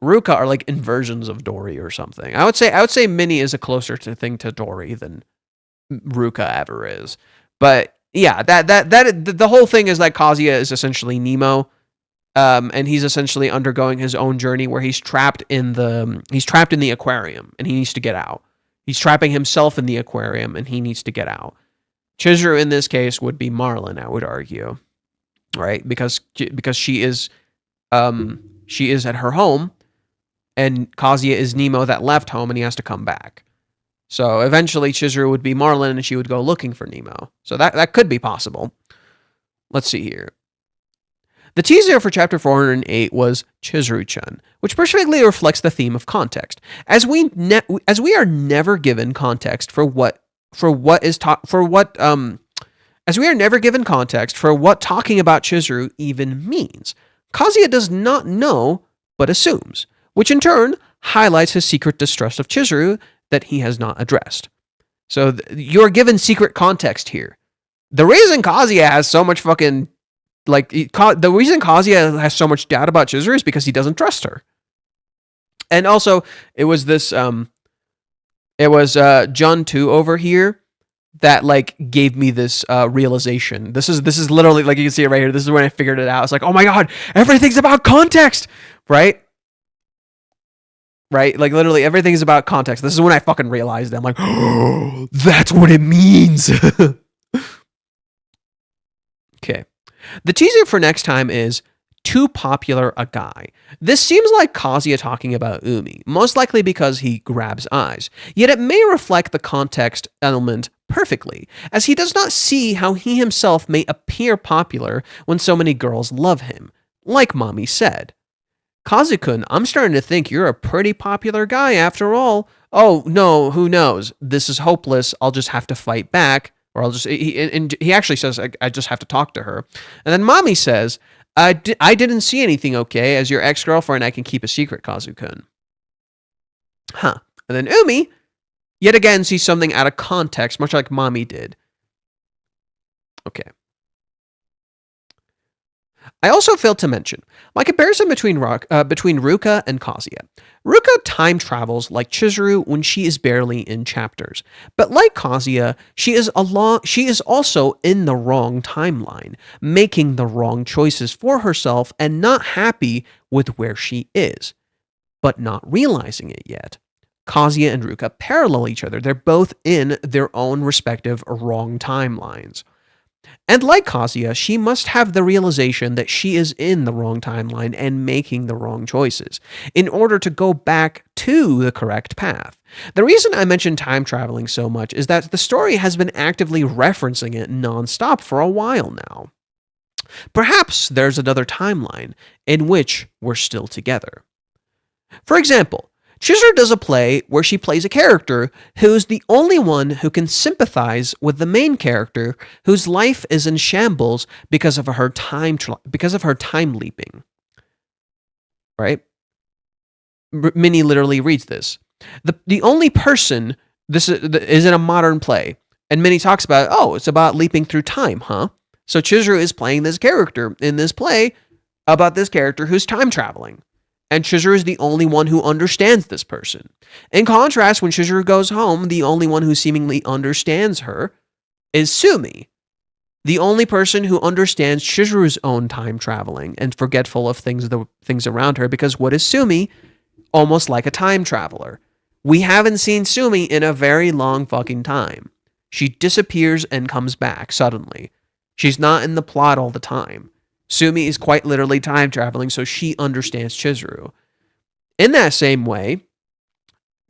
Ruka are like inversions of Dory or something. I would say Minnie is a closer thing to Dory than Ruka ever is. But yeah, that the whole thing is that Kazuya is essentially Nemo, and he's essentially undergoing his own journey where he's trapped in the aquarium and he needs to get out. He's trapping himself in the aquarium and he needs to get out. Chizuru in this case would be Marlin, I would argue, right? Because she is at her home, and Kazuya is Nemo that left home and he has to come back. So eventually Chizuru would be Marlin and she would go looking for Nemo. So that could be possible. Let's see here. The teaser for chapter 408 was Chizuru-chan, which perfectly reflects the theme of context. As we are never given context for what talking about Chizuru even means. Kazuya does not know, but assumes, which in turn highlights his secret distrust of Chizuru that he has not addressed. So you're given secret context here. The reason Kazuya has so much fucking, the reason Kazuya has so much doubt about Chizuru is because he doesn't trust her. And also, it was Jun 2 over here that gave me this realization. This is literally, you can see it right here. This is when I figured it out. It's like, oh my god, everything's about context, right? Right? Literally everything's about context. This is when I fucking realized it. I'm like, oh, that's what it means. Okay. The teaser for next time is too popular a guy. This seems like Kazuya talking about Umi, most likely because he grabs eyes. Yet it may reflect the context element perfectly, as he does not see how he himself may appear popular when so many girls love him, like Mommy said. Kazu-kun, I'm starting to think you're a pretty popular guy after all. Oh, no, who knows? This is hopeless. I'll just have to fight back. Or he actually says, I just have to talk to her. And then Mommy says, I didn't see anything, okay? As your ex-girlfriend, I can keep a secret, Kazu-kun. Huh. And then Umi, yet again, sees something out of context, much like Mommy did. Okay. I also failed to mention my comparison between Ruka and Kazuya. Ruka time travels like Chizuru when she is barely in chapters, but like Kazuya, she is also in the wrong timeline, making the wrong choices for herself and not happy with where she is, but not realizing it yet. Kazuya and Ruka parallel each other. They're both in their own respective wrong timelines. And like Kazuya, she must have the realization that she is in the wrong timeline and making the wrong choices in order to go back to the correct path. The reason I mention time traveling so much is that the story has been actively referencing it nonstop for a while now. Perhaps there's another timeline in which we're still together. For example, Chizuru does a play where she plays a character who's the only one who can sympathize with the main character whose life is in shambles because of her time leaping. Right? Minnie literally reads this. The only person this is in a modern play, and Minnie talks about, oh, it's about leaping through time, huh? So Chizuru is playing this character in this play about this character who's time traveling. And Chizuru is the only one who understands this person. In contrast, when Chizuru goes home, the only one who seemingly understands her is Sumi, the only person who understands Chizuru's own time traveling and forgetful of the things around her, because what is Sumi? Almost like a time traveler. We haven't seen Sumi in a very long fucking time. She disappears and comes back suddenly. She's not in the plot all the time. Sumi is quite literally time traveling, so she understands Chizuru. In that same way,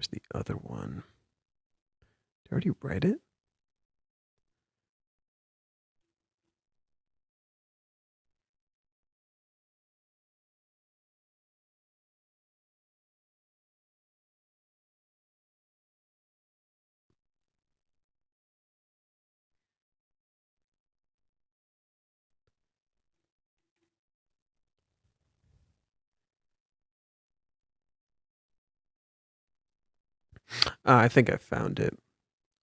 Where's the other one? Did I already read it? I think I found it.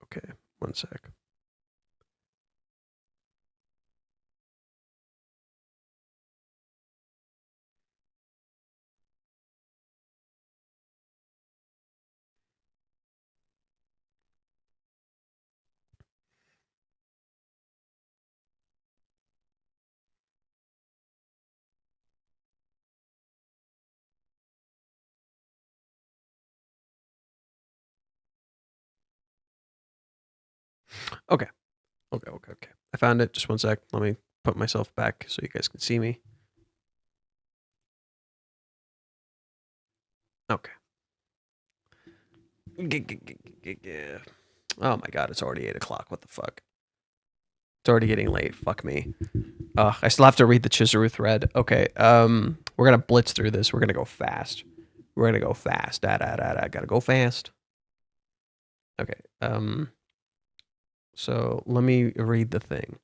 Okay, one sec. Okay. I found it. Just one sec. Let me put myself back so you guys can see me. Okay. Oh my god, it's already 8 o'clock. What the fuck? It's already getting late. Fuck me. I still have to read the Chizuru thread. Okay. We're gonna blitz through this. We're gonna go fast. Gotta go fast. Okay. So let me read the thing.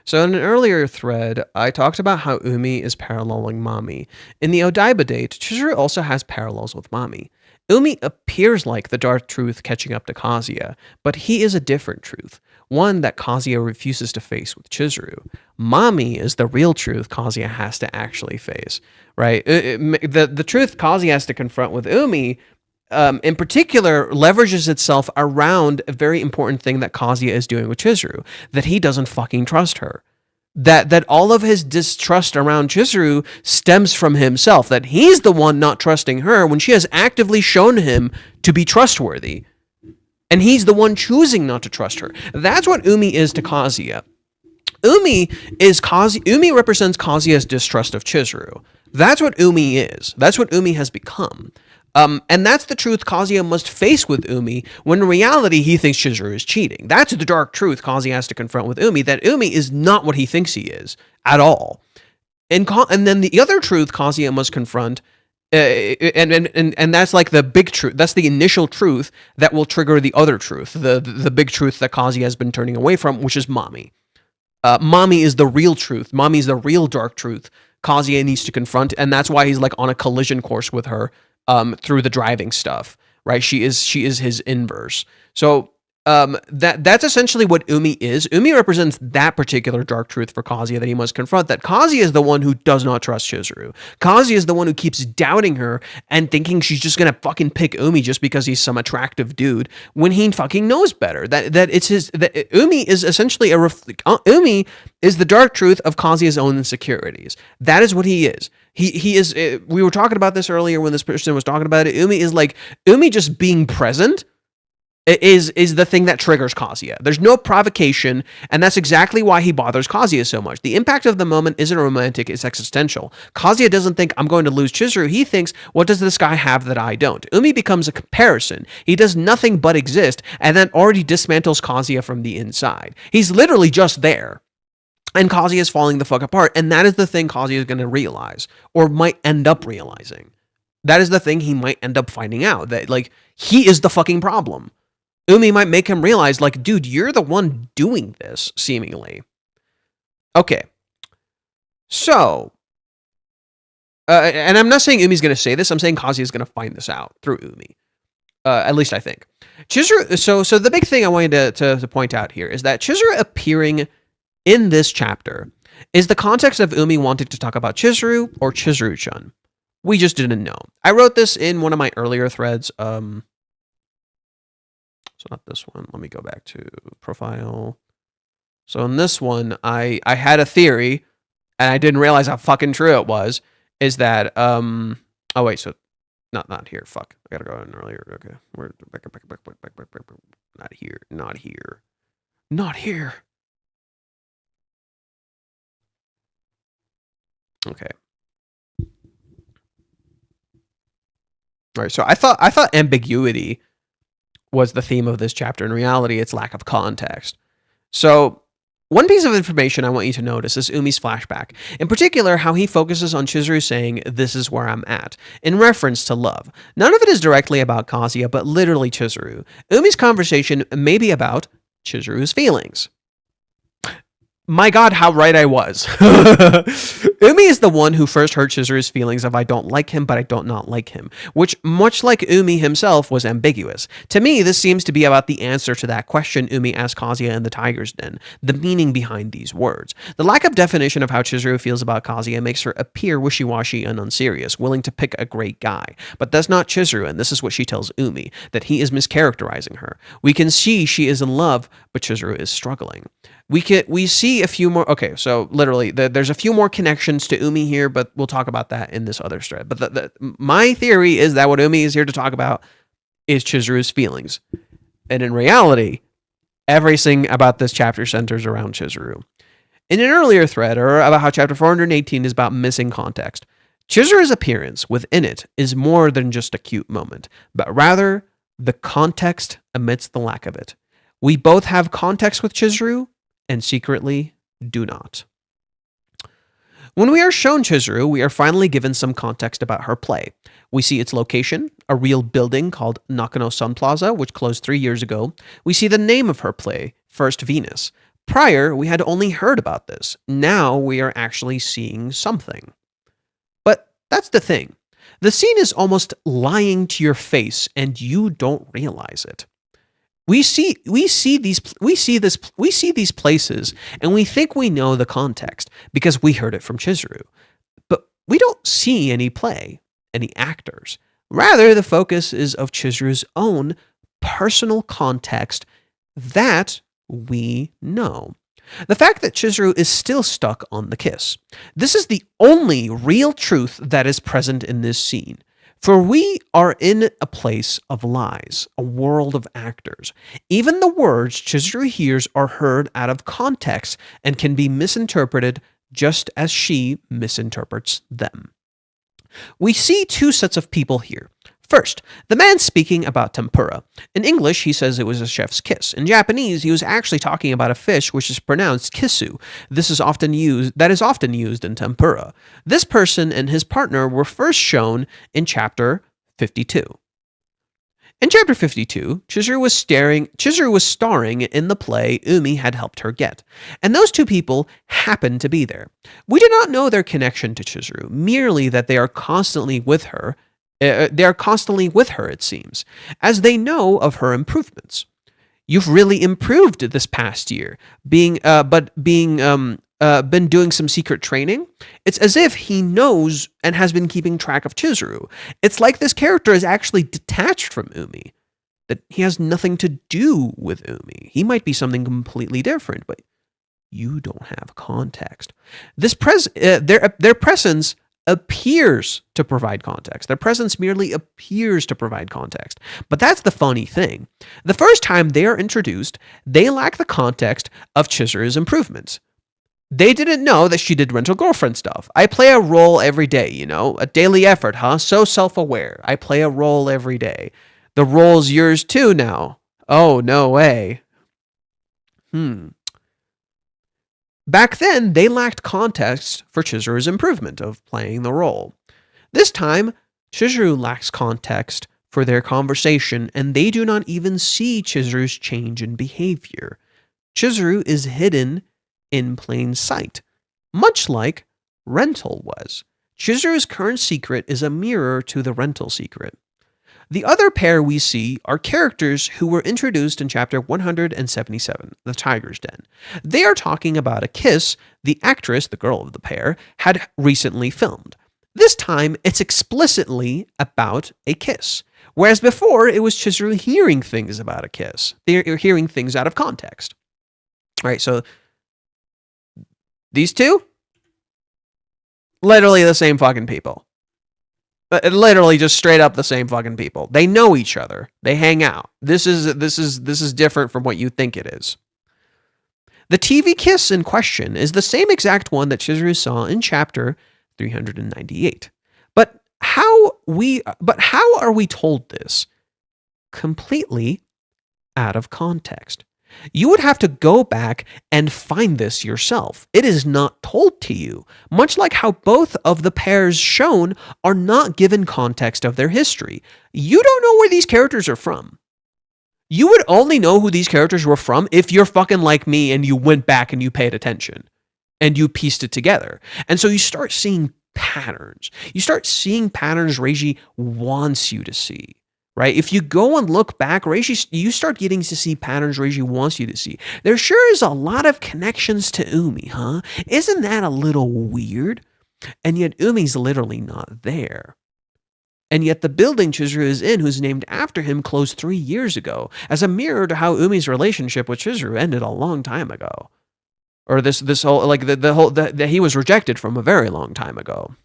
So in an earlier thread, I talked about how Umi is paralleling Mami. In the Odaiba date, Chizuru also has parallels with Mami. Umi appears like the dark truth catching up to Kazuya, but he is a different truth, one that Kazuya refuses to face with Chizuru. Mami is the real truth Kazuya has to actually face, right? The truth Kazuya has to confront with Umi in particular, leverages itself around a very important thing that Kazuya is doing with Chizuru, that he doesn't fucking trust her. That all of his distrust around Chizuru stems from himself, that he's the one not trusting her when she has actively shown him to be trustworthy. And he's the one choosing not to trust her. That's what Umi is to Kazuya. Umi represents Kazuya's distrust of Chizuru. That's what Umi is. That's what Umi has become. And that's the truth Kazuya must face with Umi, when in reality he thinks Chizuru is cheating. That's the dark truth Kazuya has to confront with Umi, that Umi is not what he thinks he is, at all. And then the other truth Kazuya must confront, and that's like the big truth, that's the initial truth that will trigger the other truth, the big truth that Kazuya has been turning away from, which is Mami. Mami is the real truth. Mami is the real dark truth Kazuya needs to confront, and that's why he's like on a collision course with her. Through the driving stuff, right? She is his inverse. So that's essentially what Umi is. Umi represents that particular dark truth for Kazuya that he must confront. That Kazuya is the one who does not trust Chizuru. Kazuya is the one who keeps doubting her and thinking she's just gonna fucking pick Umi just because he's some attractive dude when he fucking knows better. That Umi is essentially Umi is the dark truth of Kazuya's own insecurities. That is what he is. He is. We were talking about this earlier when this person was talking about it. Umi just being present is the thing that triggers Kazuya. There's no provocation, and that's exactly why he bothers Kazuya so much. The impact of the moment isn't romantic, it's existential. Kazuya doesn't think, I'm going to lose Chizuru. He thinks, what does this guy have that I don't? Umi becomes a comparison. He does nothing but exist, and then already dismantles Kazuya from the inside. He's literally just there. And Kazuya is falling the fuck apart, and that is the thing Kazuya is going to realize, or might end up realizing. That is the thing he might end up finding out, that, like, he is the fucking problem. Umi might make him realize, like, dude, you're the one doing this, seemingly. Okay. So, and I'm not saying Umi's going to say this, I'm saying Kazuya is going to find this out through Umi. At least I think. Chizuru, so the big thing I wanted to point out here is that Chizuru appearing in this chapter is the context of Umi wanting to talk about Chizuru or Chizuru-chan. We just didn't know. I wrote this in one of my earlier threads. So not this one. Let me go back to profile. So in this one, I had a theory, and I didn't realize how fucking true it was, is that, oh wait, so, not here, fuck. I gotta go in earlier, okay. We're back. Not here. Okay. All right, so I thought ambiguity was the theme of this chapter. In reality, it's lack of context. So, one piece of information I want you to notice is Umi's flashback. In particular, how he focuses on Chizuru saying, "This is where I'm at," in reference to love. None of it is directly about Kazuya, but literally Chizuru. Umi's conversation may be about Chizuru's feelings. My God, how right I was. Umi is the one who first hurt Chizuru's feelings of "I don't like him, but I don't not like him," which, much like Umi himself, was ambiguous. To me, this seems to be about the answer to that question Umi asked Kazuya in the Tiger's Den, the meaning behind these words. The lack of definition of how Chizuru feels about Kazuya makes her appear wishy-washy and unserious, willing to pick a great guy. But that's not Chizuru, and this is what she tells Umi, that he is mischaracterizing her. We can see she is in love, but Chizuru is struggling. We see a few more. Okay, so literally, there's a few more connections to Umi here, but we'll talk about that in this other thread. But my theory is that what Umi is here to talk about is Chizuru's feelings, and in reality, everything about this chapter centers around Chizuru. In an earlier thread, or about how chapter 418 is about missing context, Chizuru's appearance within it is more than just a cute moment, but rather the context amidst the lack of it. We both have context with Chizuru, and secretly do not. When we are shown Chizuru, we are finally given some context about her play. We see its location, a real building called Nakano Sun Plaza, which closed 3 years ago. We see the name of her play, First Venus. Prior, we had only heard about this. Now we are actually seeing something. But that's the thing. The scene is almost lying to your face, and you don't realize it. We see these places, and we think we know the context because we heard it from Chizuru. But we don't see any play, any actors. Rather, the focus is of Chizuru's own personal context that we know. The fact that Chizuru is still stuck on the kiss. This is the only real truth that is present in this scene. For we are in a place of lies, a world of actors. Even the words Chizuru hears are heard out of context and can be misinterpreted just as she misinterprets them. We see two sets of people here. First, the man speaking about tempura. In English, he says it was a chef's kiss. In Japanese, he was actually talking about a fish which is pronounced kisu. That is often used in tempura. This person and his partner were first shown in chapter 52. In chapter 52, Chizuru was starring in the play Umi had helped her get, and those two people happened to be there. We do not know their connection to Chizuru, merely that they are constantly with her. It seems, as they know of her improvements. You've really improved this past year, been doing some secret training. It's as if he knows and has been keeping track of Chizuru. It's like this character is actually detached from Umi, that he has nothing to do with Umi. He might be something completely different, but you don't have context. Their presence appears to provide context. Their presence merely appears to provide context. But that's the funny thing. The first time they are introduced, they lack the context of Chizuru's improvements. They didn't know that she did rental girlfriend stuff. I play a role every day, a daily effort, huh? So self-aware. I play a role every day. The role's yours too now. Oh, no way. Back then, they lacked context for Chizuru's improvement of playing the role. This time, Chizuru lacks context for their conversation, and they do not even see Chizuru's change in behavior. Chizuru is hidden in plain sight, much like rental was. Chizuru's current secret is a mirror to the rental secret. The other pair we see are characters who were introduced in chapter 177, The Tiger's Den. They are talking about a kiss the actress, the girl of the pair, had recently filmed. This time, it's explicitly about a kiss, whereas before, it was Chizuru hearing things about a kiss. They're hearing things out of context. All right, so these two, literally the same fucking people. Literally just straight up the same fucking people. They know each other. They hang out. This is different from what you think it is. The TV kiss in question is the same exact one that Chizuru saw in chapter 398. But how are we told this? Completely out of context. You would have to go back and find this yourself. It is not told to you, much like how both of the pairs shown are not given context of their history. You don't know where these characters are from. You would only know who these characters were from if you're fucking like me and you went back and you paid attention and you pieced it together. And so you start seeing patterns. You start seeing patterns Reiji wants you to see. Right? If you go and look back, Reiji, you start getting to see patterns Reiji wants you to see. There sure is a lot of connections to Umi, huh? Isn't that a little weird? And yet Umi's literally not there. And yet the building Chizuru is in, who's named after him, closed 3 years ago, as a mirror to how Umi's relationship with Chizuru ended a long time ago. Or this whole, like, that he was rejected from a very long time ago.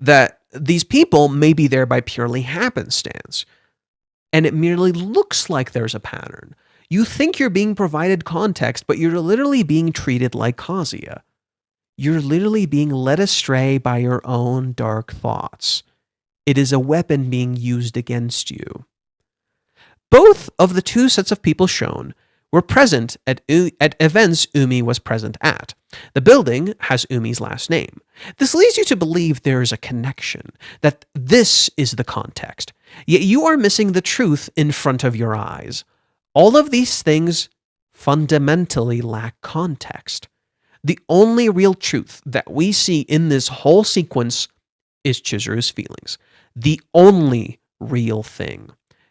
That these people may be there by purely happenstance, and it merely looks like there's a pattern. You think you're being provided context, but you're literally being treated like Kazuya. You're literally being led astray by your own dark thoughts. It is a weapon being used against you. Both of the two sets of people shown were present at events Umi was present at. The building has Umi's last name. This leads you to believe there is a connection, that this is the context. Yet you are missing the truth in front of your eyes. All of these things fundamentally lack context. The only real truth that we see in this whole sequence is Chizuru's feelings. The only real thing.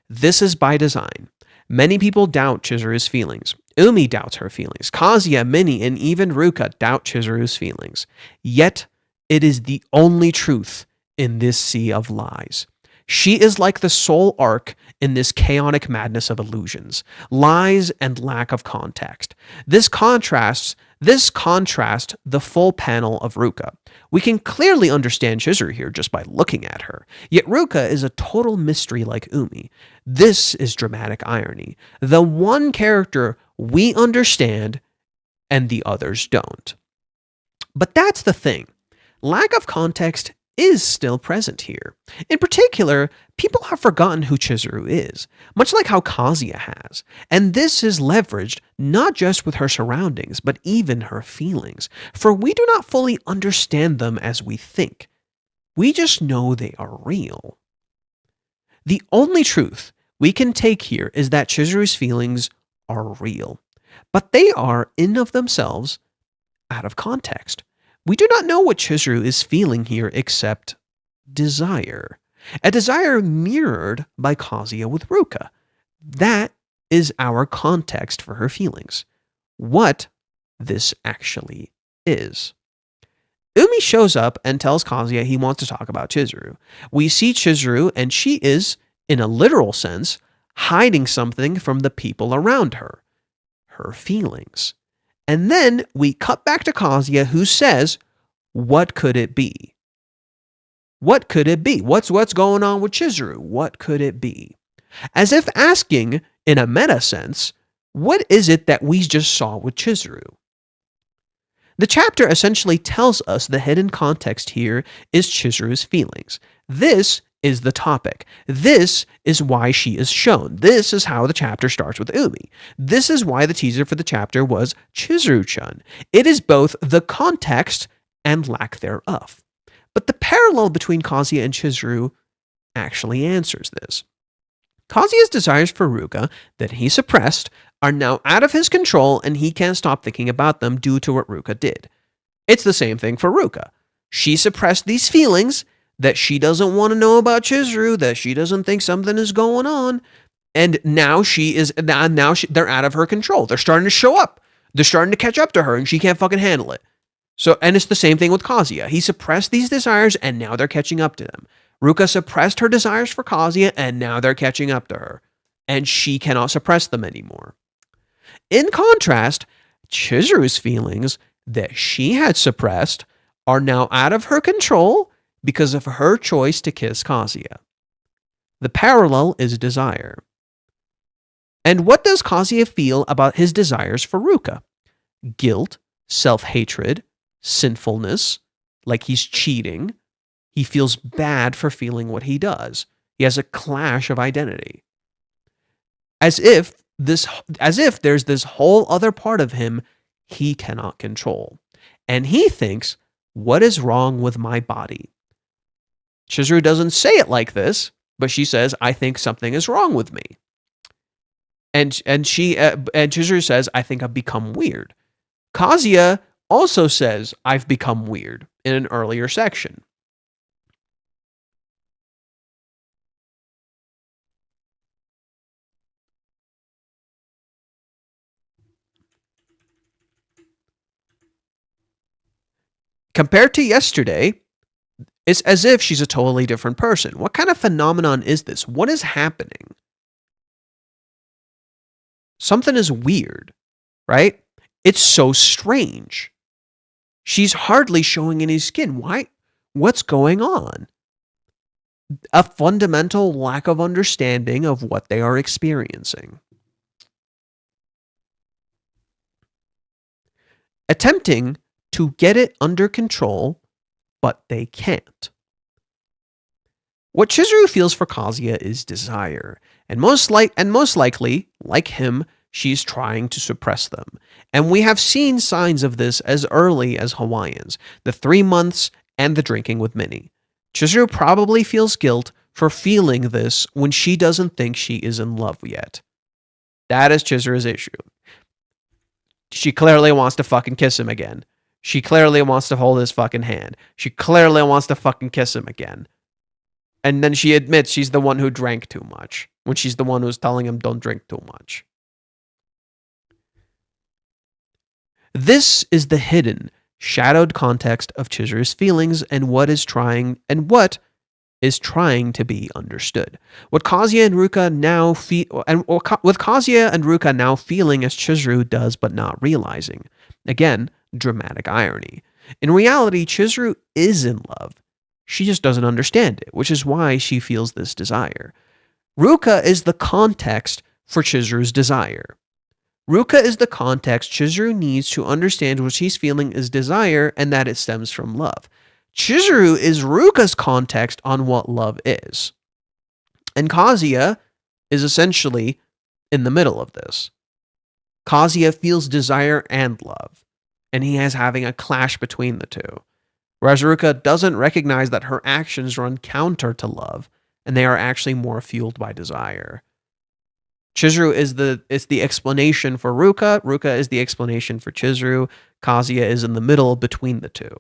This is by design. Many people doubt Chizuru's feelings. Umi doubts her feelings. Kazuya, Minnie, and even Ruka doubt Chizuru's feelings. Yet, it is the only truth in this sea of lies. She is like the sole arc in this chaotic madness of illusions, lies, and lack of context. This contrasts the full panel of Ruka. We can clearly understand Chizuru here just by looking at her. Yet Ruka is a total mystery like Umi. This is dramatic irony. The one character we understand and the others don't. But that's the thing. Lack of context is still present here. In particular, people have forgotten who Chizuru is, much like how Kazuya has. And this is leveraged not just with her surroundings, but even her feelings. For we do not fully understand them as we think. We just know they are real. The only truth we can take here is that Chizuru's feelings are real, but they are, in of themselves, out of context. We do not know what Chizuru is feeling here except desire. A desire mirrored by Kazuya with Ruka. That is our context for her feelings. What this actually is. Umi shows up and tells Kazuya he wants to talk about Chizuru. We see Chizuru and she is, in a literal sense, hiding something from the people around her. Her feelings. And then we cut back to Kazuya, who says, what could it be? What could it be? What's going on with Chizuru? What could it be? As if asking, in a meta sense, what is it that we just saw with Chizuru? The chapter essentially tells us the hidden context here is Chizuru's feelings. This is the topic. This is why she is shown. This is how the chapter starts with Umi. This is why the teaser for the chapter was Chizuru-chan. It is both the context and lack thereof. But the parallel between Kazuya and Chizuru actually answers this. Kazuya's desires for Ruka, that he suppressed, are now out of his control and he can't stop thinking about them due to what Ruka did. It's the same thing for Ruka. She suppressed these feelings that she doesn't want to know about Chizuru, that she doesn't think something is going on, and now they're out of her control. They're starting to show up. They're starting to catch up to her and she can't fucking handle it. And it's the same thing with Kazuya. He suppressed these desires and now they're catching up to them. Ruka suppressed her desires for Kazuya and now they're catching up to her. And she cannot suppress them anymore. In contrast, Chizuru's feelings that she had suppressed are now out of her control because of her choice to kiss Kazuya. The parallel is desire. And what does Kazuya feel about his desires for Ruka? Guilt, self-hatred, sinfulness, like he's cheating. He feels bad for feeling what he does. He has a clash of identity. as if there's this whole other part of him he cannot control. And he thinks, what is wrong with my body? Chizuru doesn't say it like this, but she says, I think something is wrong with me. And Chizuru says, I think I've become weird. Kazuya also says, I've become weird in an earlier section. Compared to yesterday, it's as if she's a totally different person. What kind of phenomenon is this? What is happening? Something is weird, right? It's so strange. She's hardly showing any skin. Why? What's going on? A fundamental lack of understanding of what they are experiencing. Attempting to get it under control, but they can't. What Chizuru feels for Kazuya is desire, and most likely, like him, she's trying to suppress them. And we have seen signs of this as early as Hawaiians, the 3 months and the drinking with Minnie. Chizuru probably feels guilt for feeling this when she doesn't think she is in love yet. That is Chizuru's issue. She clearly wants to fucking kiss him again. She clearly wants to hold his fucking hand. She clearly wants to fucking kiss him again. And then she admits she's the one who drank too much, when she's the one who's telling him don't drink too much. This is the hidden, shadowed context of Chizuru's feelings and what is trying to be understood. With Kazuya and Ruka now feeling as Chizuru does but not realizing. Again, dramatic irony. In reality, Chizuru is in love. She just doesn't understand it, which is why she feels this desire. Ruka is the context for Chizuru's desire. Ruka is the context Chizuru needs to understand what she's feeling is desire and that it stems from love. Chizuru is Ruka's context on what love is. And Kazuya is essentially in the middle of this. Kazuya feels desire and love, and he is having a clash between the two. Whereas Ruka doesn't recognize that her actions run counter to love, and they are actually more fueled by desire. Chizuru is the explanation for Ruka. Ruka is the explanation for Chizuru. Kazuya is in the middle between the two.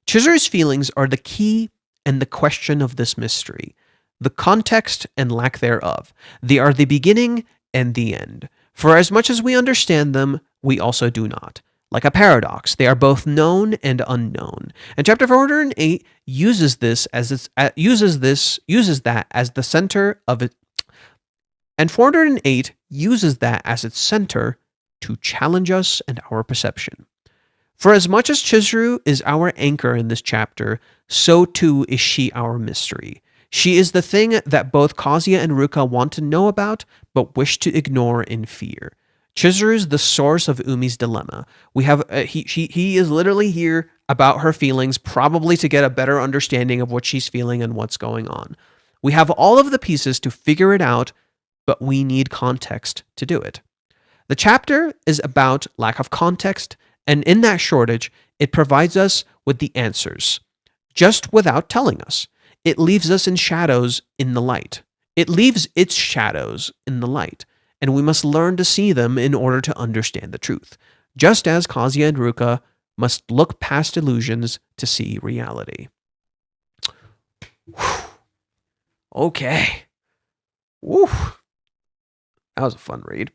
Chizuru's feelings are the key and the question of this mystery, the context and lack thereof. They are the beginning and the end. For as much as we understand them, we also do not. Like a paradox, they are both known and unknown. And chapter 408 uses that as the center of it. And 408 uses that as its center to challenge us and our perception. For as much as Chizuru is our anchor in this chapter, so too is she our mystery. She is the thing that both Kazuya and Ruka want to know about, but wish to ignore in fear. Chizuru is the source of Umi's dilemma. We have he is literally here about her feelings, probably to get a better understanding of what she's feeling and what's going on. We have all of the pieces to figure it out, but we need context to do it. The chapter is about lack of context, and in that shortage, it provides us with the answers, just without telling us. It leaves us in shadows in the light. It leaves its shadows in the light, and we must learn to see them in order to understand the truth, just as Kazuya and Ruka must look past illusions to see reality. Whew. Okay. Woo. That was a fun read.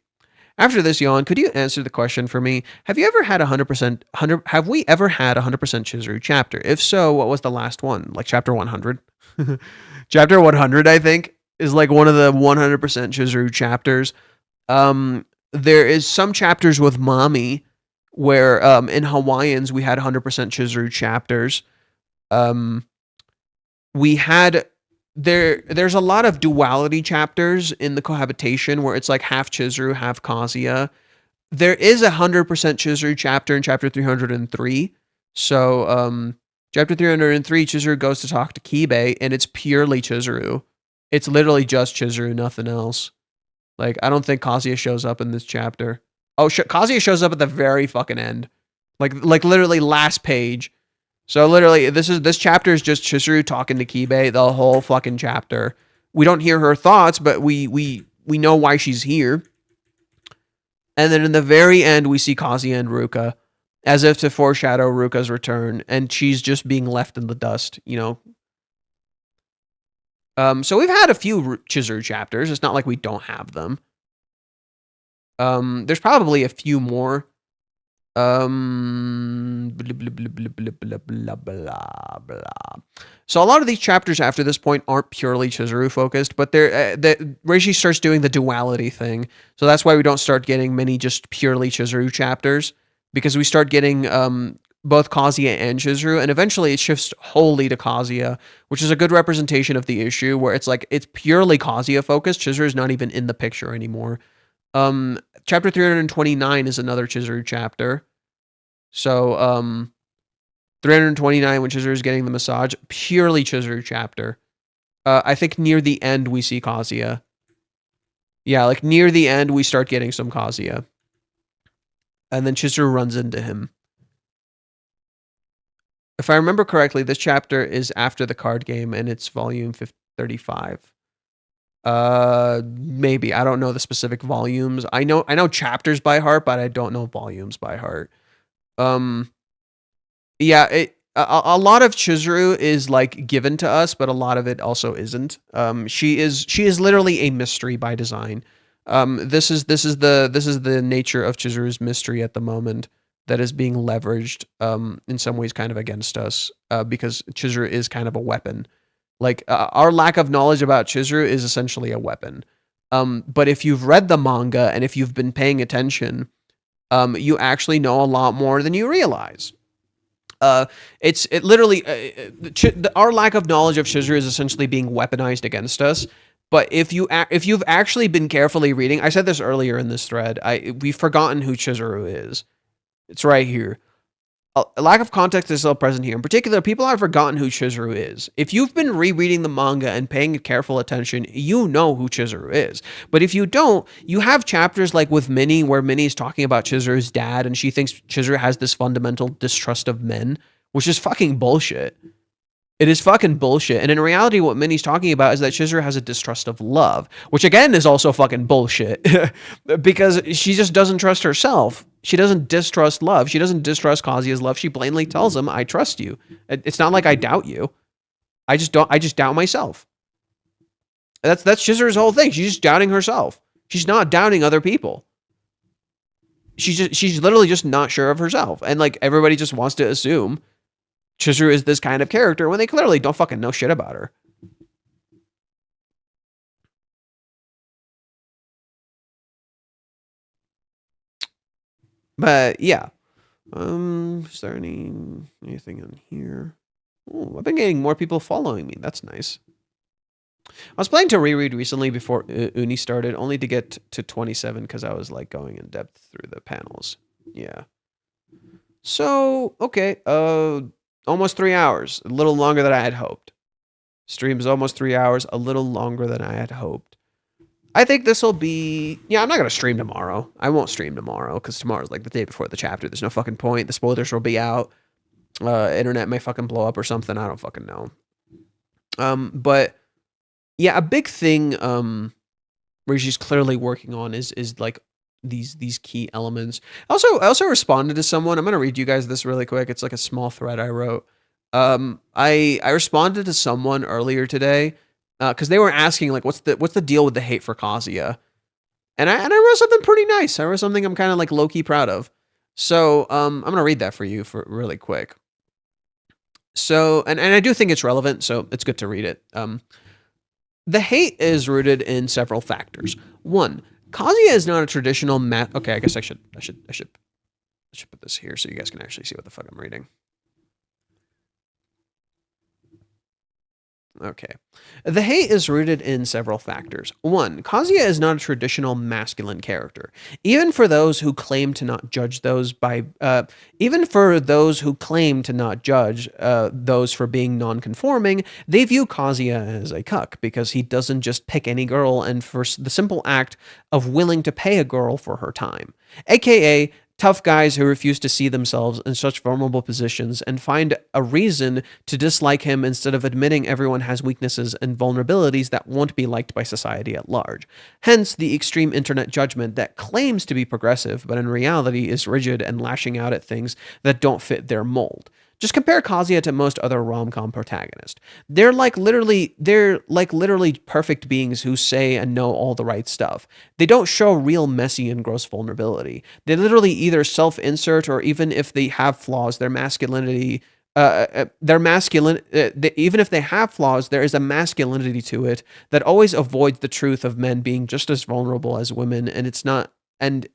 After this, Yawn, could you answer the question for me? Have you ever had 100%? Have we ever had 100% Chizuru chapter? If so, what was the last one? Like chapter 100? Chapter 100, I think, is like one of the 100% Chizuru chapters. There is some chapters with Mommy where in Hawaiians we had 100% Chizuru chapters. We had there's a lot of duality chapters in the cohabitation where it's like half Chizuru, half Kazuya. There is 100% Chizuru chapter in chapter 303. So chapter 303, Chizuru goes to talk to Kibe, and it's purely Chizuru. It's literally just Chizuru, nothing else. Like, I don't think Kazuya shows up in this chapter. Oh, Kazuya shows up at the very fucking end. Like literally last page. So literally, this chapter is just Chizuru talking to Kibe the whole fucking chapter. We don't hear her thoughts, but we know why she's here. And then in the very end, we see Kazuya and Ruka, as if to foreshadow Ruka's return, and she's just being left in the dust, you know. So we've had a few Chizuru chapters. It's not like we don't have them. There's probably a few more. Blah, blah, blah, blah, blah. So a lot of these chapters after this point aren't purely Chizuru focused, but Reishi starts doing the duality thing. So that's why we don't start getting many just purely Chizuru chapters, because we start getting both Kazuya and Chizuru, and eventually it shifts wholly to Kazuya, which is a good representation of the issue, where it's like it's purely Kazuya focused. Chizuru is not even in the picture anymore. Chapter 329 is another Chizuru chapter. So 329, when Chizuru is getting the massage, purely Chizuru chapter. I think near the end we see Kazuya. Yeah, like near the end we start getting some Kazuya. And then Chizuru runs into him. If I remember correctly, this chapter is after the card game, and it's volume 35. Maybe. I don't know the specific volumes. I know chapters by heart, but I don't know volumes by heart. Yeah, a lot of Chizuru is like given to us, but a lot of it also isn't. She is literally a mystery by design. This is the nature of Chizuru's mystery at the moment, that is being leveraged in some ways kind of against us, because Chizuru is kind of a weapon. Like, our lack of knowledge about Chizuru is essentially a weapon. But if you've read the manga and if you've been paying attention, you actually know a lot more than you realize. Our lack of knowledge of Chizuru is essentially being weaponized against us. But if you've actually been carefully reading, I said this earlier in this thread, we've forgotten who Chizuru is. It's right here. A lack of context is still present here. In particular, people have forgotten who Chizuru is. If you've been rereading the manga and paying careful attention, you know who Chizuru is. But if you don't, you have chapters like with Minnie, where Minnie's talking about Chizuru's dad, and she thinks Chizuru has this fundamental distrust of men, which is fucking bullshit. It is fucking bullshit. And in reality, what Minnie's talking about is that Chizuru has a distrust of love, which again is also fucking bullshit. Because she just doesn't trust herself. She doesn't distrust love. She doesn't distrust Kazuya's love. She blatantly tells him, I trust you. It's not like I doubt you. I just doubt myself. That's Chizuru's whole thing. She's just doubting herself. She's not doubting other people. She's literally just not sure of herself. And like everybody just wants to assume Chizuru is this kind of character when they clearly don't fucking know shit about her. But yeah. Is there anything in here? Ooh, I've been getting more people following me. That's nice. I was planning to reread recently before Uni started, only to get to 27 because I was like going in depth through the panels. Yeah. So, okay. Almost 3 hours, a little longer than I had hoped. Stream is almost 3 hours, a little longer than I had hoped. I think this will be... Yeah, I'm not going to stream tomorrow. I won't stream tomorrow, because tomorrow's like the day before the chapter. There's no fucking point. The spoilers will be out. Internet may fucking blow up or something. I don't fucking know. But, yeah, a big thing Reishi's clearly working on is like these key elements. I also responded to someone. I'm gonna read you guys this really quick. It's like a small thread I wrote. I responded to someone earlier today because they were asking like what's the deal with the hate for Kazuya, and I wrote something pretty nice. I wrote something I'm kind of like low key proud of. So I'm gonna read that for you for really quick. So and I do think it's relevant, so it's good to read it. The hate is rooted in several factors. One, Kazuya is not a traditional Okay, I guess I should put this here so you guys can actually see what the fuck I'm reading. Okay. The hate is rooted in several factors. One, Kazuya is not a traditional masculine character. Even for those who claim to not judge those by, even for those who claim to not judge those for being non-conforming, they view Kazuya as a cuck because he doesn't just pick any girl, and for the simple act of willing to pay a girl for her time, aka tough guys who refuse to see themselves in such vulnerable positions and find a reason to dislike him instead of admitting everyone has weaknesses and vulnerabilities that won't be liked by society at large. Hence, the extreme internet judgment that claims to be progressive, but in reality is rigid and lashing out at things that don't fit their mold. Just compare Kazuya to most other rom-com protagonists. They're like literally perfect beings who say and know all the right stuff. They don't show real messy and gross vulnerability. They literally either self-insert, or even if they have flaws, their masculinity even if they have flaws, there is a masculinity to it that always avoids the truth of men being just as vulnerable as women, and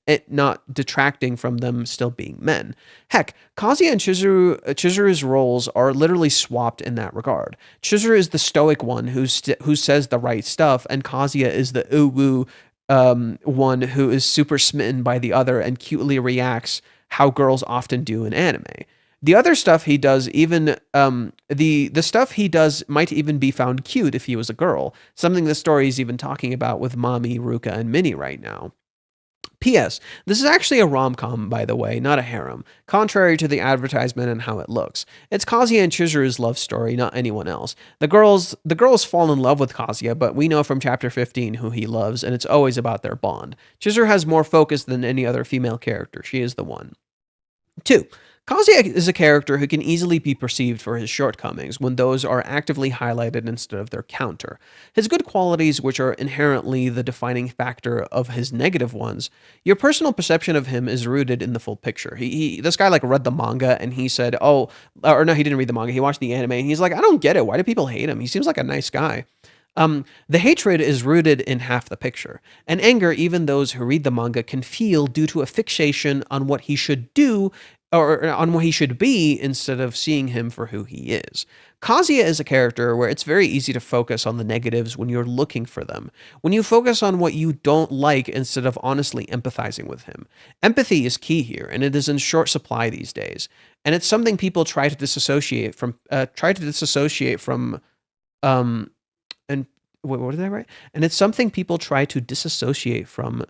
it not detracting from them still being men. Heck, Kazuya and Chizuru's roles are literally swapped in that regard. Chizuru is the stoic one who says the right stuff, and Kazuya is the uwu one who is super smitten by the other and cutely reacts how girls often do in anime. The other stuff he does, even the stuff he does, might even be found cute if he was a girl. Something the story is even talking about with Mami, Ruka, and Minnie right now. P.S. This is actually a rom-com, by the way, not a harem, contrary to the advertisement and how it looks. It's Kazuya and Chizuru's love story, not anyone else. The girls fall in love with Kazuya, but we know from chapter 15 who he loves, and it's always about their bond. Chizuru has more focus than any other female character. She is the one. 2. Kazuya is a character who can easily be perceived for his shortcomings when those are actively highlighted instead of their counter. His good qualities, which are inherently the defining factor of his negative ones, your personal perception of him is rooted in the full picture. This guy like read the manga and he said, oh, or no, he didn't read the manga. He watched the anime and he's like, I don't get it. Why do people hate him? He seems like a nice guy. The hatred is rooted in half the picture, and anger even those who read the manga can feel due to a fixation on what he should do or on what he should be instead of seeing him for who he is. Kazuya is a character where it's very easy to focus on the negatives when you're looking for them, when you focus on what you don't like instead of honestly empathizing with him. Empathy is key here, and it is in short supply these days, and it's something people try to disassociate from. Um, and wait, what did I write? And it's something people try to disassociate from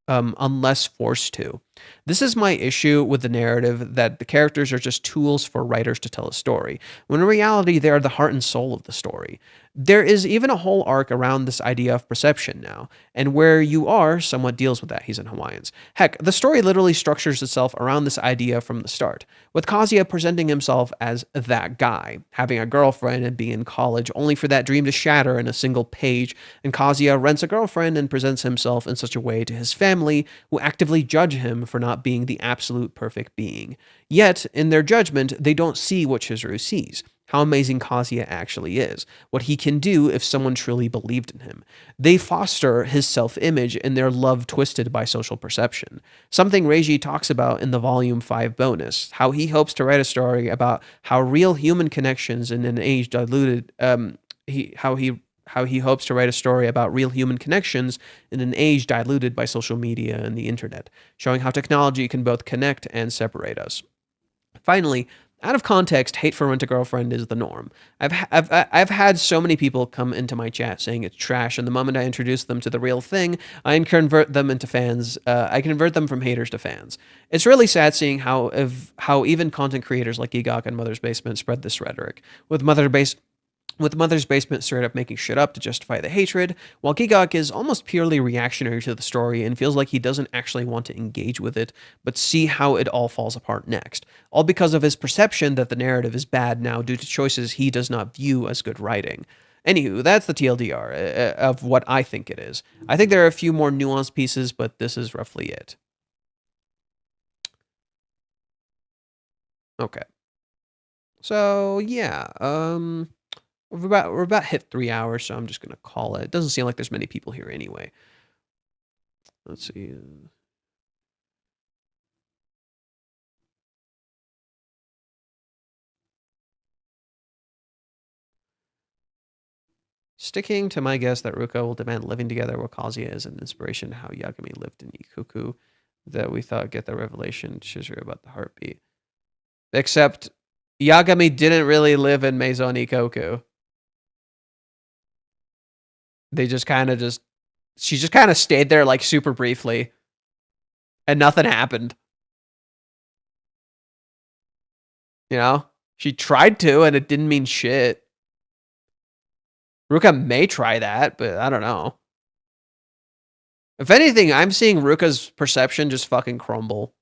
unless forced to. This is my issue with the narrative that the characters are just tools for writers to tell a story, when in reality they are the heart and soul of the story. There is even a whole arc around this idea of perception now, and where you are somewhat deals with that. He's in Hawaiians. Heck, the story literally structures itself around this idea from the start, with Kazuya presenting himself as that guy, having a girlfriend and being in college, only for that dream to shatter in a single page, and Kazuya rents a girlfriend and presents himself in such a way to his family, who actively judge him for not being the absolute perfect being. Yet, in their judgment, they don't see what Chizuru sees. How amazing Kazuya actually is, what he can do if someone truly believed in him. They foster his self-image in their love twisted by social perception. Something Reiji talks about in the Volume 5 bonus, how he hopes to write a story about how real human connections in an age diluted, how he hopes to write a story about real human connections in an age diluted by social media and the internet, showing how technology can both connect and separate us. Finally, out of context, hate for Rent-A-Girlfriend is the norm. I've had so many people come into my chat saying it's trash, and the moment I introduce them to the real thing, I convert them into fans. I convert them from haters to fans. It's really sad seeing how even content creators like Gigok and Mother's Basement spread this rhetoric, with Mother's Basement straight up making shit up to justify the hatred, while Gigok is almost purely reactionary to the story and feels like he doesn't actually want to engage with it, but see how it all falls apart next, all because of his perception that the narrative is bad now due to choices he does not view as good writing. Anywho, that's the TLDR of what I think it is. I think there are a few more nuanced pieces, but this is roughly it. Okay. So, yeah, we're about hit 3 hours, so I'm just gonna call it. It doesn't seem like there's many people here anyway. Let's see. Sticking to my guess that Ruka will demand living together with Kazuya as an inspiration to how Yagami lived in Ikuku, that we thought get the revelation Shizuru about the heartbeat. Except Yagami didn't really live in Maison Ikoku. They just kind of she just kind of stayed there like super briefly and nothing happened. You know, she tried to and it didn't mean shit. Ruka may try that, but I don't know. If anything, I'm seeing Ruka's perception just fucking crumble.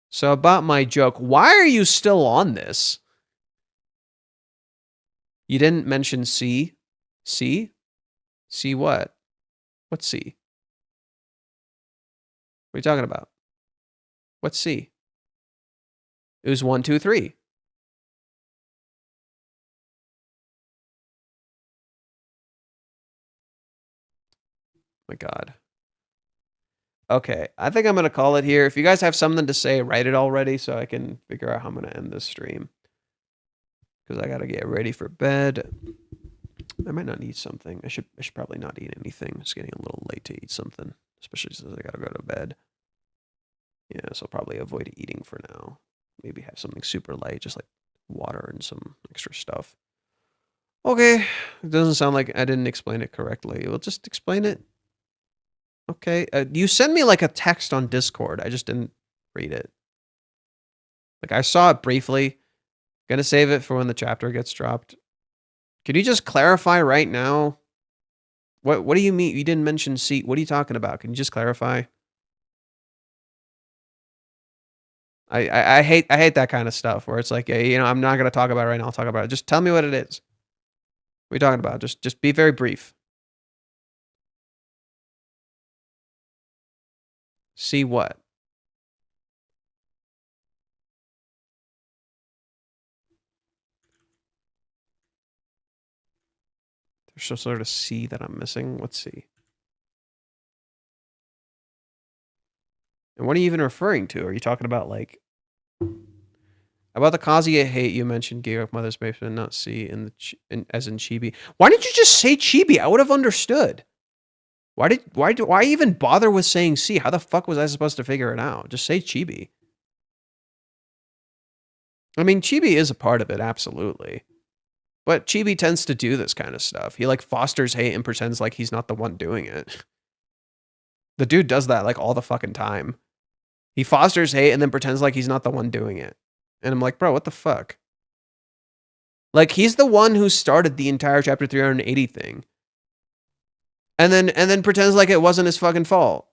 So about my joke, why are you still on this? You didn't mention C. C? C what? What's C? What are you talking about? What's C? It was 1, 2, 3. My God. Okay, I think I'm going to call it here. If you guys have something to say, write it already so I can figure out how I'm going to end this stream. Because I got to get ready for bed. I might not eat something. I should probably not eat anything. It's getting a little late to eat something, especially since I got to go to bed. Yeah, so I'll probably avoid eating for now. Maybe have something super light, just like water and some extra stuff. Okay, it doesn't sound like I didn't explain it correctly. We'll just explain it. Okay, you sent me like a text on Discord. I just didn't read it. Like I saw it briefly. Gonna save it for when the chapter gets dropped. Can you just clarify right now? What do you mean? You didn't mention seat. What are you talking about? Can you just clarify? I hate that kind of stuff where it's like, you know, I'm not gonna talk about it right now. I'll talk about it. Just tell me what it is. What are you talking about? Just be very brief. See what? There's some sort of C that I'm missing. What's C? And what are you even referring to? Are you talking about like about the Kazuya hate you mentioned? Gearlock Mother's Basement, not C in the as in Chibi. Why didn't you just say Chibi? I would have understood. Why even bother with saying C? How the fuck was I supposed to figure it out? Just say Chibi. I mean, Chibi is a part of it, absolutely. But Chibi tends to do this kind of stuff. He like fosters hate and pretends like he's not the one doing it. The dude does that like all the fucking time. He fosters hate and then pretends like he's not the one doing it. And I'm like, bro, what the fuck? Like he's the one who started the entire chapter 380 thing. And then pretends like it wasn't his fucking fault.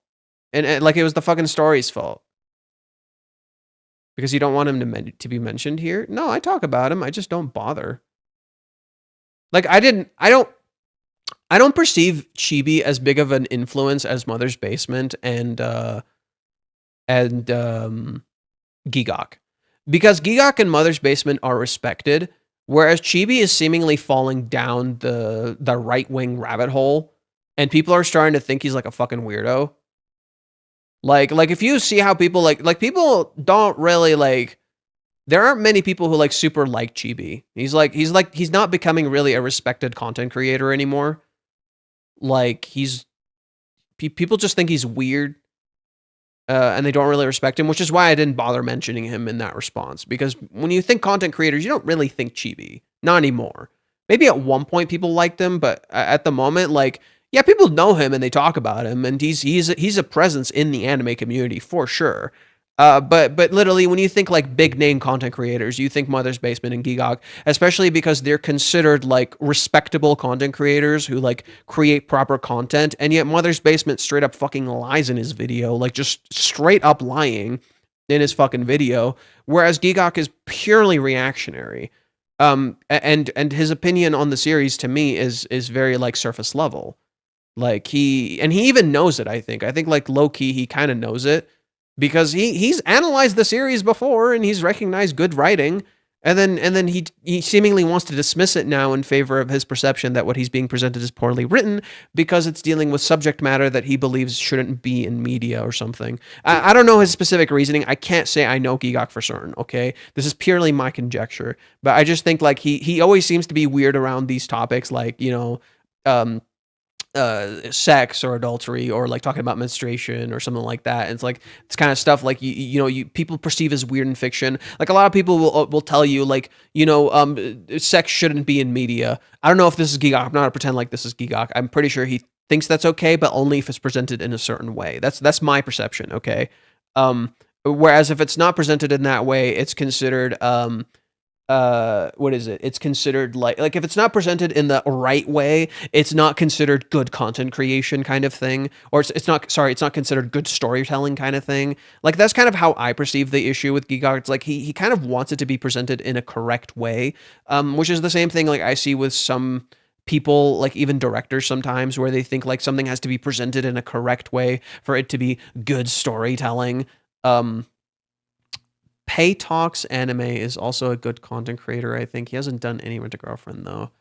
And like it was the fucking story's fault. Because you don't want him to be mentioned here? No, I talk about him. I just don't bother. Like I don't perceive Chibi as big of an influence as Mother's Basement and Gigok. Because Gigok and Mother's Basement are respected, whereas Chibi is seemingly falling down the right-wing rabbit hole, and people are starting to think he's like a fucking weirdo. Like if you see how people like people don't really like, there aren't many people who like super like Chibi. He's not becoming really a respected content creator anymore. Like people just think he's weird, and they don't really respect him, which is why I didn't bother mentioning him in that response. Because when you think content creators, you don't really think Chibi. Not anymore. Maybe at one point people liked him, but at the moment, like, yeah, people know him and they talk about him, and he's a presence in the anime community for sure. But literally, when you think like big name content creators, you think Mother's Basement and Gigok, especially because they're considered like respectable content creators who like create proper content, and yet Mother's Basement straight up fucking lies in his video, like just straight up lying in his fucking video, whereas Gigok is purely reactionary. And his opinion on the series to me is very like surface level. Like he even knows it, I think like low key he kind of knows it, because he's analyzed the series before and he's recognized good writing, And then he seemingly wants to dismiss it now in favor of his perception that what he's being presented is poorly written because it's dealing with subject matter that he believes shouldn't be in media or something. I don't know his specific reasoning. I can't say I know Gigok for certain, okay? This is purely my conjecture. But I just think like he always seems to be weird around these topics, like, you know, sex or adultery or like talking about menstruation or something like that. And it's like it's kind of stuff like you know people perceive as weird in fiction. Like a lot of people will tell you like, you know, sex shouldn't be in media. I don't know if this is Gigok. I'm not gonna pretend like this is Gigok. I'm pretty sure he thinks that's okay, but only if it's presented in a certain way. That's my perception. Okay. Whereas if it's not presented in that way, it's considered what is it? It's considered like if it's not presented in the right way, it's not considered good content creation kind of thing, or it's not considered good storytelling kind of thing. Like that's kind of how I perceive the issue with Gigok. It's like he kind of wants it to be presented in a correct way, which is the same thing like I see with some people, like even directors sometimes, where they think like something has to be presented in a correct way for it to be good storytelling. Pay Talks Anime is also a good content creator, I think. He hasn't done any Rent a Girlfriend, though.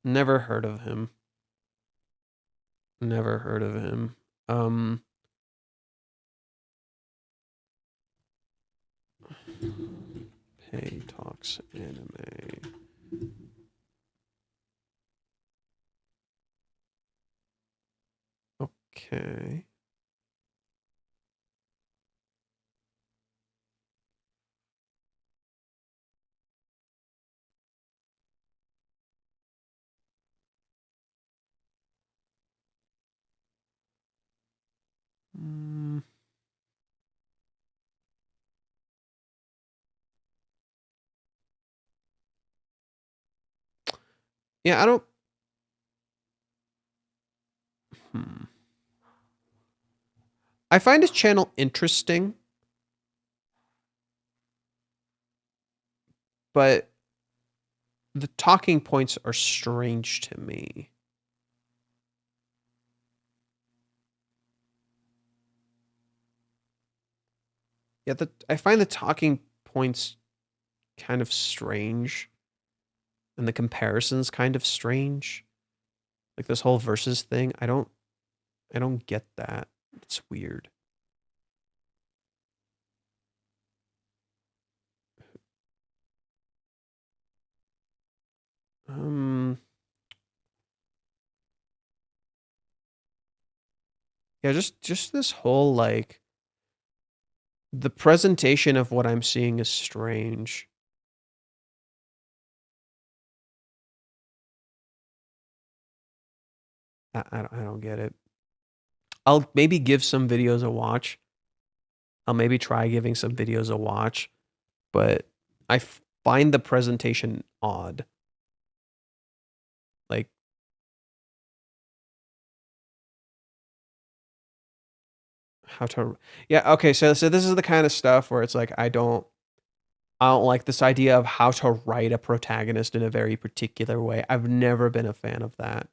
Never heard of him. Never heard of him. Pay Talks Anime. Okay. Yeah, I don't. I find his channel interesting, but the talking points are strange to me. Yeah, I find the talking points kind of strange, and the comparisons kind of strange. Like this whole versus thing, I don't get that. It's weird. Yeah, just this whole like the presentation of what I'm seeing is strange. I don't get it. I'll maybe give some videos a watch. I'll maybe try giving some videos a watch, but I find the presentation odd. Like, how to, yeah, okay, so this is the kind of stuff where it's like I don't like this idea of how to write a protagonist in a very particular way. I've never been a fan of that.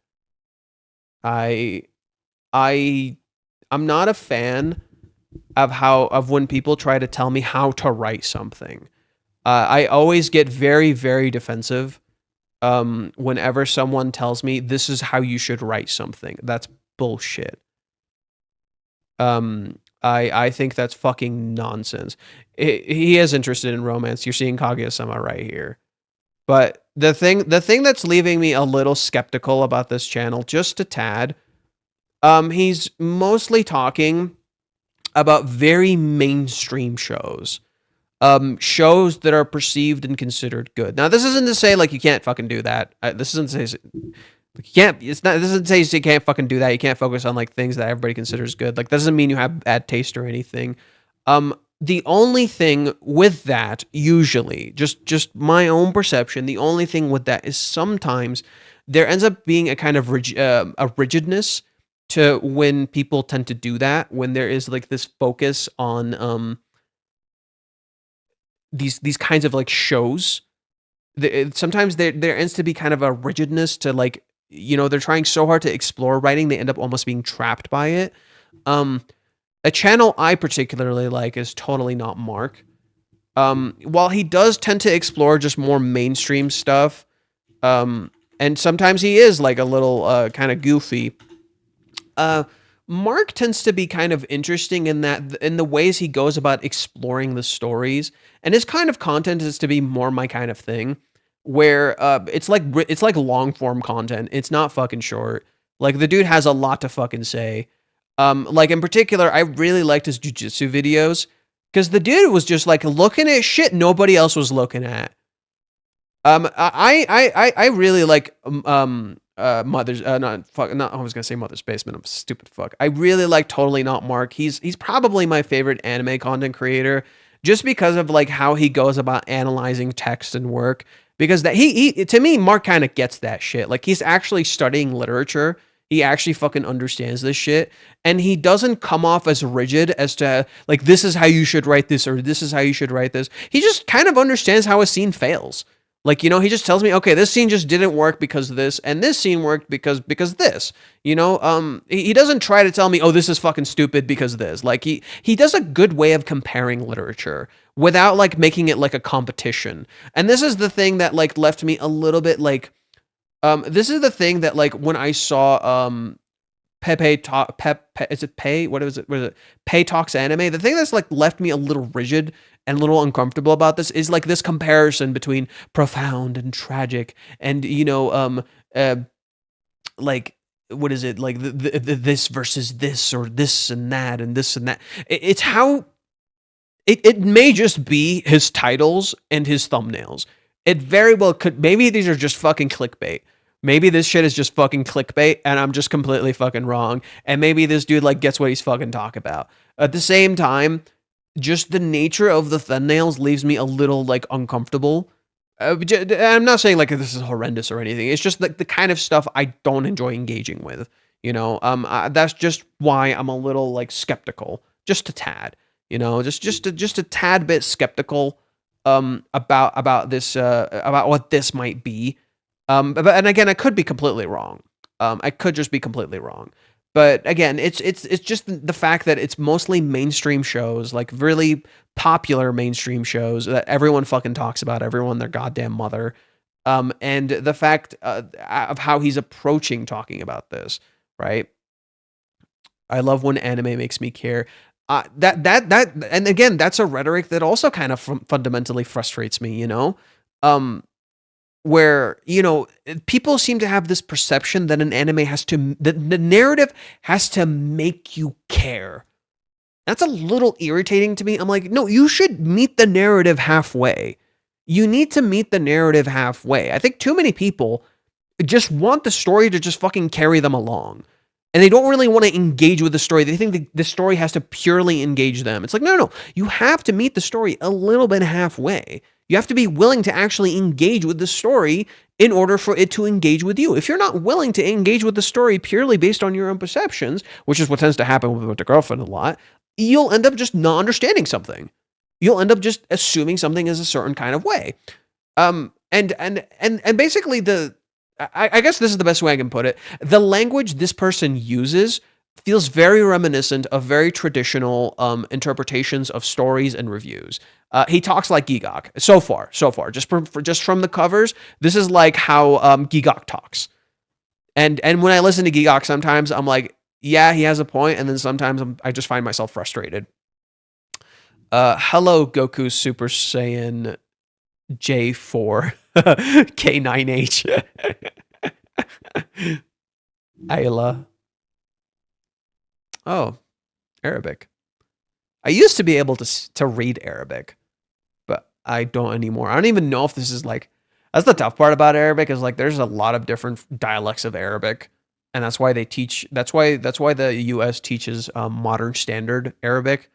I'm not a fan of when people try to tell me how to write something. I always get very, very defensive whenever someone tells me this is how you should write something. That's bullshit. I think that's fucking nonsense. He is interested in romance. You're seeing Kaguya-sama right here. But the thing that's leaving me a little skeptical about this channel, just a tad, he's mostly talking about very mainstream shows. Shows that are perceived and considered good. Now, this isn't to say like you can't fucking do that. This isn't to say you can't. It's not. This isn't to say you can't fucking do that. You can't focus on like things that everybody considers good. Like that doesn't mean you have bad taste or anything. The only thing with that, usually, just my own perception, the only thing with that is sometimes there ends up being a kind of a rigidness to when people tend to do that, when there is like this focus on these kinds of like shows. Sometimes there ends to be kind of a rigidness to like, you know, they're trying so hard to explore writing, they end up almost being trapped by it. A channel I particularly like is Totally Not Mark. While he does tend to explore just more mainstream stuff, and sometimes he is like a little kind of goofy. Mark tends to be kind of interesting in that in the ways he goes about exploring the stories, and his kind of content is to be more my kind of thing, where it's like long form content. It's not fucking short. Like the dude has a lot to fucking say. Like in particular, I really liked his jujitsu videos because the dude was just like looking at shit nobody else was looking at. I really like mother's not fuck not I was gonna say Mother's Basement. I'm a stupid fuck. I really like Totally Not Mark. He's probably my favorite anime content creator just because of like how he goes about analyzing text and work. Because that he to me Mark kind of gets that shit. Like he's actually studying literature. He actually fucking understands this shit, and he doesn't come off as rigid as to like this is how you should write this or this is how you should write this. He just kind of understands how a scene fails. Like, you know, he just tells me, okay, this scene just didn't work because of this, and this scene worked because this. You know, he doesn't try to tell me, oh, this is fucking stupid because of this. Like he does a good way of comparing literature without like making it like a competition. And this is the thing that like left me a little bit like this is the thing that like when I saw Pepe talk is it Pei? What is it? Pei Talks Anime. The thing that's like left me a little rigid and a little uncomfortable about this is like this comparison between profound and tragic and you know like what is it like the this versus this or this and that and this and that. It's how it may just be his titles and his thumbnails. It very well could. Maybe these are just fucking clickbait. Maybe this shit is just fucking clickbait and I'm just completely fucking wrong. And maybe this dude like gets what he's fucking talking about. At the same time, just the nature of the thumbnails leaves me a little like uncomfortable. I'm not saying like this is horrendous or anything. It's just like the kind of stuff I don't enjoy engaging with. You know, that's just why I'm a little like skeptical, just a tad. You know, just a tad bit skeptical about this about what this might be. But and again, I could be completely wrong. I could just be completely wrong. But again, it's just the fact that it's mostly mainstream shows, like really popular mainstream shows that everyone fucking talks about, everyone their goddamn mother. And the fact of how he's approaching talking about this, right? I love when anime makes me care. And again, that's a rhetoric that also kind of fundamentally frustrates me. You know, where you know people seem to have this perception that an anime has to the narrative has to make you care. That's a little irritating to me. I'm like, no, you should meet the narrative halfway. You need to meet the narrative halfway. I think too many people just want the story to just fucking carry them along. And they don't really want to engage with the story. They think the story has to purely engage them. It's like, no. You have to meet the story a little bit halfway. You have to be willing to actually engage with the story in order for it to engage with you. If you're not willing to engage with the story purely based on your own perceptions, which is what tends to happen with the girlfriend a lot, you'll end up just not understanding something. You'll end up just assuming something is a certain kind of way. And basically I guess this is the best way I can put it. The language this person uses feels very reminiscent of very traditional interpretations of stories and reviews. He talks like Gigok so far. Just from the covers, this is like how Gigok talks. And when I listen to Gigok, sometimes I'm like, yeah, he has a point, and then sometimes I just find myself frustrated. Hello, Goku Super Saiyan J4 K9H. Ayla. Oh, Arabic. I used to be able to read Arabic, but I don't anymore. I don't even know if this is like that's the tough part about Arabic is like there's a lot of different dialects of Arabic, and that's why they teach. That's why the U.S. teaches modern standard Arabic,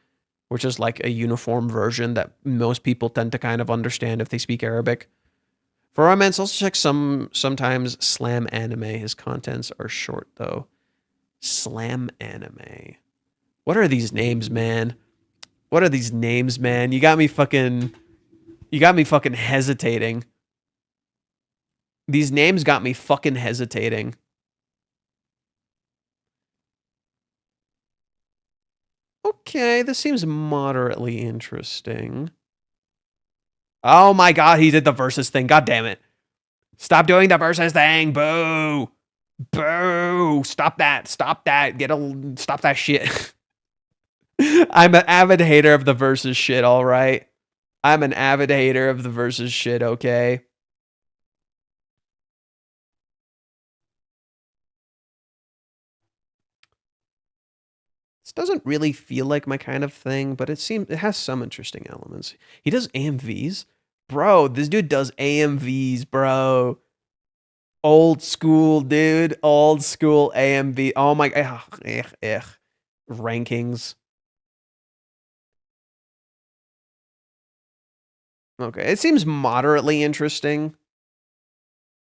which is like a uniform version that most people tend to kind of understand if they speak Arabic. For romance, also check sometimes Slam Anime. His contents are short though. Slam Anime. What are these names, man? What are these names, man? You got me fucking hesitating. These names got me fucking hesitating. Okay, this seems moderately interesting. Oh my god, he did the versus thing. God damn it. Stop doing the versus thing. Boo. Boo. Stop that. Stop that. Stop that shit. I'm an avid hater of the versus shit, all right? I'm an avid hater of the versus shit, okay? This doesn't really feel like my kind of thing, but it has some interesting elements. He does AMVs? Bro, this dude does AMVs, bro. Old school, dude. Old school AMV. Oh my, rankings. Okay, it seems moderately interesting,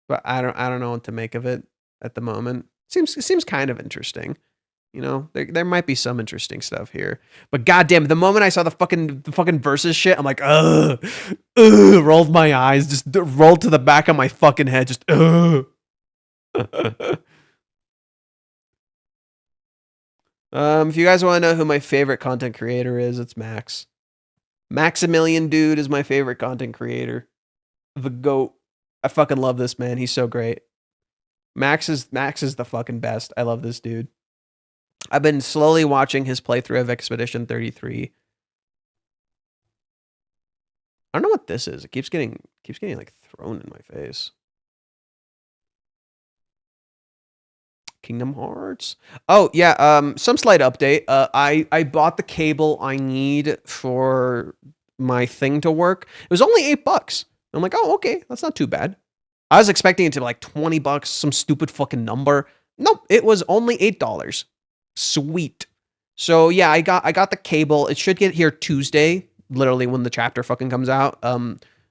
but I don't know what to make of it at the moment. It seems kind of interesting. You know, there might be some interesting stuff here. But goddamn, the moment I saw the fucking versus shit, I'm like, ugh, rolled my eyes, just rolled to the back of my fucking head, just ugh. If you guys want to know who my favorite content creator is, it's Max. Maximilian dude is my favorite content creator. The GOAT. I fucking love this man. He's so great. Max is the fucking best. I love this dude. I've been slowly watching his playthrough of Expedition 33. I don't know what this is. It keeps getting like thrown in my face. Kingdom Hearts. Oh yeah, some slight update. I bought the cable I need for my thing to work. It was only $8. I'm like, oh okay, that's not too bad. I was expecting it to be like $20, some stupid fucking number. Nope, it was only $8. Sweet. So yeah, I got the cable. It should get here Tuesday, literally when the chapter fucking comes out.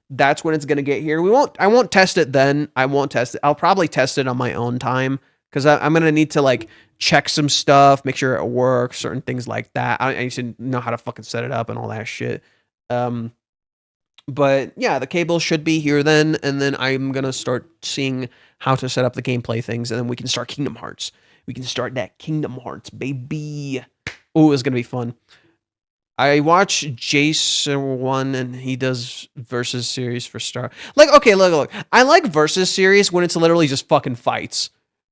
That's when it's gonna get here. I won't test it then. I won't test it. I'll probably test it on my own time because I'm gonna need to like check some stuff, make sure it works, certain things like that. I need to know how to fucking set it up and all that shit. But yeah, the cable should be here then, and then I'm gonna start seeing how to set up the gameplay things, and then we can start Kingdom Hearts. We can start that Kingdom Hearts, baby. Oh, it's gonna be fun. I watch Jason one, and he does versus series for Star. Like, okay, look. I like versus series when it's literally just fucking fights.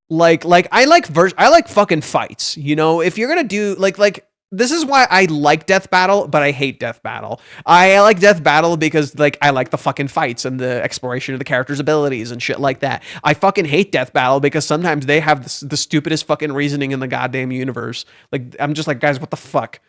Like I like fucking fights. You know, if you're gonna do like. This is why I like Death Battle, but I hate Death Battle. I like Death Battle because, like, I like the fucking fights and the exploration of the character's abilities and shit like that. I fucking hate Death Battle because sometimes they have the stupidest fucking reasoning in the goddamn universe. Like, I'm just like, guys, what the fuck?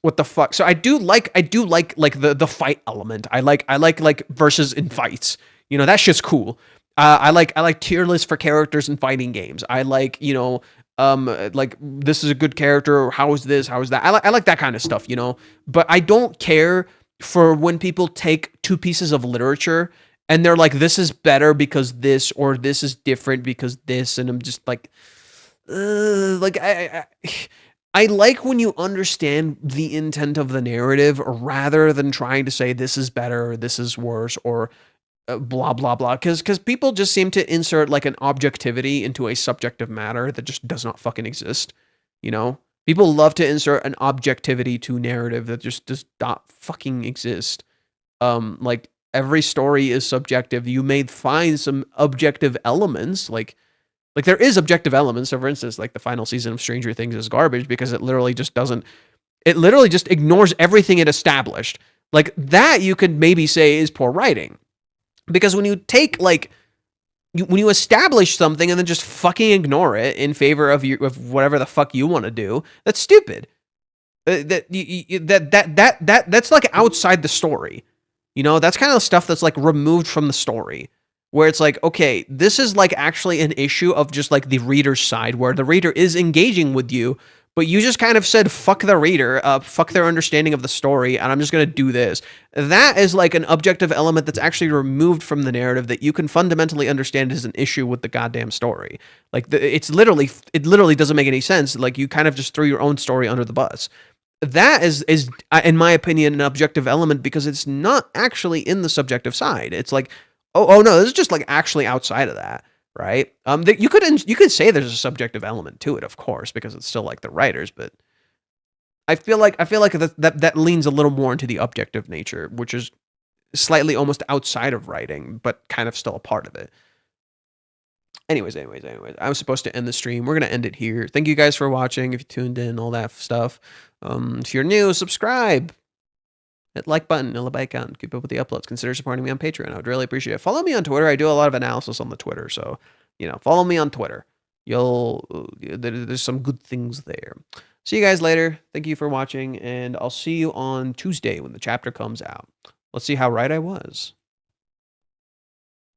What the fuck? So I do like the fight element. I like versus in fights. You know, that shit's cool. I like tier lists for characters in fighting games. I like, you know, like this is a good character. How is this? How is that? I like that kind of stuff, you know. But I don't care for when people take two pieces of literature and they're like, this is better because this, or this is different because this, and I'm just like I like when you understand the intent of the narrative rather than trying to say this is better, or this is worse, or blah blah blah, because people just seem to insert like an objectivity into a subjective matter that just does not fucking exist. You know, people love to insert an objectivity to narrative that just does not fucking exist. Like every story is subjective. You may find some objective elements, like there is objective elements. So for instance, like the final season of Stranger Things is garbage because it literally just ignores everything it established. Like that you could maybe say is poor writing. Because when you take when you establish something and then just fucking ignore it in favor of whatever the fuck you want to do, that's stupid. That's like outside the story. You know, that's kind of stuff that's like removed from the story, where it's like, okay, this is like actually an issue of just like the reader's side, where the reader is engaging with you, but you just kind of said, fuck the reader, fuck their understanding of the story, and I'm just going to do this. That is like an objective element that's actually removed from the narrative that you can fundamentally understand is an issue with the goddamn story. Like, it literally doesn't make any sense. Like, you kind of just threw your own story under the bus. That is, in my opinion, an objective element because it's not actually in the subjective side. It's like, oh no, this is just like actually outside of that. Right. You could say there's a subjective element to it, of course, because it's still like the writers, but I feel like that leans a little more into the objective nature, which is slightly almost outside of writing, but kind of still a part of it. Anyways, I was supposed to end the stream. We're going to end it here. Thank you guys for watching. If you tuned in, all that stuff. If you're new, subscribe. Hit like button, the bell icon. Keep up with the uploads. Consider supporting me on Patreon. I would really appreciate it. Follow me on Twitter. I do a lot of analysis on the Twitter. So, follow me on Twitter. There's some good things there. See you guys later. Thank you for watching. And I'll see you on Tuesday when the chapter comes out. Let's see how right I was.